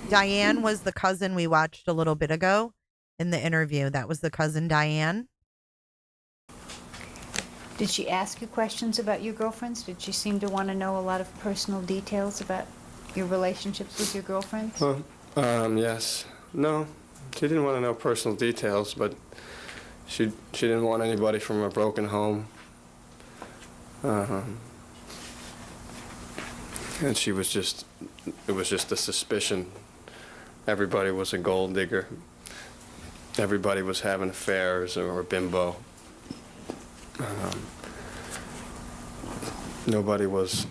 Diane was the cousin we watched a little bit ago in the interview. That was the cousin Diane. Did she ask you questions about your girlfriends? Did she seem to want to know a lot of personal details about your relationships with your girlfriends? Well, yes. No, she didn't want to know personal details, but she didn't want anybody from a broken home. And it was just a suspicion. Everybody was a gold digger. Everybody was having affairs or a bimbo. Nobody was.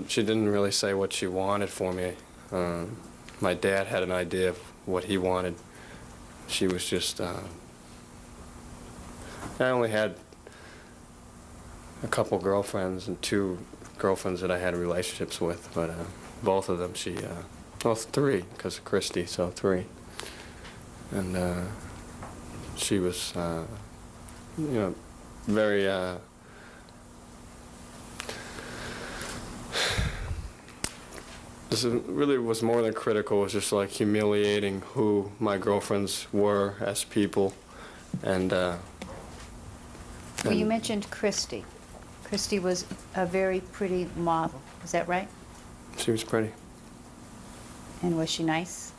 She didn't really say what she wanted for me. My dad had an idea of what he wanted. She was just. I only had a couple girlfriends and 2 girlfriends that I had relationships with, but both of them well, 3 because of Christy, so 3. And she was, very. This really was more than critical. It was just like humiliating who my girlfriends were as people, and. Well, you mentioned Christy. Christy was a very pretty model. Is that right? She was pretty. And was she nice?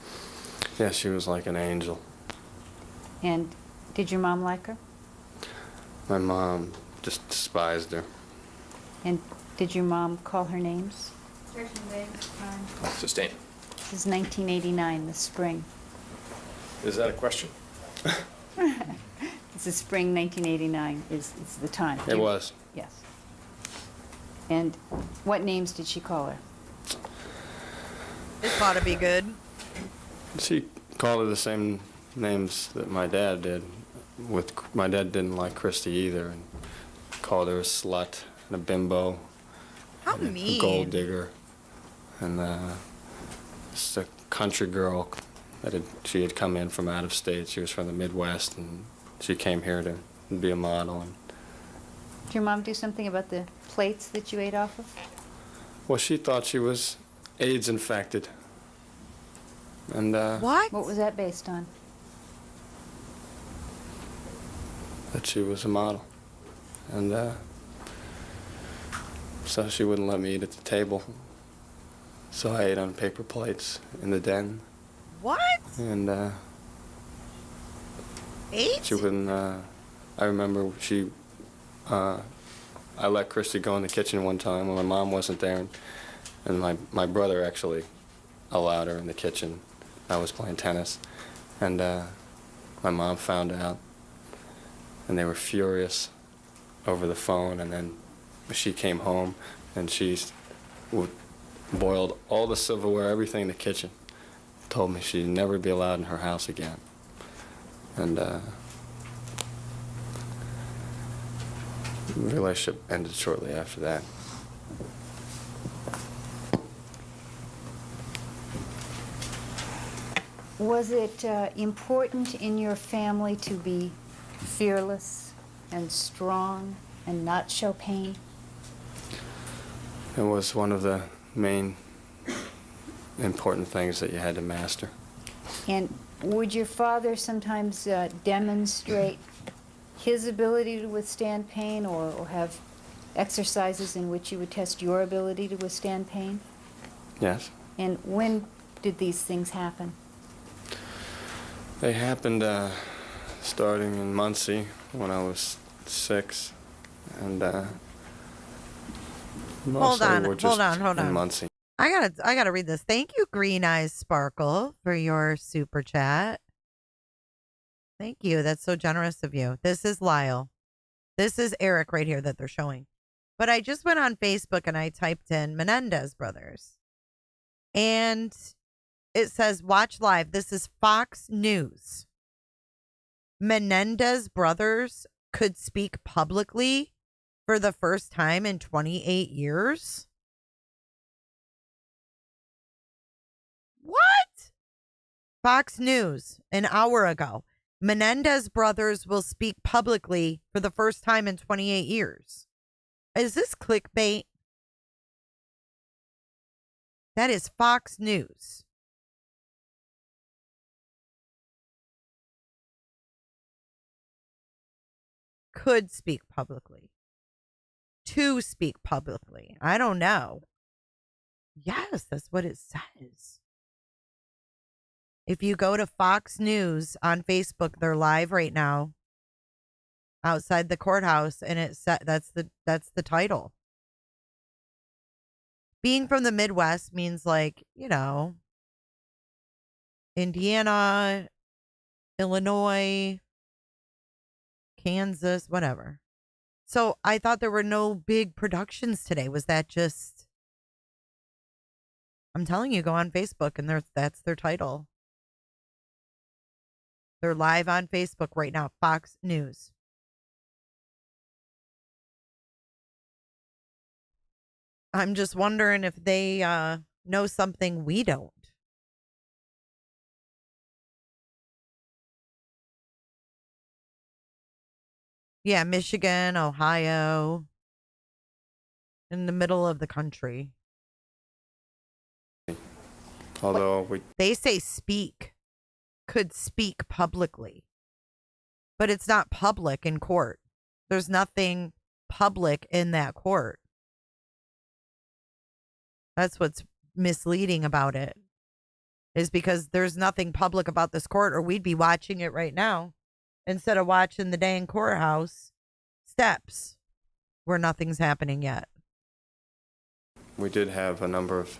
Yeah, she was like an angel. And did your mom like her? My mom just despised her. And did your mom call her names? Sustain. This is 1989, the spring. Is that a question? It's the spring 1989 is the time. It was. Yes. And what names did she call her? This ought to be good. She called her the same names that my dad did. My dad didn't like Christy either, and called her a slut and a bimbo. How and mean. A gold digger. And just a country girl she had come in from out of state. She was from the Midwest, and she came here to be a model. And Did your mom do something about the plates that you ate off of? well, she thought she was AIDS infected. And What? What was that based on? that she was a model. And so she wouldn't let me eat at the table. So I ate on paper plates in the den. What? And Ate? she wouldn't. I remember I let Christy go in the kitchen one time when my mom wasn't there, and my brother actually allowed her in the kitchen. I was playing tennis, and my mom found out, and they were furious over the phone. And then she came home, and she boiled all the silverware, everything in the kitchen. Told me she'd never be allowed in her house again. And the relationship ended shortly after that. Was it important in your family to be fearless and strong and not show pain? It was one of the main important things that you had to master. And would your father sometimes demonstrate his ability to withstand pain, or have exercises in which you would test your ability to withstand pain? Yes. And when did these things happen? They happened starting in Muncie when I was 6, and Hold on. in Muncie. I gotta read this. Thank you, Green Eyes Sparkle, for your super chat. Thank you. That's so generous of you. This is Lyle. This is Erik right here that they're showing. But I just went on Facebook and I typed in Menendez brothers. And it says, watch live. This is Fox News. Menendez brothers could speak publicly for the first time in 28 years. What? Fox News an hour ago. Menendez brothers will speak publicly for the first time in 28 years. Is this clickbait? That is Fox News. Could speak publicly. To speak publicly. I don't know. Yes, that's what it says. If you go to Fox News on Facebook, they're live right now outside the courthouse, and that's the title. Being from the Midwest means, like, Indiana, Illinois, Kansas, whatever. So I thought there were no big productions today. Was that just... I'm telling you, go on Facebook and that's their title. They're live on Facebook right now, Fox News. I'm just wondering if they know something we don't. Yeah, Michigan, Ohio, in the middle of the country. Although they say speak, could speak publicly, but it's not public in court. There's nothing public in that court. That's what's misleading about it, is because there's nothing public about this court, or we'd be watching it right now instead of watching the dang courthouse steps where nothing's happening yet. we did have a number of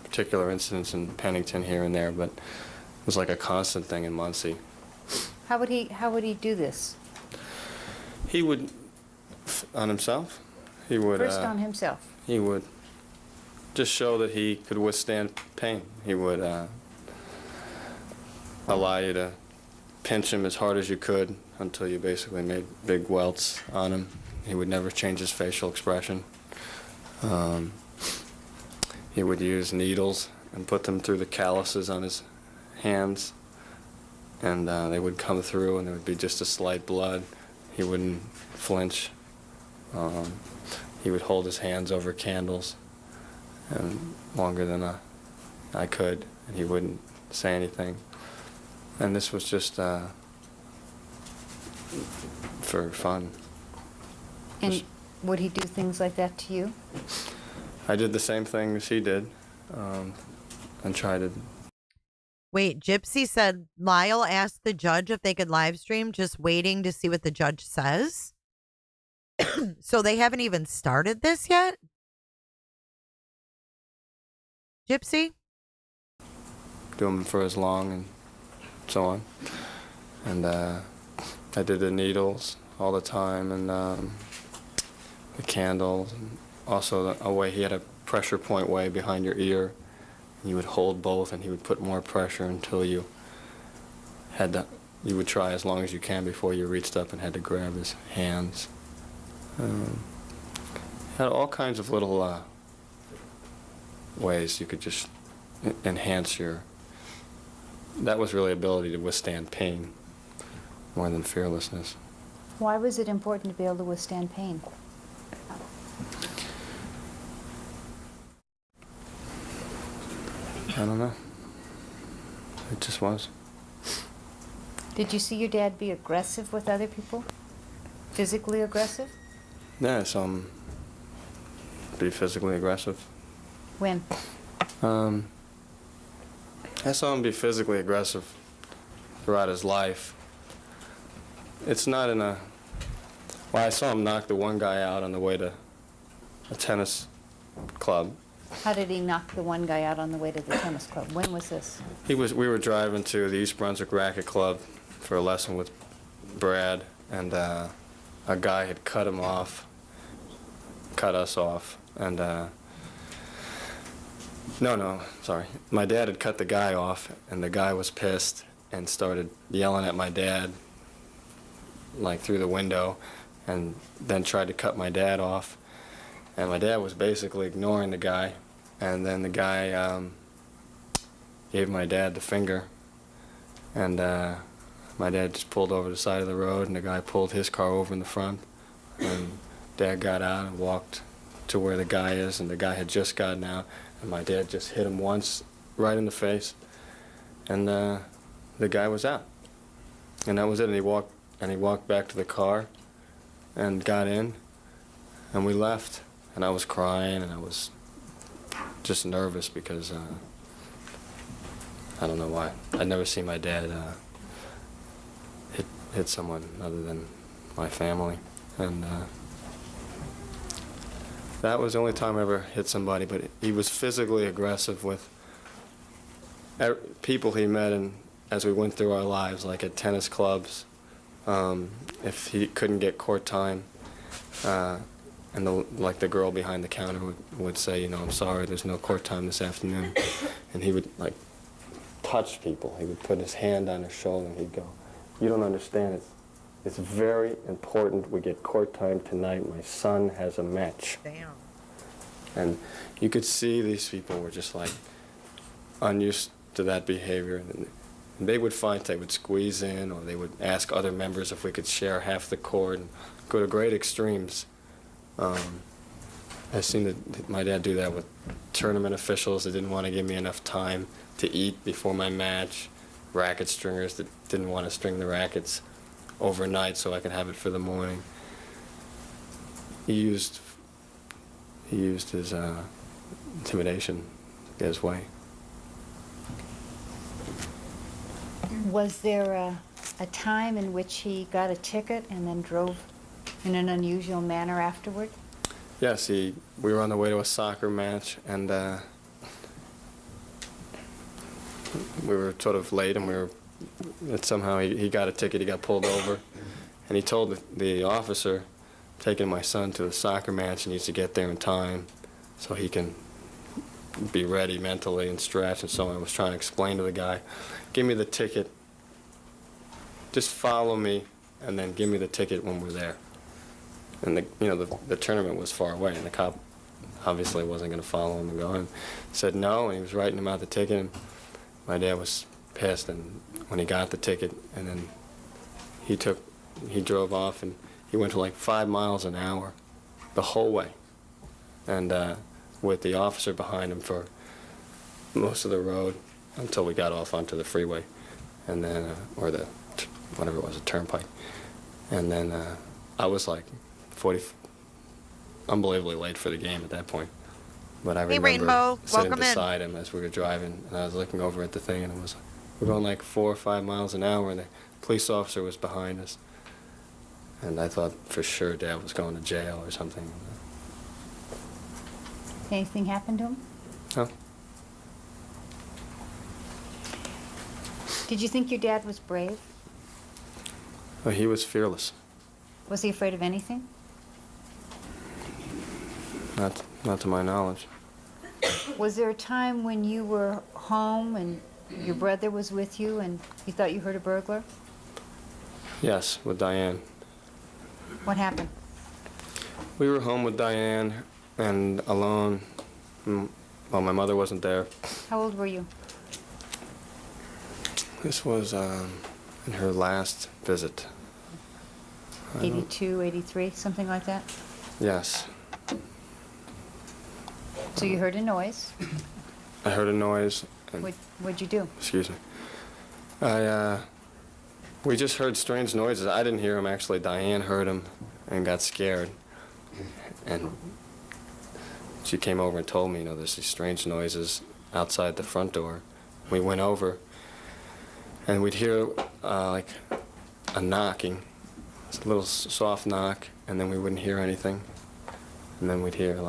particular incidents in Pennington here and there, but it was like a constant thing in Muncie. How would he do this? He would, on himself, he would... First on himself. He would just show that he could withstand pain. He would allow you to pinch him as hard as you could until you basically made big welts on him. He would never change his facial expression. He would use needles and put them through the calluses on his hands, and they would come through and there would be just a slight blood. He wouldn't flinch. He would hold his hands over candles and longer than I could, and he wouldn't say anything. And this was just for fun. And would he do things like that to you? I did the same thing as he did, and tried to... Wait, Gypsy said Lyle asked the judge if they could live stream, just waiting to see what the judge says. So they haven't even started this yet? Gypsy? Do them for as long and so on. And I did the needles all the time, and the candles. And also, a way he had a pressure point way behind your ear. You would hold both, and he would put more pressure until you had to. You would try as long as you can before you reached up and had to grab his hands. Had all kinds of little ways you could just enhance your... That was really ability to withstand pain more than fearlessness. Why was it important to be able to withstand pain? I don't know. It just was. Did you see your dad be aggressive with other people? Physically aggressive? Yeah, I saw him be physically aggressive. When? I saw him be physically aggressive throughout his life. It's not in a... Well, I saw him knock the one guy out on the way to a tennis club. How did he knock the one guy out on the way to the tennis club? When was this? We were driving to the East Brunswick Racket Club for a lesson with Brad, and a guy had cut us off, and no, sorry. My dad had cut the guy off, and the guy was pissed and started yelling at my dad, like through the window, and then tried to cut my dad off. And my dad was basically ignoring the guy, and then the guy gave my dad the finger, and my dad just pulled over the side of the road, and the guy pulled his car over in the front. And Dad got out and walked to where the guy is, and the guy had just gotten out, and my dad just hit him once right in the face, and the guy was out. And that was it. And he walked back to the car and got in, and we left. And I was crying, and I was just nervous because I don't know why. I'd never seen my dad hit someone other than my family. And that was the only time I ever hit somebody, but he was physically aggressive with people he met as we went through our lives, like at tennis clubs. If he couldn't get court time, and the girl behind the counter would say, you know, I'm sorry, there's no court time this afternoon. And he would, like, touch people. He would put his hand on their shoulder, and he'd go, you don't understand, it's very important we get court time tonight. My son has a match. Damn. And you could see these people were just, like, unused to that behavior. And they would fight, they would squeeze in, or they would ask other members if we could share half the court, and go to great extremes. I've seen my dad do that with tournament officials that didn't want to give me enough time to eat before my match, racket stringers that didn't want to string the rackets overnight so I could have it for the morning. He used his intimidation his way. Was there a time in which he got a ticket and then drove in an unusual manner afterward? Yes, we were on the way to a soccer match, and we were sort of late, and somehow he got a ticket, he got pulled over, and he told the officer taking my son to the soccer match, he needs to get there in time so he can be ready mentally and stretch. And so I was trying to explain to the guy, give me the ticket, just follow me, and then give me the ticket when we're there. And the tournament was far away, and the cop obviously wasn't going to follow him and go in. Said no, and he was writing him out the ticket, and my dad was pissed. And when he got the ticket, and then he drove off, and he went to like 5 miles an hour the whole way, and with the officer behind him for most of the road until we got off onto the freeway, and then or whatever it was, a turnpike, and then I was like unbelievably late for the game at that point. But I remember Rainbow, sitting welcome beside him as we were driving, and I was looking over at the thing, and we're going like 4 or 5 miles an hour, and the police officer was behind us. And I thought for sure Dad was going to jail or something. Anything happened to him? No. Did you think your dad was brave? Well, he was fearless. Was he afraid of anything? Not to my knowledge. Was there a time when you were home and your brother was with you and you thought you heard a burglar? Yes, with Diane. What happened? We were home with Diane and alone. Well, my mother wasn't there. How old were you? This was in her last visit. 82, 83, something like that? Yes. So you heard a noise. I heard a noise. And What'd you do? Excuse me. We just heard strange noises. I didn't hear them, actually. Diane heard them and got scared. And she came over and told me, there's these strange noises outside the front door. We went over, and we'd hear like a knocking. It's a little soft knock, and then we wouldn't hear anything. And then we'd hear,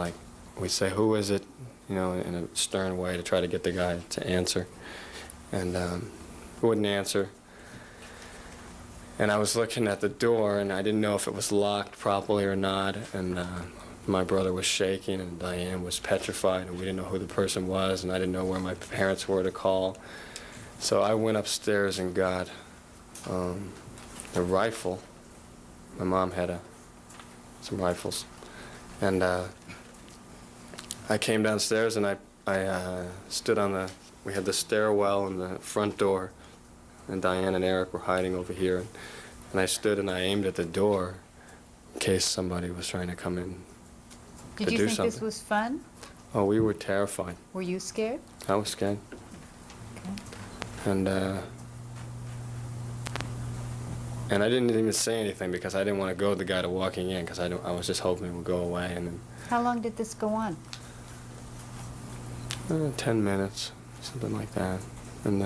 we'd say, who is it? In a stern way to try to get the guy to answer. And he wouldn't answer. And I was looking at the door, and I didn't know if it was locked properly or not. And my brother was shaking, and Diane was petrified, and we didn't know who the person was, and I didn't know where my parents were to call. So I went upstairs and got a rifle. My mom had some rifles. And I came downstairs, and I stood on we had the stairwell and the front door and Diane and Erik were hiding over here. And I stood and I aimed at the door in case somebody was trying to come in Did to you do think something. this was fun? Oh, we were terrified. Were you scared? I was scared. And I didn't even say anything because I didn't want to goad the guy to walking in because I was just hoping it would go away. And then, How long did this go on? 10 minutes, something like that. And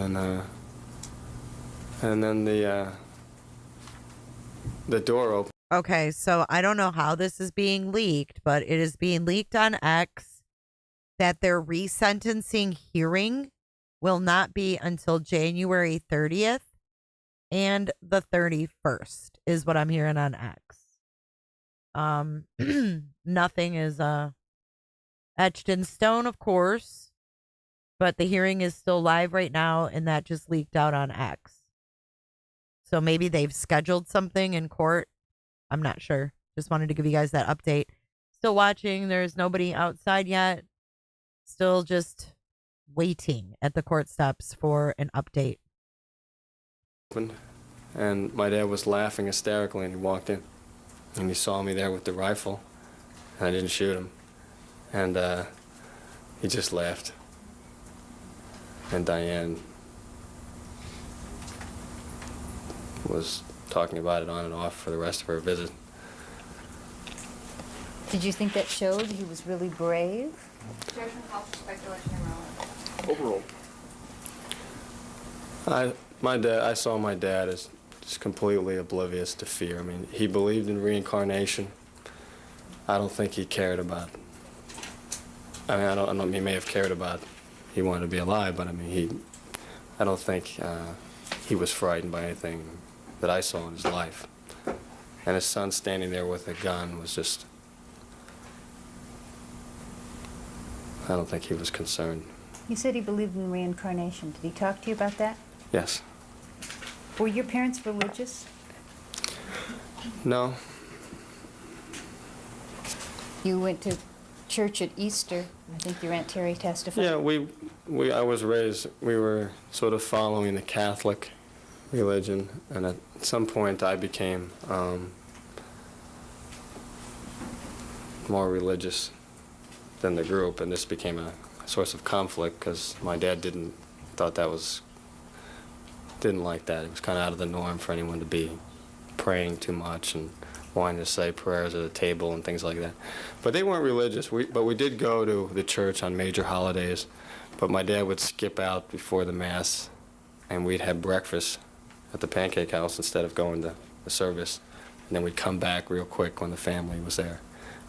then the door opened. Okay, so I don't know how this is being leaked, but it is being leaked on X that their resentencing hearing will not be until January 30th and the 31st is what I'm hearing on X. Nothing is etched in stone, of course, but the hearing is still live right now, and that just leaked out on X. So maybe they've scheduled something in court. I'm not sure. Just wanted to give you guys that update. Still watching. There's nobody outside yet. Still just waiting at the court steps for an update. And my dad was laughing hysterically, and he walked in. And he saw me there with the rifle, and I didn't shoot him. And he just laughed. And Diane was talking about it on and off for the rest of her visit. Did you think that showed he was really brave? Judgment calls for speculation and Overall, I saw my dad as just completely oblivious to fear. I mean, he believed in reincarnation. I don't think he cared about. I mean, I don't. He may have cared about. He wanted to be alive, but I mean, I don't think he was frightened by anything that I saw in his life. And his son standing there with a gun was just. I don't think he was concerned. You said he believed in reincarnation. Did he talk to you about that? Yes. Were your parents religious? No. You went to church at Easter. I think your Aunt Terry testified. Yeah, I was raised, we were sort of following the Catholic religion, and at some point I became more religious than the group, and this became a source of conflict because my dad didn't like that. It was kind of out of the norm for anyone to be praying too much and wanting to say prayers at a table and things like that. But they weren't religious. But we did go to the church on major holidays. But my dad would skip out before the Mass, and we'd have breakfast at the Pancake House instead of going to the service. And then we'd come back real quick when the family was there.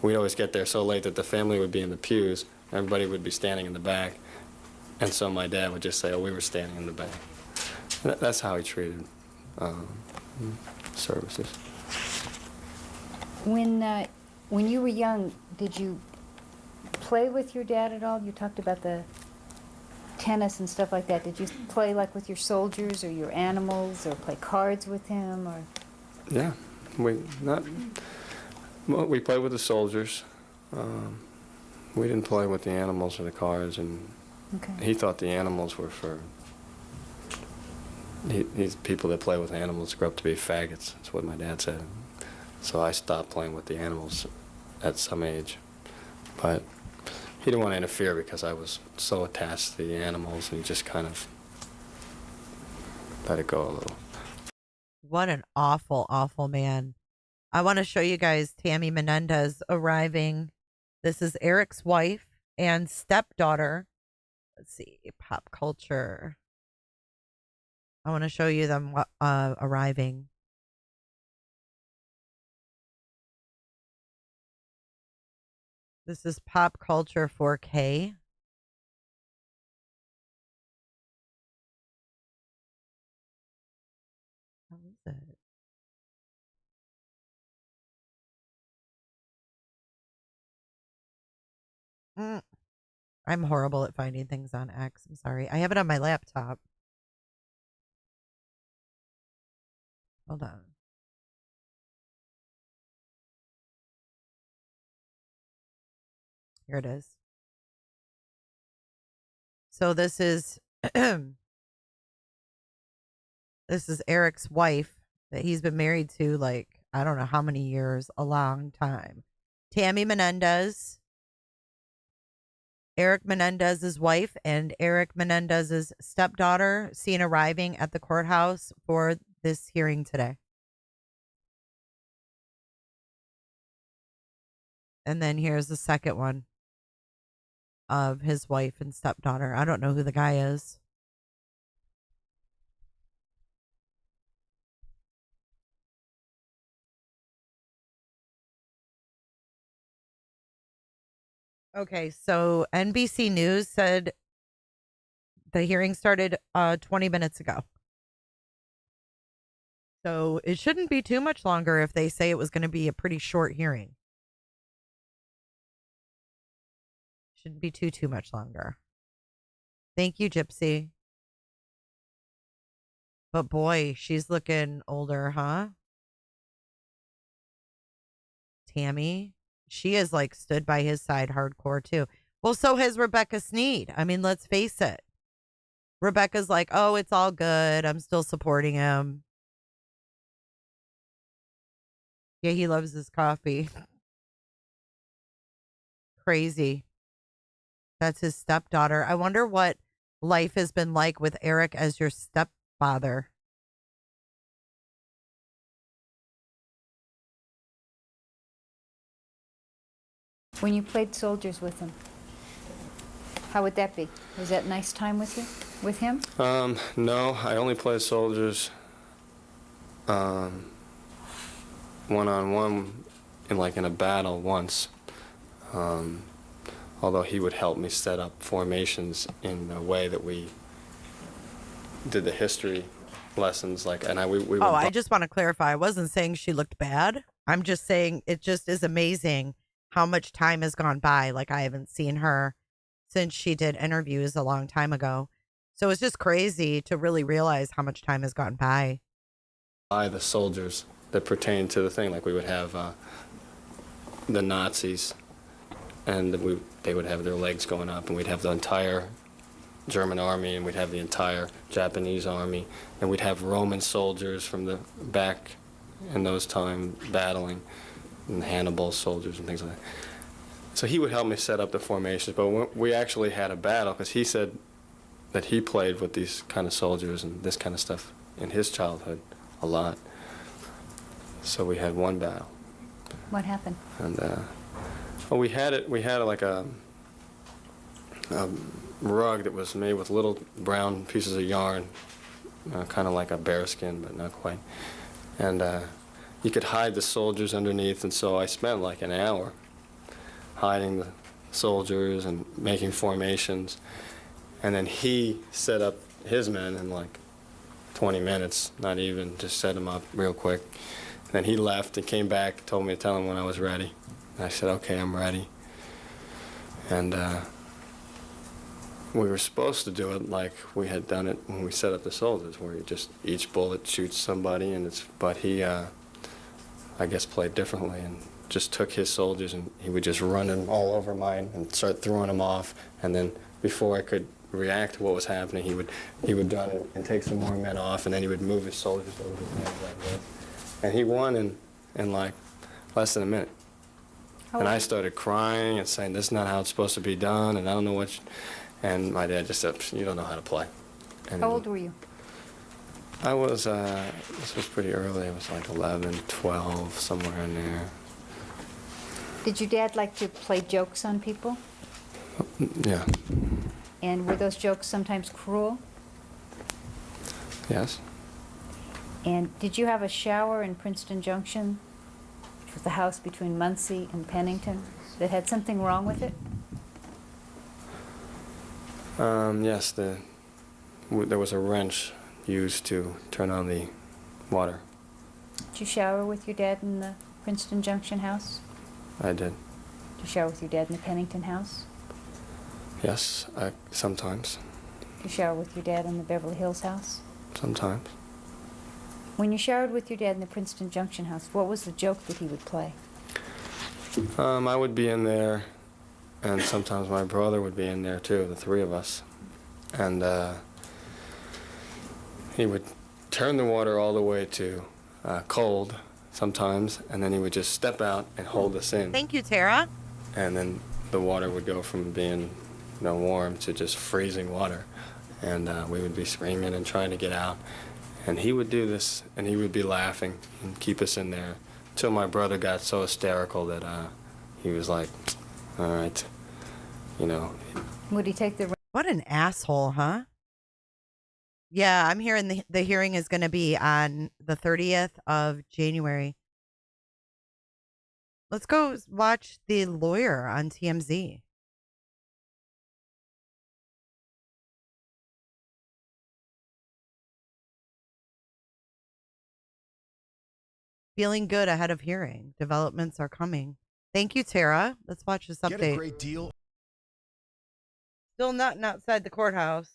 We'd always get there so late that the family would be in the pews, everybody would be standing in the back. And so my dad would just say, oh, we were standing in the back. And that's how he treated services. When you were young, did you play with your dad at all? You talked about the tennis and stuff like that. Did you play like with your soldiers or your animals, or play cards with him, or? Yeah, we played with the soldiers. We didn't play with the animals or the cards, and he thought the animals were for. These people that play with animals grow up to be faggots. That's what my dad said. So I stopped playing with the animals at some age. But he didn't want to interfere because I was so attached to the animals, and he just kind of let it go a little. What an awful, awful man. I want to show you guys Tammy Menendez arriving. This is Erik's wife and stepdaughter. Let's see, pop culture. I want to show you them arriving. This is Pop Culture 4K. How is it? I'm horrible at finding things on X. I'm sorry. I have it on my laptop. Hold on. Here it is. So this is This is Erik's wife that he's been married to, like, I don't know how many years, a long time. Tammy Menendez, Erik Menendez's wife, and Erik Menendez's stepdaughter seen arriving at the courthouse for this hearing today. And then here's the second one of his wife and stepdaughter. I don't know who the guy is. Okay, so NBC News said the hearing started 20 minutes ago. So it shouldn't be too much longer if they say it was going to be a pretty short hearing. Shouldn't be too much longer. Thank you, Gypsy. But boy, she's looking older, huh? Tammy. She has like stood by his side hardcore too. Well, so has Rebecca Sneed. I mean, let's face it. Rebecca's like, oh, it's all good. I'm still supporting him. Yeah, he loves his coffee. Crazy. That's his stepdaughter. I wonder what life has been like with Erik as your stepfather. When you played soldiers with him, how would that be? Was that a nice time with you, with him? No, I only played soldiers one-on-one in a battle once. Although he would help me set up formations in the way that we did the history lessons. We I just want to clarify. I wasn't saying she looked bad. I'm just saying it just is amazing how much time has gone by. Like, I haven't seen her since she did interviews a long time ago. So it's just crazy to really realize how much time has gone by. By the soldiers that pertain to the thing. Like, we would have the Nazis, and they would have their legs going up, and we'd have the entire German army, and we'd have the entire Japanese army, and we'd have Roman soldiers from the back in those times battling, and Hannibal soldiers and things like that. So he would help me set up the formations, but we actually had a battle because he said that he played with these kind of soldiers and this kind of stuff in his childhood a lot. So we had one battle. What happened? And we had like a rug that was made with little brown pieces of yarn, kind of like a bearskin, but not quite. And you could hide the soldiers underneath, and so I spent like an hour hiding the soldiers and making formations. And then he set up his men in like 20 minutes, not even, just set them up real quick. Then he left and came back, told me to tell him when I was ready. And I said, okay, I'm ready. And we were supposed to do it like we had done it when we set up the soldiers, where you just, each bullet shoots somebody, but he, I guess, played differently and just took his soldiers and he would just run them all over mine and start throwing them off. And then before I could react to what was happening, he would run and take some more men off, and then he would move his soldiers over his head like this. And he won in like less than a minute. And I started crying and saying, this is not how it's supposed to be done, and I don't know what. And my dad just said, you don't know how to play. And How old were you? I was, this was pretty early. I was like 11, 12, somewhere in there. Did your dad like to play jokes on people? Yeah. And were those jokes sometimes cruel? Yes. And did you have a shower in Princeton Junction, which was the house between Muncie and Pennington, that had something wrong with it? Yes, there was a wrench used to turn on the water. Did you shower with your dad in the Princeton Junction house? I did. Did you shower with your dad in the Pennington house? Yes, sometimes. Did you shower with your dad in the Beverly Hills house? Sometimes. When you showered with your dad in the Princeton Junction house, what was the joke that he would play? I would be in there, and sometimes my brother would be in there too, the three of us. And he would turn the water all the way to cold sometimes, and then he would just step out and hold us in. Thank you, Tara. And then the water would go from being warm to just freezing water. And we would be screaming and trying to get out. And he would do this, and he would be laughing and keep us in there until my brother got so hysterical that he was like, all right, Would he take the... What an asshole, huh? Yeah, I'm hearing the hearing is going to be on the 30th of January. Let's go watch the lawyer on TMZ. Feeling good ahead of hearing. Developments are coming. Thank you, Tara. Let's watch this update. Get a great deal. Still nothing outside the courthouse.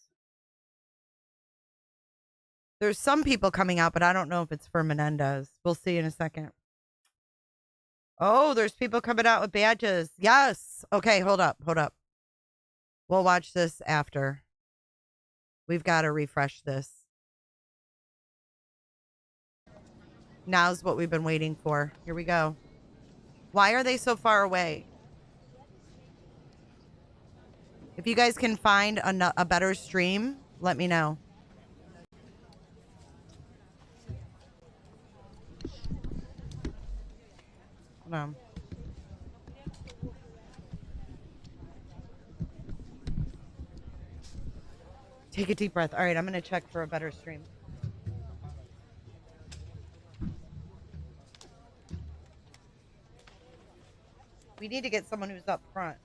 There's some people coming out, but I don't know if it's for Menendez. We'll see in a second. Oh, there's people coming out with badges. Yes. Okay, hold up. We'll watch this after. We've got to refresh this. Now's what we've been waiting for. Here we go. Why are they so far away? If you guys can find a better stream, let me know. Hold on. Take a deep breath. All right, I'm going to check for a better stream. We need to get someone who's up front.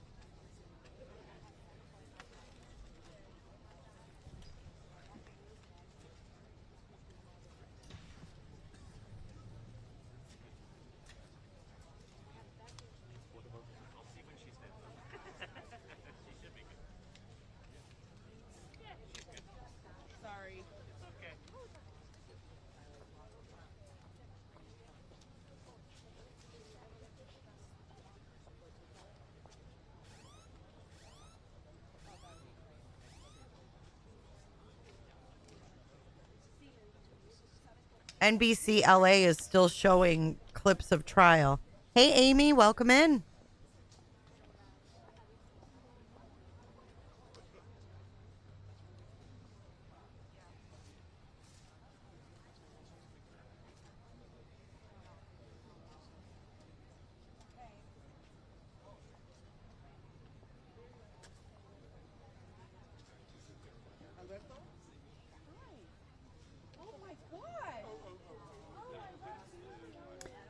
NBC LA is still showing clips of trial. Hey, Amy, welcome in.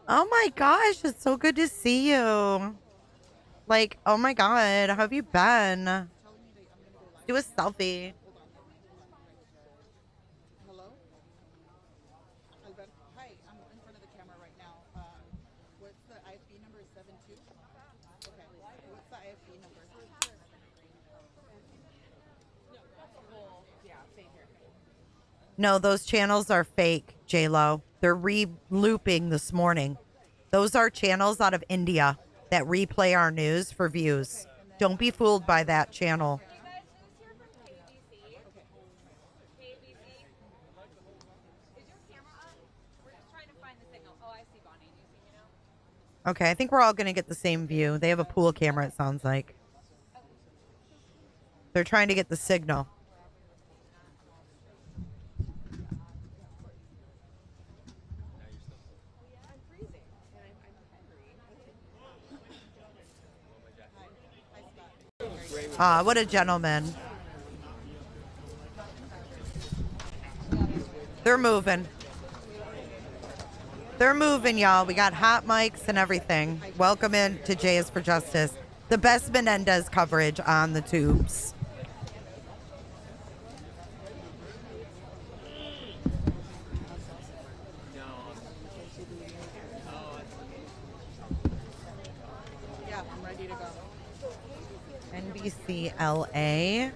Oh my gosh, it's so good to see you. Like, oh my God, how have you been? Do a selfie. Hello? Hi, I'm in front of the camera right now. What's the IFB number? 72? Okay. What's the IFB number? Yeah, same here. No, those channels are fake, J-Lo. They're re-looping this morning. Those are channels out of India that replay our news for views. Don't be fooled by that channel. Okay, I think we're all going to get the same view. They have a pool camera, it sounds like. They're trying to get the signal. Ah, what a gentleman. They're moving. They're moving, y'all. We got hot mics and everything. Welcome in to Jay is for Justice. The best Menendez coverage on the tubes. Yeah, I'm ready to go. NBC LA.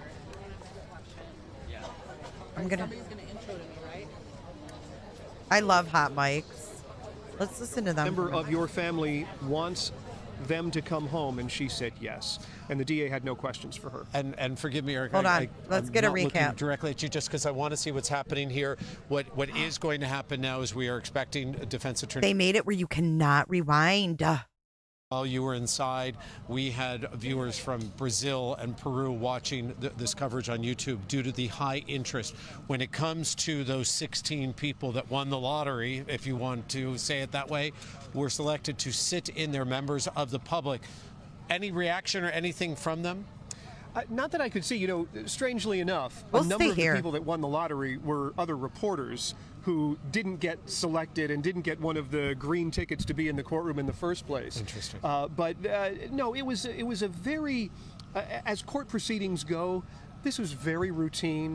I'm gonna. Somebody's gonna intro to me, right? I love hot mics. Let's listen to them. Member of your family wants them to come home, and she said yes. And the DA had no questions for her. And forgive me, Erik. Hold on. Let's get a I'm not recap. looking directly at you just because I want to see what's happening here. What is going to happen now is we are expecting a defense attorney. They made it where you cannot rewind. While you were inside, we had viewers from Brazil and Peru watching this coverage on YouTube due to the high interest. When it comes to those 16 people that won the lottery, if you want to say it that way, were selected to sit in there, members of the public. Any reaction or anything from them? Not that I could see. Strangely enough, a number of the people that won the lottery were other reporters who didn't get selected and didn't get one of the green tickets to be in the courtroom in the first place. Interesting. No, it was a very, as court proceedings go, this was very routine.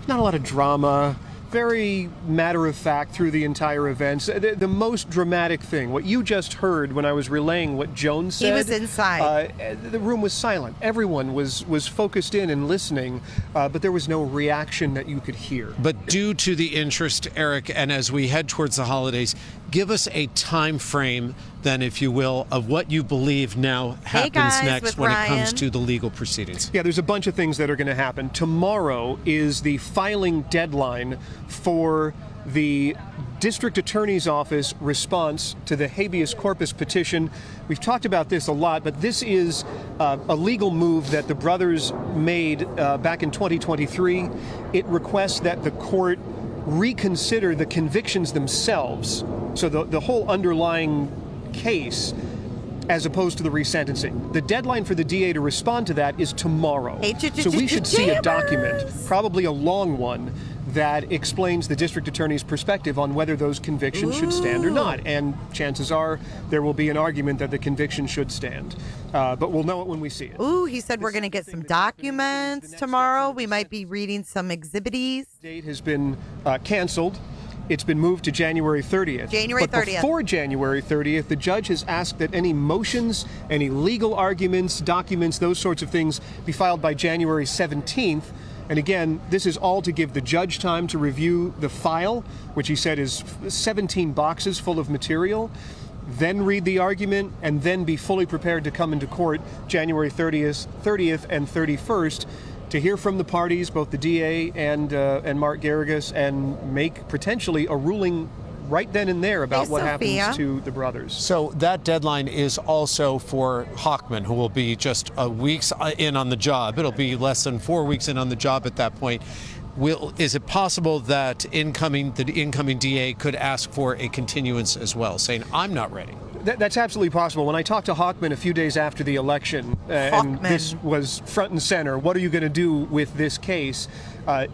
Not a lot of drama. Very matter of fact through the entire events. The most dramatic thing, what you just heard when I was relaying what Joan said. He was inside. The room was silent. Everyone was focused in and listening, but there was no reaction that you could hear. But due to the interest, Erik, and as we head towards the holidays, give us a time frame then, if you will, of what you believe now happens next when it comes to the legal proceedings. Yeah, there's a bunch of things that are going to happen. Tomorrow is the filing deadline for the District Attorney's Office response to the habeas corpus petition. We've talked about this a lot, but this is a legal move that the brothers made back in 2023. It requests that the court reconsider the convictions themselves, so the whole underlying case, as opposed to the resentencing. The deadline for the DA to respond to that is tomorrow. So we should see a document, probably a long one, that explains the district attorney's perspective on whether those convictions should stand or not. And chances are there will be an argument that the conviction should stand. But we'll know it when we see it. Ooh, he said we're going to get some documents tomorrow. We might be reading some exhibits. Date has been canceled. It's been moved to January 30th. January 30th. But before January 30th, the judge has asked that any motions, any legal arguments, documents, those sorts of things be filed by January 17th. And again, this is all to give the judge time to review the file, which he said is 17 boxes full of material, then read the argument, and then be fully prepared to come into court January 30th and 31st to hear from the parties, both the DA and Mark Geragos, and make potentially a ruling right then and there about what happens to the brothers. So that deadline is also for Hochman, who will be just weeks in on the job. It'll be less than 4 weeks in on the job at that point. Is it possible that the incoming DA could ask for a continuance as well, saying, I'm not ready? That's absolutely possible. When I talked to Hochman a few days after the election, and this was front and center, what are you going to do with this case?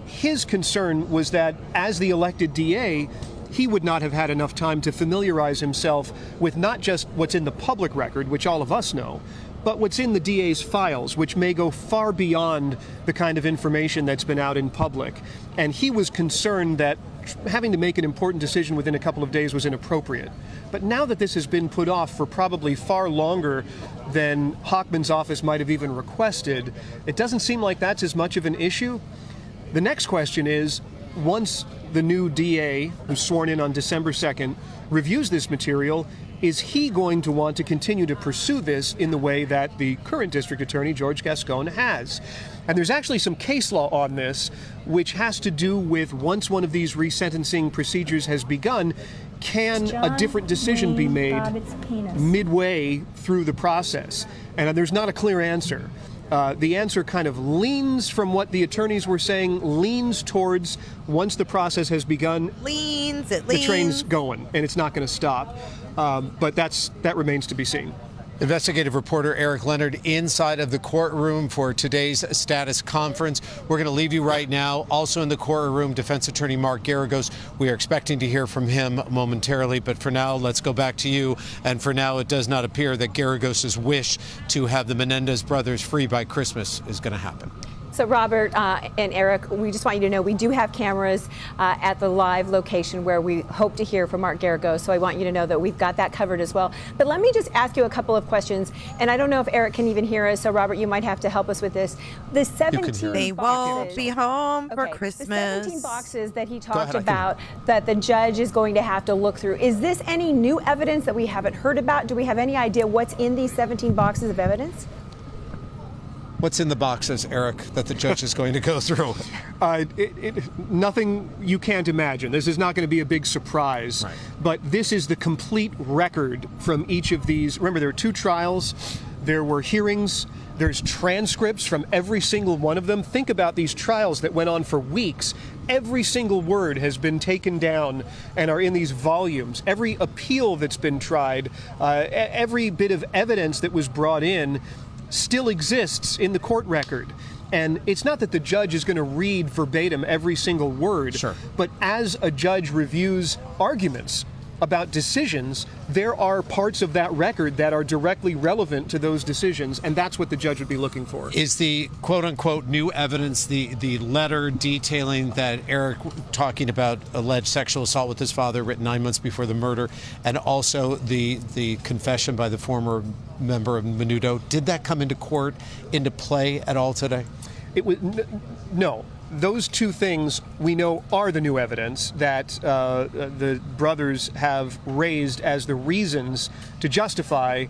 His concern was that as the elected DA, he would not have had enough time to familiarize himself with not just what's in the public record, which all of us know, but what's in the DA's files, which may go far beyond the kind of information that's been out in public. And he was concerned that having to make an important decision within a couple of days was inappropriate. But now that this has been put off for probably far longer than Hochman's office might have even requested, it doesn't seem like that's as much of an issue. The next question is, once the new DA, who's sworn in on December 2nd, reviews this material, is he going to want to continue to pursue this in the way that the current district attorney, George Gascón, has? And there's actually some case law on this, which has to do with once one of these resentencing procedures has begun, can a different decision be made midway through the process? And there's not a clear answer. The answer kind of leans from what the attorneys were saying, leans towards once the process has begun, the train's going and it's not going to stop. But that remains to be seen. Investigative reporter Erik Leonard inside of the courtroom for today's status conference. We're going to leave you right now. Also in the courtroom, defense attorney Mark Geragos. We are expecting to hear from him momentarily, but for now, let's go back to you. And for now, it does not appear that Geragos' wish to have the Menendez brothers free by Christmas is going to happen. So Robert and Erik, we just want you to know we do have cameras at the live location where we hope to hear from Mark Geragos. So I want you to know that we've got that covered as well. But let me just ask you a couple of questions. And I don't know if Erik can even hear us. So Robert, you might have to help us with this. The 17 They won't be home for Okay, Christmas. The 17 boxes that he talked about that the judge is going to have to look through. Is this any new evidence that we haven't heard about? Do we have any idea what's in these 17 boxes of evidence? What's in the boxes, Erik, that the judge is going to go through? Nothing you can't imagine. This is not going to be a big surprise. Right. But this is the complete record from each of these. Remember, there are 2 trials. There were hearings. There's transcripts from every single one of them. Think about these trials that went on for weeks. Every single word has been taken down and are in these volumes. Every appeal that's been tried, every bit of evidence that was brought in still exists in the court record. And it's not that the judge is going to read verbatim every single word, Sure. but as a judge reviews arguments about decisions, there are parts of that record that are directly relevant to those decisions, and that's what the judge would be looking for. Is the quote-unquote new evidence the letter detailing that Erik talking about alleged sexual assault with his father written 9 months before the murder, and also the confession by the former member of Menudo, did that come into court, into play at all today? It was no. Those 2 things we know are the new evidence that the brothers have raised as the reasons to justify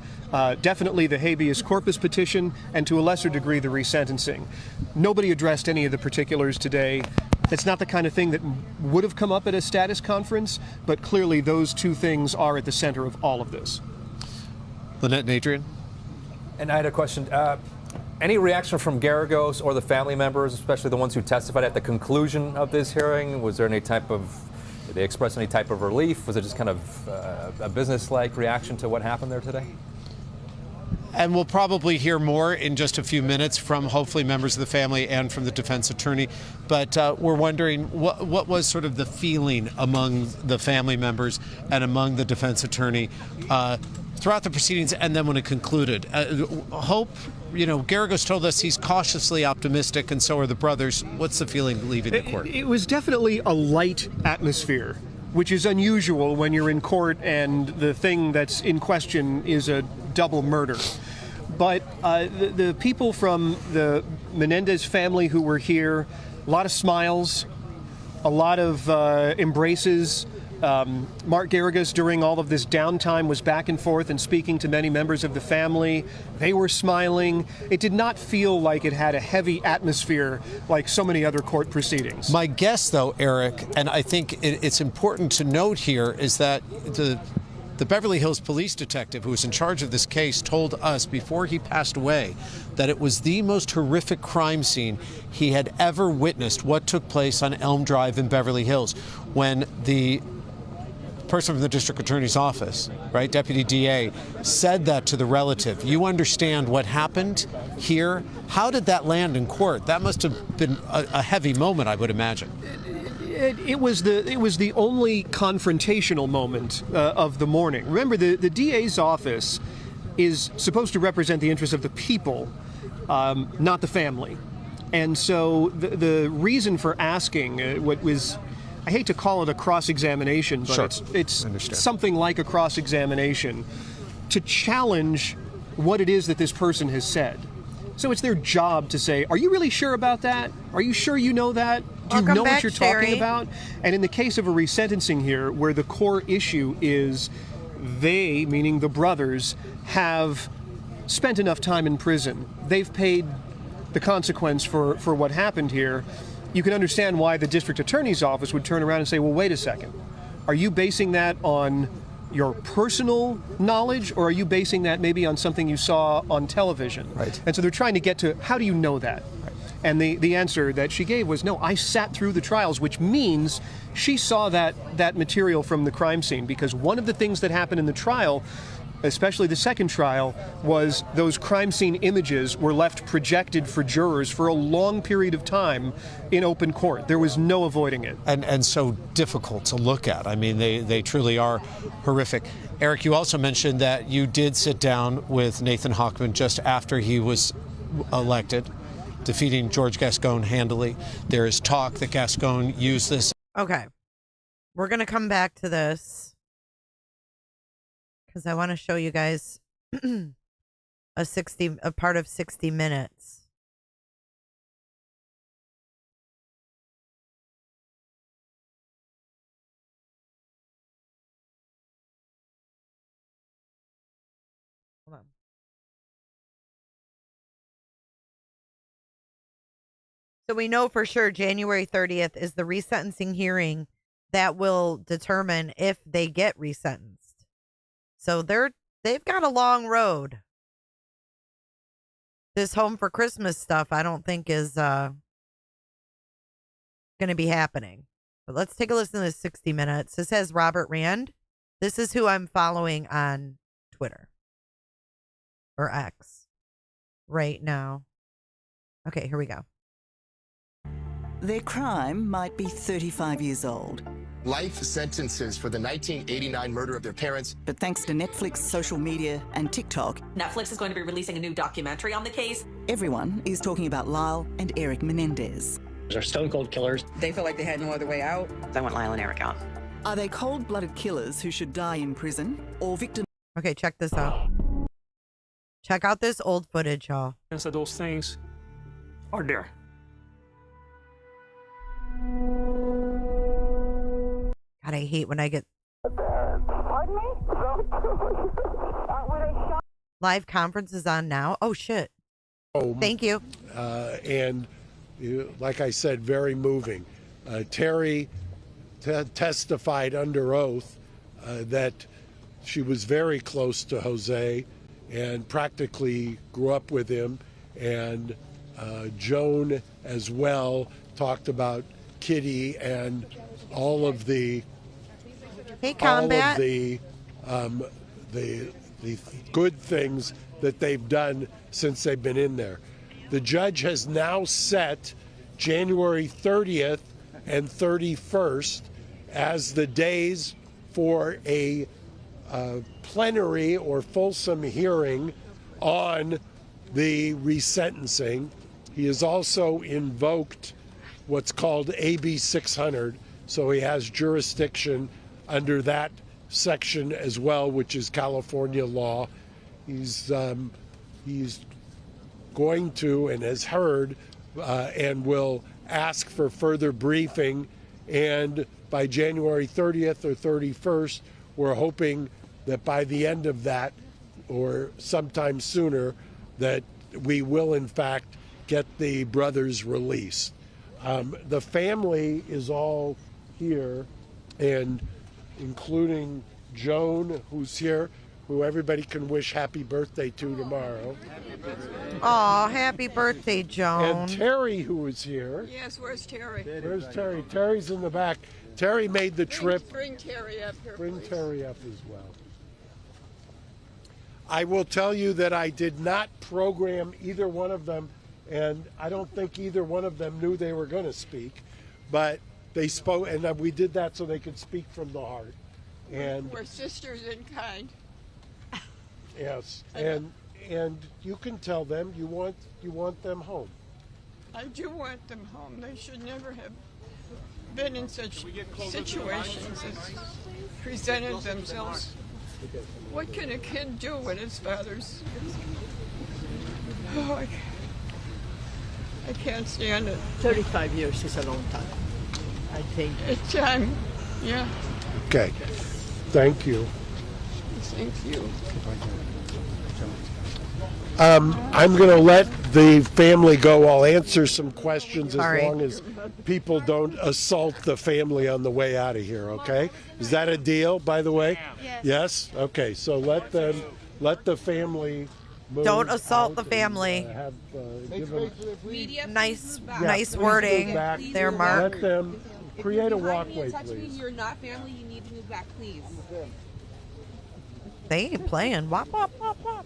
definitely the habeas corpus petition and to a lesser degree the resentencing. Nobody addressed any of the particulars today. It's not the kind of thing that would have come up at a status conference, but clearly those 2 things are at the center of all of this. Lynette and Adrian? And I had a question. Any reaction from Geragos or the family members, especially the ones who testified at the conclusion of this hearing? Was there any type of, did they express any type of relief? Was it just kind of a business-like reaction to what happened there today? And we'll probably hear more in just a few minutes from hopefully members of the family and from the defense attorney. But we're wondering what was sort of the feeling among the family members and among the defense attorney throughout the proceedings and then when it concluded. Hope, Geragos told us he's cautiously optimistic, and so are the brothers. What's the feeling leaving the court? It was definitely a light atmosphere, which is unusual when you're in court and the thing that's in question is a double murder. But the people from the Menendez family who were here, a lot of smiles, a lot of embraces. Mark Geragos, during all of this downtime, was back and forth and speaking to many members of the family. They were smiling. It did not feel like it had a heavy atmosphere like so many other court proceedings. My guess, though, Erik, and I think it's important to note here, is that the Beverly Hills police detective who was in charge of this case told us before he passed away that it was the most horrific crime scene he had ever witnessed, what took place on Elm Drive in Beverly Hills, when the person from the district attorney's office, right, Deputy DA, said that to the relative. You understand what happened here? How did that land in court? That must have been a heavy moment, I would imagine. It was the only confrontational moment of the morning. Remember, the DA's office is supposed to represent the interests of the people, not the family. And so the reason for asking what was, I hate to call it a cross-examination, but Sure. it's something like a cross-examination to challenge what it is that this person has said. So it's their job to say, are you really sure about that? Are you sure you know that? Do you know what you're talking about? And in the case of a resentencing here, where the core issue is they, meaning the brothers, have spent enough time in prison. They've paid the consequence for what happened here. You can understand why the district attorney's office would turn around and say, well, wait a second. Are you basing that on your personal knowledge, or are you basing that maybe on something you saw on television? Right. And so they're trying to get to, how do you know that? Right. And the answer that she gave was, no, I sat through the trials, which means she saw that material from the crime scene, because one of the things that happened in the trial, especially the second trial, was those crime scene images were left projected for jurors for a long period of time in open court. There was no avoiding it. And so difficult to look at. I mean, they truly are horrific. Erik, you also mentioned that you did sit down with Nathan Hochman just after he was elected defeating George Gascón handily. There is talk that Gascón used this. Okay. We're going to come back to this because I want to show you guys a part of 60 Minutes. Hold on. So we know for sure January 30th is the resentencing hearing that will determine if they get resentenced. So they've got a long road. This home for Christmas stuff I don't think is going to be happening. But let's take a listen to this 60 Minutes. This has Robert Rand. This is who I'm following on Twitter. Or X right now. Okay, here we go. Their crime might be 35 years old. Life sentences for the 1989 murder of their parents. But thanks to Netflix, social media, and TikTok, Netflix is going to be releasing a new documentary on the case. everyone is talking about Lyle and Erik Menendez. They're stone cold killers. They felt like they had no other way out. They want Lyle and Erik out. Are they cold-blooded killers who should die in prison or victims? Okay, check this out. Check out this old footage, y'all. So those things are there. God, I hate when I get Pardon me? live conferences on now. Oh, shit. Thank you. And like I said, very moving. Terry testified under oath that she was very close to Jose and practically grew up with him. And Joan as well talked about Kitty and all of the the good things that they've done since they've been in there. The judge has now set January 30th and 31st as the days for a plenary or fulsome hearing on the resentencing. He has also invoked what's called AB 600, so he has jurisdiction under that section as well, which is California law. He's going to and has heard and will ask for further briefing, and by January 30th or 31st, we're hoping that by the end of that or sometime sooner that we will in fact get the brothers released. The family is all here, and including Joan, who's here, who everybody can wish happy birthday to tomorrow. Aw, happy birthday, Joan. And Terry, who is here. Yes, where's Terry? Where's Terry? Terry's in the back. Terry made the trip. Bring Terry up here. Bring Terry up as well. I will tell you that I did not program either one of them, and I don't think either one of them knew they were going to speak, but they spoke, and we did that so they could speak from the heart. And we're sisters in kind. yes, and you can tell them you want them home. I do want them home. They should never have been in such situations as presented themselves. What can a kid do when his father's... Oh, I can't stand it. 35 years is a long time, I think. It's time, yeah. Okay, thank you. Thank you. I'm going to let the family go. I'll answer some questions as long as people don't assault the family on the way out of here, okay? Is that a deal, by the way? Yes? Okay, so let the family move. Don't assault the family. Nice wording there, Mark. Let them create a walkway, please. You're not family, you need to move back, please. They ain't playing. Wop, wop, wop, wop.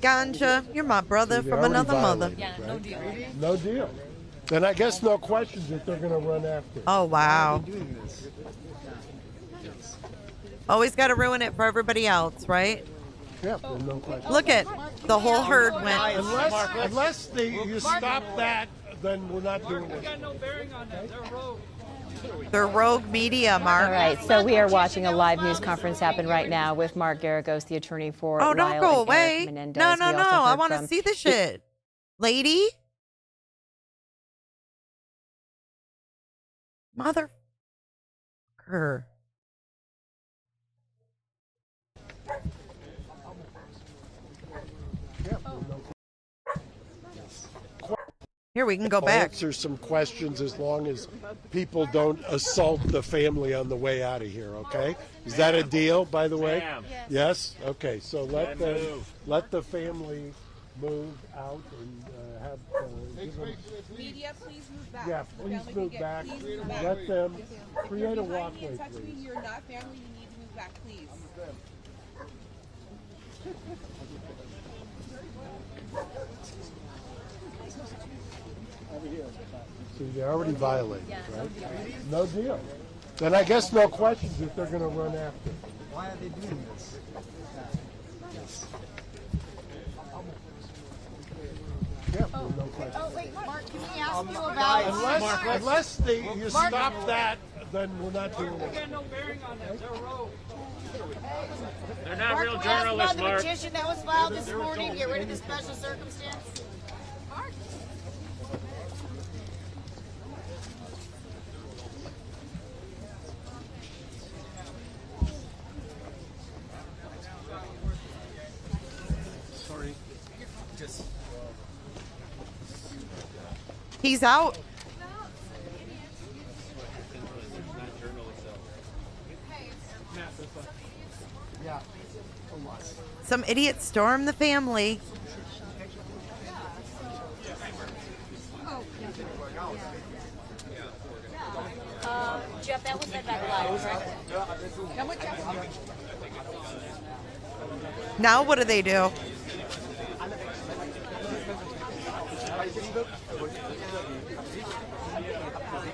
Ganja, you're my brother from another mother. Yeah, no deal. No deal. Then I guess no questions if they're going to run after. Oh, wow. Always got to ruin it for everybody else, right? Yeah, no questions. Look at The whole herd went. Unless you stop that, then we're not doing it. They're rogue media, Mark. All right, so we are watching a live news conference happen right now with Mark Geragos, the attorney for Oh, don't Lyle go and away. Erik Menendez. No. We also I heard want to from see the shit. Lady? Mother. Here, we can go back. Answer some questions as long as people don't assault the family on the way out of here, okay? Is that a deal, by the way? Yes? Okay, so let the family move out and have... give them, Media, please move back. yeah, please move back. Let them create a walkway, please. You're not family, you need to move back, please. So you already violated, right? No deal. Then I guess no questions if they're going to run after. Why are they doing this? Yeah, no questions. Oh, wait, Mark, can we ask you about... Unless you stop that, then we're not doing it. Got no bearing on them. They're rogue. They're not real journalists, Mark. The petition that was filed this morning, get rid of the special circumstance. Mark. Sorry. Just... He's out. Yeah. Some idiot stormed the family. Jeff, that was that back live, correct? Now what do they do?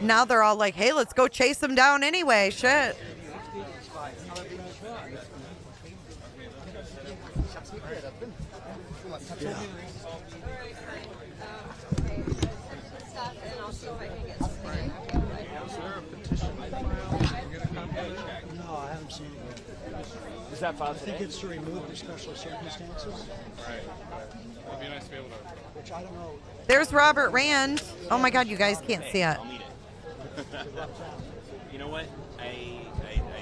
Now they're all like, hey, let's go chase them down anyway. Shit. No, I haven't seen it yet. Is that filed I think it's to remove the special circumstances. Right. It'd be nice to be able to... Which I don't know. There's Robert Rand. Oh my God, you guys can't see it. I'll need it. You know what? I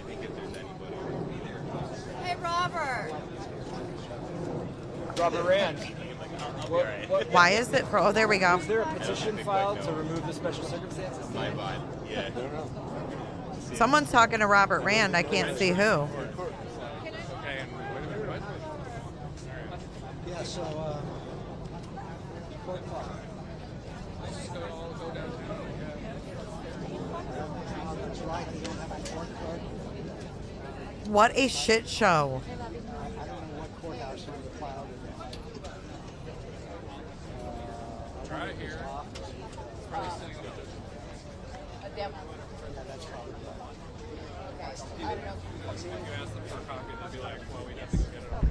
think if there's anybody who would be there. Hey, Robert. Robert Rand. Why is it? Oh, there we go. Is there a petition filed to remove the special circumstances? My vibe. Yeah. I don't know. Someone's talking to Robert Rand. I can't see who. Yeah, so, court call. That's right, you don't have a court card. What a shit show. I don't know what courthouse you filed it. Try it here. That's probably Okay, I don't know. If you ask them for a copy, they'll be like, well, we'd have to go get it over.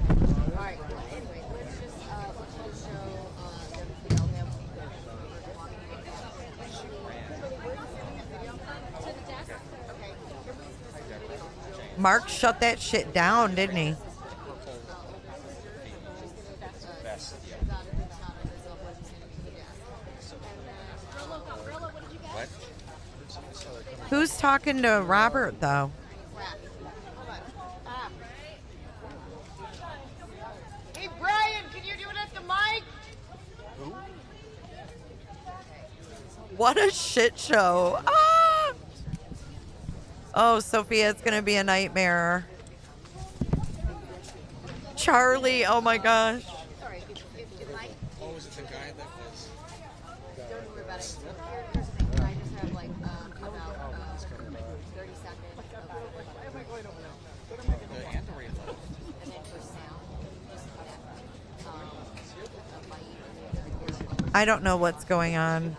All right, anyway, let's just show them Mark shut that shit down, didn't he? What? Who's talking to Robert, though? Hey, Brian, can you do it at the mic? What a shit show. Ah! Oh, Sophia, it's going to be a nightmare. Charlie, oh my gosh. Sorry, if I... Oh, was it the guy that was... Don't worry about it. Here's the thing. I just have like about 30 seconds of The Android left. and then for sound. I don't know what's going on.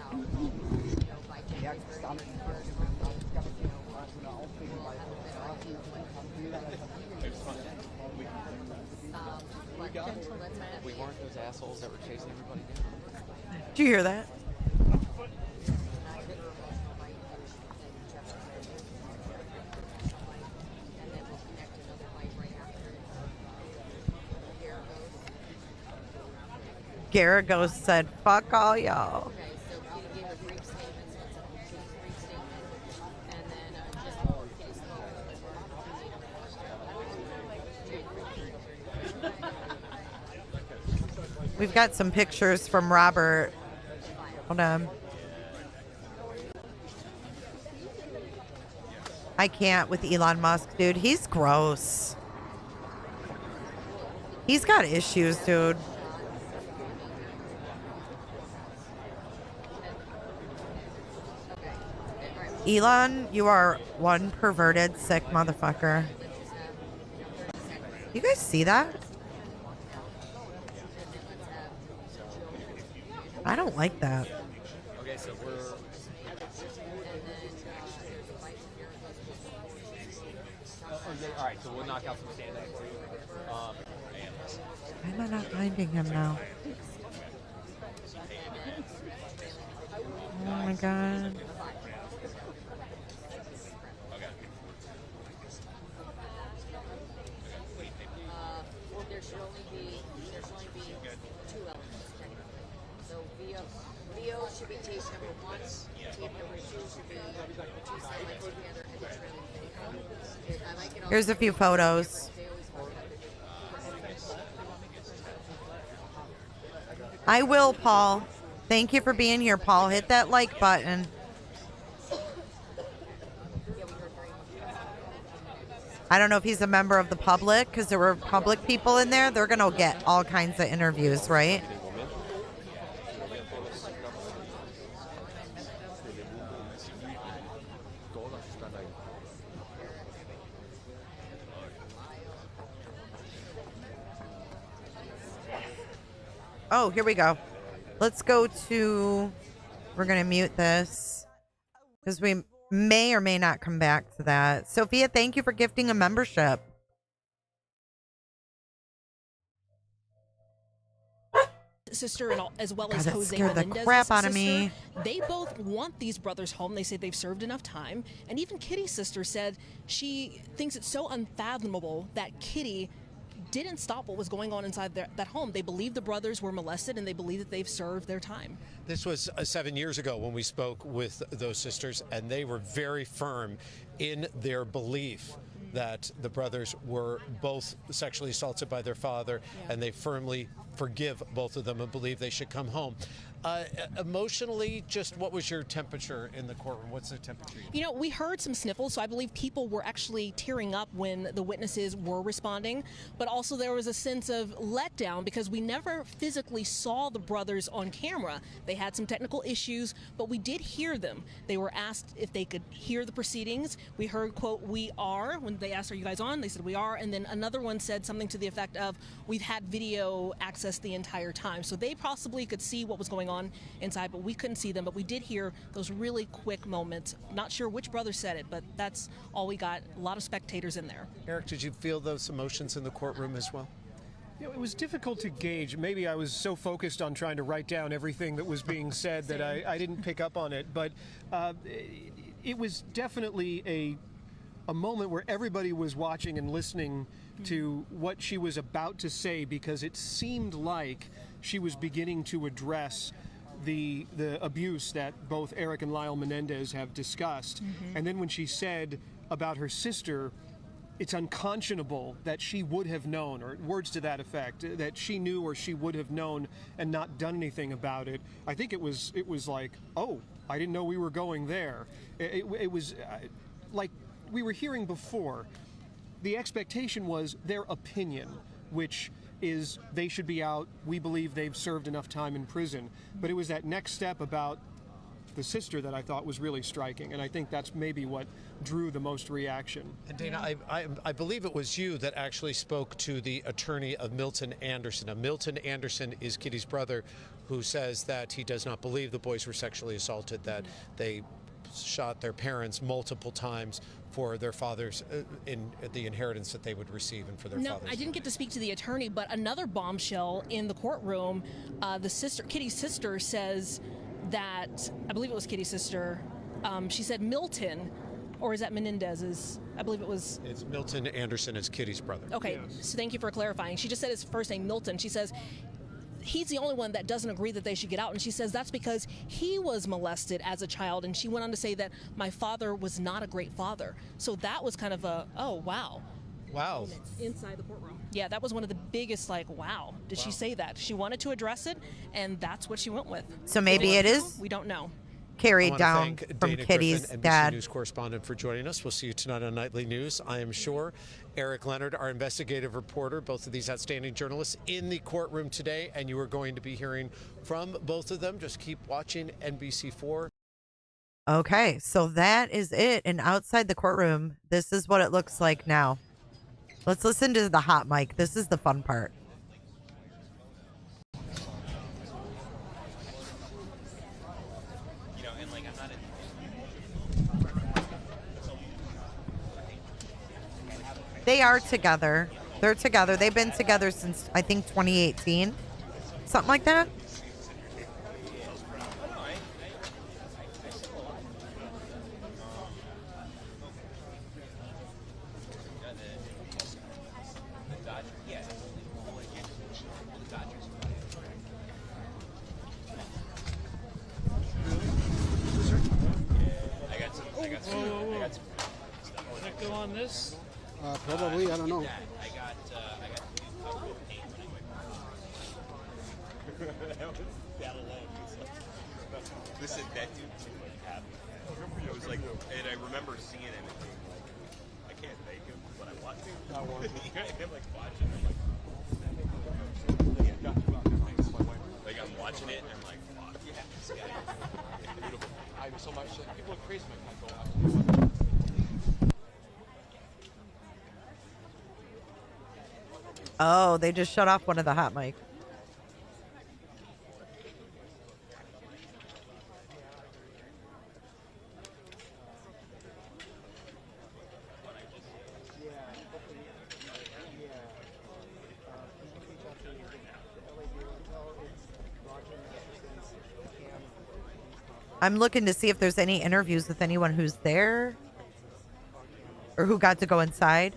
We weren't those assholes that were chasing everybody down. Did you hear that? Geragos said, fuck all y'all. We've got some pictures from Robert. Hold on. I can't with Elon Musk, dude. He's gross. He's got issues, dude. Elon, you are one perverted, sick motherfucker. You guys see that? I don't like that. Okay, so we're... all right, so we'll knock out some stand-up for you. Why am I not finding him now? Oh my god. There should only be 2 elements technically. So VO should be tape number 1. Tape number 2 should be 2 sides together and the trailing tape. I like it all. Here's a few photos. I will, Paul. Thank you for being here, Paul. Hit that like button. I don't know if he's a member of the public, because there were public people in there. They're going to get all kinds of interviews, right? Oh, here we go. Let's go to... We're going to mute this, because we may or may not come back to that. Sophia, thank you for gifting a membership. Sister and as well as God, that Jose scared the Menendez's crap out sister. of me. They both want these brothers home. They say they've served enough time. And even Kitty's sister said she thinks it's so unfathomable that Kitty didn't stop what was going on inside that home. They believe the brothers were molested, and they believe that they've served their time. This was 7 years ago when we spoke with those sisters, and they were very firm in their belief that the brothers were both sexually assaulted by their father, and they firmly forgive both of them and believe they should come home. Emotionally, just what was your temperature in the courtroom? What's the temperature? You know, we heard some sniffles, so I believe people were actually tearing up when the witnesses were responding. But also there was a sense of letdown because we never physically saw the brothers on camera. They had some technical issues, but we did hear them. They were asked if they could hear the proceedings. We heard, quote, "We are." When they asked, "Are you guys on?" They said, "We are." And then another one said something to the effect of, "We've had video access the entire time." So they possibly could see what was going on inside, but we couldn't see them. But we did hear those really quick moments. Not sure which brother said it, but that's all we got. A lot of spectators in there. Erik, did you feel those emotions in the courtroom as well? You know, it was difficult to gauge. Maybe I was so focused on trying to write down everything that was being said that I didn't pick up on it. But it was definitely a moment where everybody was watching and listening to what she was about to say, because it seemed like she was beginning to address the abuse that both Erik and Lyle Menendez have discussed. And then when she said about her sister, it's unconscionable that she would have known, or words to that effect, that she knew or she would have known and not done anything about it. I think it was like, oh, I didn't know we were going there. It was like we were hearing before. The expectation was their opinion, which is they should be out. We believe they've served enough time in prison. But it was that next step about the sister that I thought was really striking, and I think that's maybe what drew the most reaction. And Dana, I believe it was you that actually spoke to the attorney of Milton Anderson. Now, Milton Anderson is Kitty's brother, who says that he does not believe the boys were sexually assaulted, that they shot their parents multiple times for their father's in the inheritance that they would receive and for their fathers. No, I didn't get to speak to the attorney, but another bombshell in the courtroom, Kitty's sister says that, I believe it was Kitty's sister, she said Milton, or is that Menendez's? I believe it was. It's Milton Anderson, it's Kitty's brother. Okay, so thank you for clarifying. She just said his first name, Milton. She says he's the only one that doesn't agree that they should get out, and she says that's because he was molested as a child, and she went on to say that my father was not a great father. So that was kind of a, oh, wow. Wow. Inside the courtroom. Yeah, that was one of the biggest, like, wow. Did she say that? She wanted to address it, and that's what she went with. So maybe it is? We don't know. Carried down from Dana Kitty's Griffin, NBC dad. News correspondent, for joining us. We'll see you tonight on Nightly News, I am sure. Erik Leonard, our investigative reporter, both of these outstanding journalists in the courtroom today, and you are going to be hearing from both of them. Just keep watching NBC4. Okay, so that is it. And outside the courtroom, this is what it looks like now. Let's listen to the hot mic. This is the fun part. They are together. They're together. They've been together since, I think, 2018. Something like that. Go on this. Probably, I don't know. I got paint when I went. That was that alone. Listen, that dude seemed like happy. It was like, and I remember seeing him and being like, I can't thank him, but I want to. I want to. I'm like watching him, like I'm watching it and I'm like, fuck yeah, this guy is beautiful. I'm so much. People are crazy. I can't go out. Oh, they just shut off one of the hot mics. I'm looking to see if there's any interviews with anyone who's there or who got to go inside.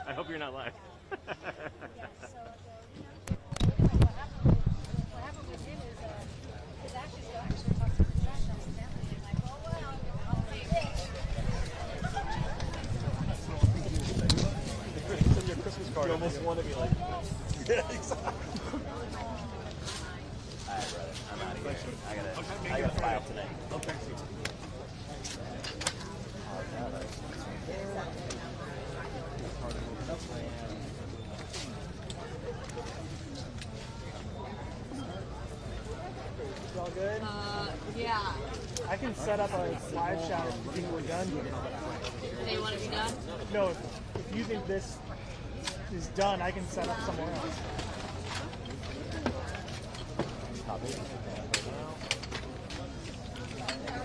I hope you're not live. Your Christmas card. You almost want to be like, Yeah, exactly. All right, brother. I'm out of here. I gotta file tonight. Okay. All good? Yeah. I can set up a live shot if you think we're done. Do they want to be done? No, if you think this is done, I can set up somewhere else.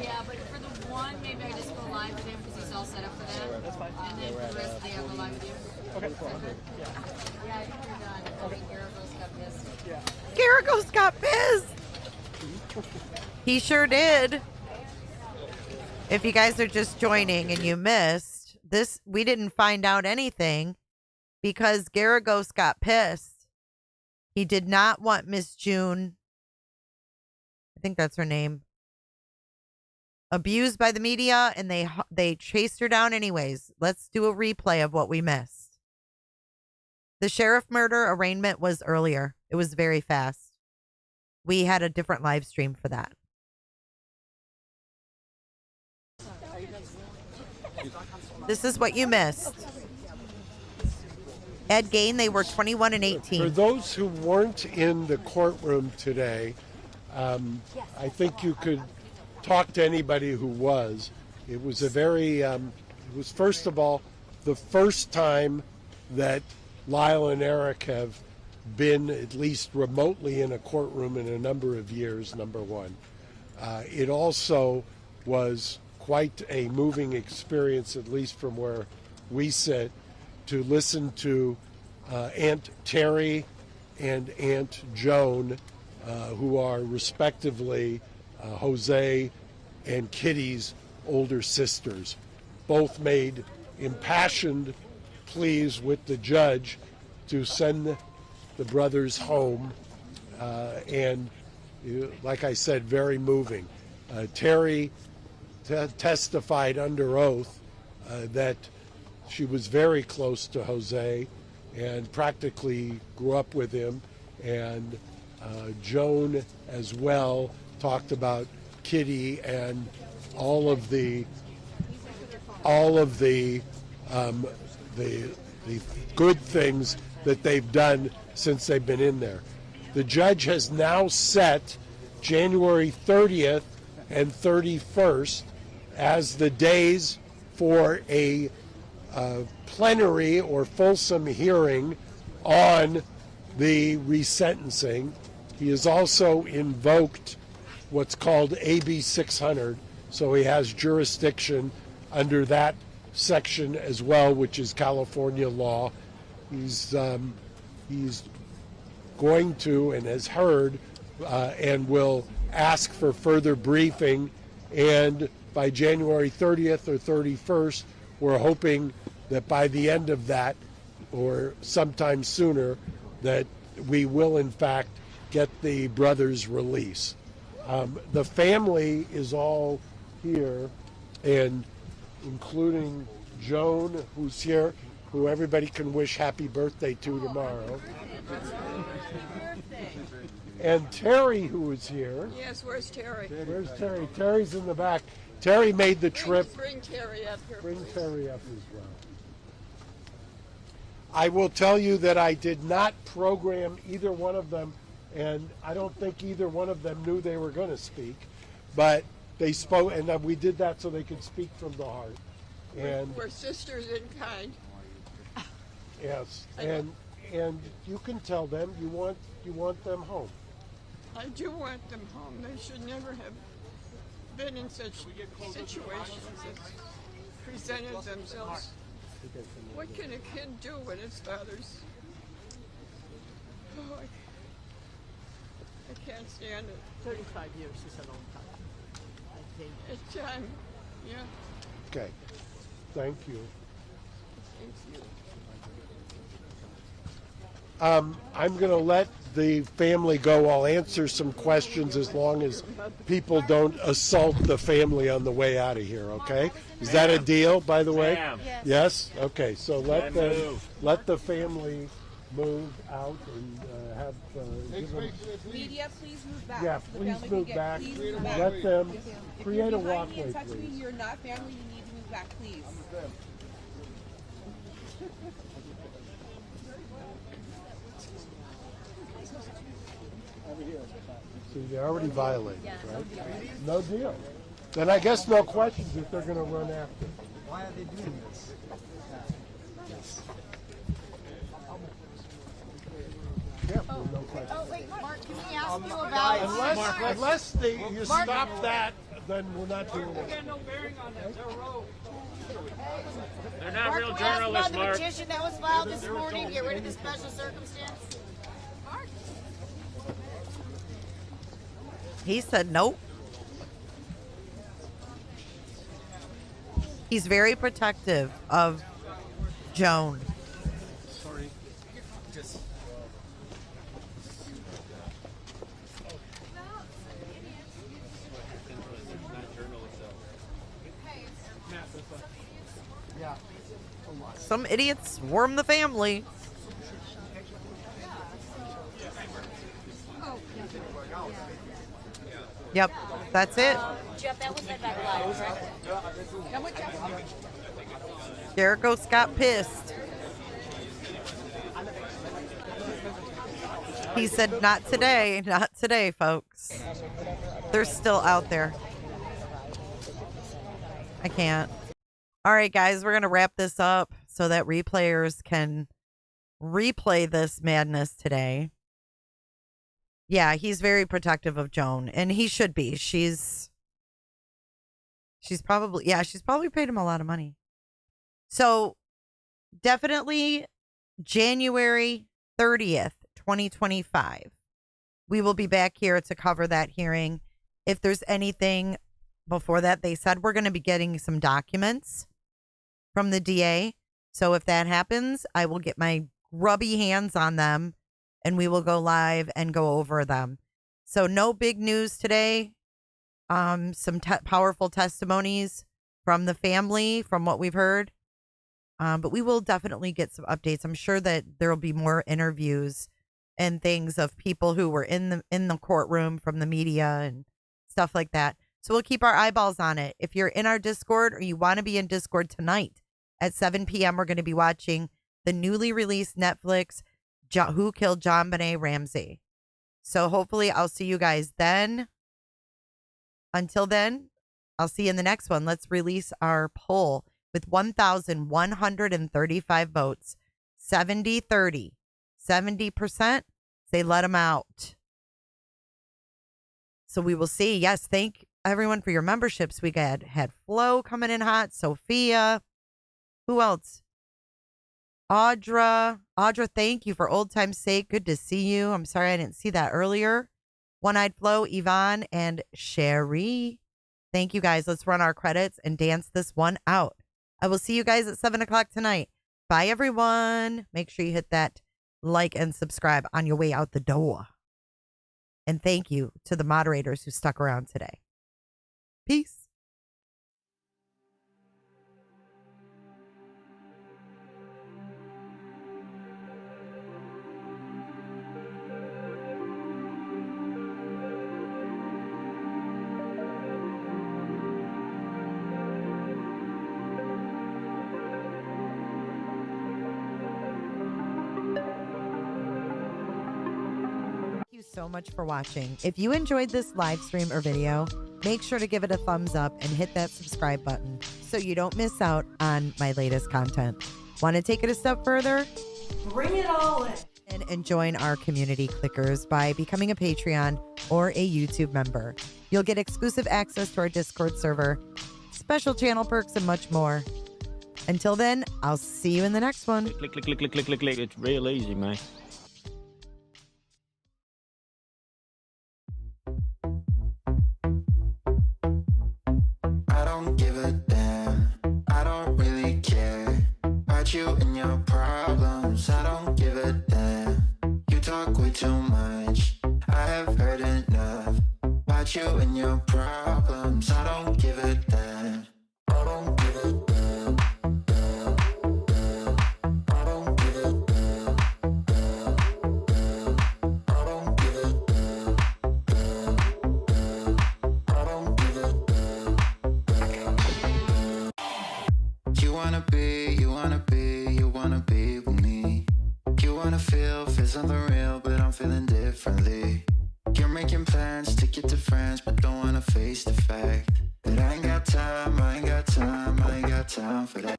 Yeah, but for the one, maybe I just go live with him because he's all set up for that. That's fine. And then for the rest of the day, I'll go live with you. Okay. Yeah, I think we're done. I think Geragos got pissed. Yeah. Geragos got pissed. He sure did. If you guys are just joining and you missed this, we didn't find out anything because Geragos got pissed. He did not want Miss June, I think that's her name, abused by the media, and they chased her down anyways. Let's do a replay of what we missed. The sheriff murder arraignment was earlier. It was very fast. We had a different live stream for that. This is what you missed. Ed Gain, they were 21 and 18. For those who weren't in the courtroom today, I think you could talk to anybody who was. It was a very, it was first of all, the first time that Lyle and Erik have been at least remotely in a courtroom in a number of years, number one. It also was quite a moving experience, at least from where we sit, to listen to Aunt Terry and Aunt Joan, who are respectively Jose and Kitty's older sisters. Both made impassioned pleas with the judge to send the brothers home, and like I said, very moving. Terry testified under oath that she was very close to Jose and practically grew up with him, and Joan as well talked about Kitty and all of the good things that they've done since they've been in there. The judge has now set January 30th and 31st as the days for a plenary or fulsome hearing on the resentencing. He has also invoked what's called AB 600, so he has jurisdiction under that section as well, which is California law. He's going to and has heard and will ask for further briefing, and by January 30th or 31st, we're hoping that by the end of that, or sometime sooner, that we will in fact get the brothers' release. The family is all here, and including Joan, who's here, who everybody can wish happy birthday to tomorrow. And Terry, who is here. Yes, where's Terry? Where's Terry? Terry's in the back. Terry made the trip. Bring Terry up here. Bring Terry up as well. I will tell you that I did not program either one of them, and I don't think either one of them knew they were going to speak, but they spoke, and we did that so they could speak from the heart. And we're sisters in kind. yes, and you can tell them you want them home. I do want them home. They should never have been in such situations as presented themselves. What can a kid do when his father's... Oh, I can't stand it. 35 years is a long time. I think. It's time, yeah. Okay, thank you. Thank you. I'm going to let the family go. I'll answer some questions as long as people don't assault the family on the way out of here, okay? Is that a deal, by the way? Yes? Okay, so let the family move out and have... give them, Media, please move back. yeah, so the please family move can back. Please move back. Let them If create you're a behind me walkway, and touching me, please. you're not family. You need to move back, please. See, they already violated, right? No deal. Then I guess no questions if they're going to run after. Why are they doing this? Yeah, no questions. Oh, wait, Mark, can we ask you about... Unless you stop that, then we're not doing it. Got no bearing on that. They're rogue. They're not real journalists, Mark. The petition that was filed this morning, get rid of the special circumstance. He said nope. He's very protective of Joan. Sorry. Just. Yeah. Some idiots swarm the family. Yep, that's it. Jeff, that was that back live, correct? Geragos got pissed. He said, not today, not today, folks. They're still out there. I can't. All right, guys, we're going to wrap this up so that replayers can replay this madness today. Yeah, he's very protective of Joan, and he should be. She's probably paid him a lot of money. So definitely January 30th, 2025. We will be back here to cover that hearing. If there's anything before that, they said we're going to be getting some documents from the DA. So if that happens, I will get my grubby hands on them and we will go live and go over them. So no big news today. Some powerful testimonies from the family, from what we've heard. But we will definitely get some updates. I'm sure that there will be more interviews and things of people who were in the courtroom from the media and stuff like that. So we'll keep our eyeballs on it. If you're in our Discord or you want to be in Discord tonight at 7 p.m., we're going to be watching the newly released Netflix Who Killed John Benet Ramsey. So hopefully I'll see you guys then. Until then, I'll see you in the next one. Let's release our poll with 1,135 votes. 70-30. 70% say let him out. So we will see. Yes, thank everyone for your memberships. We had Flo coming in hot. Sophia. Who else? Audra, thank you for old time's sake. Good to see you. I'm sorry I didn't see that earlier. One-Eyed Flo, Yvonne, and Sherry. Thank you, guys. Let's run our credits and dance this one out. I will see you guys at 7 o'clock tonight. Bye, everyone. Make sure you hit that like and subscribe on your way out the door. And thank you to the moderators who stuck around today. Peace. So much for watching. If you enjoyed this live stream or video, make sure to give it a thumbs up and hit that subscribe button so you don't miss out on my latest content. Want to take it a step further? Bring it all in. And join our community clickers by becoming a Patreon or a YouTube member. You'll get exclusive access to our Discord server, special channel perks, and much more. Until then, I'll see you in the next one. Click. It's real easy, man. You and your problems, I don't give a damn. You talk way too much, I have heard enough. About you and your problems, I don't give a damn. I don't give a damn, damn, damn. I don't give a damn, damn, damn. I don't give a damn, damn, damn. I don't give a damn, damn, damn. You wanna be with me. You wanna feel something real, but I'm feeling differently. You're making plans to get to friends, but don't wanna face the fact that I ain't got time for that.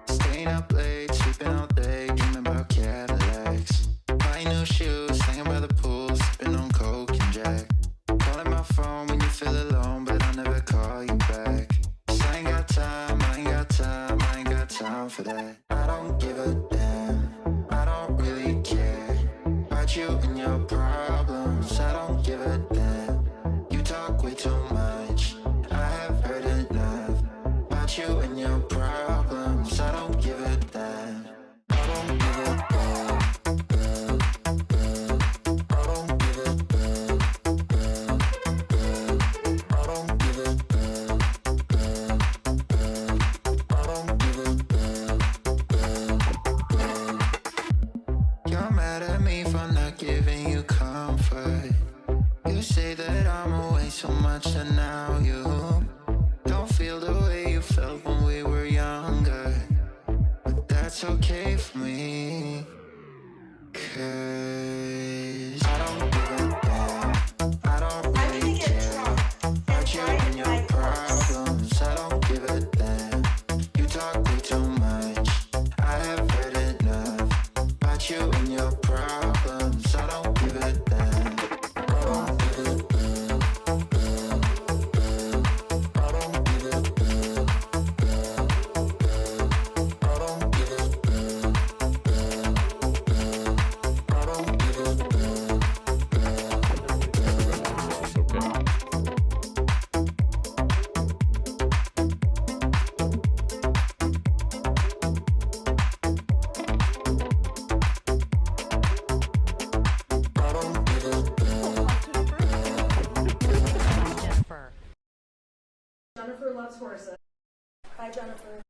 Staying up late, sleeping all day, dreaming about Cadillacs. Buying new shoes, hanging by the pool, sipping on Coke and Jack. Calling my phone when you feel alone, but I'll never call you back. 'Cause I ain't got time for that. I don't give a damn, I don't really care about you and your problems. I don't give a damn. You talk way too much, I have heard enough about you and your problems. I don't give a damn. I don't give a damn, damn, damn. I don't give a damn, damn, damn. I don't give a damn, damn, damn. I don't give a damn, damn, damn. You're mad at me for not giving you comfort. You say that I'm away so much and now you don't feel the way you felt when we were younger. But that's okay for me, 'cause I don't give a damn. I don't really care about you and your problems. I don't give a damn. You talk way too much, I have heard enough about you Jennifer loves horses. Bye, Jennifer.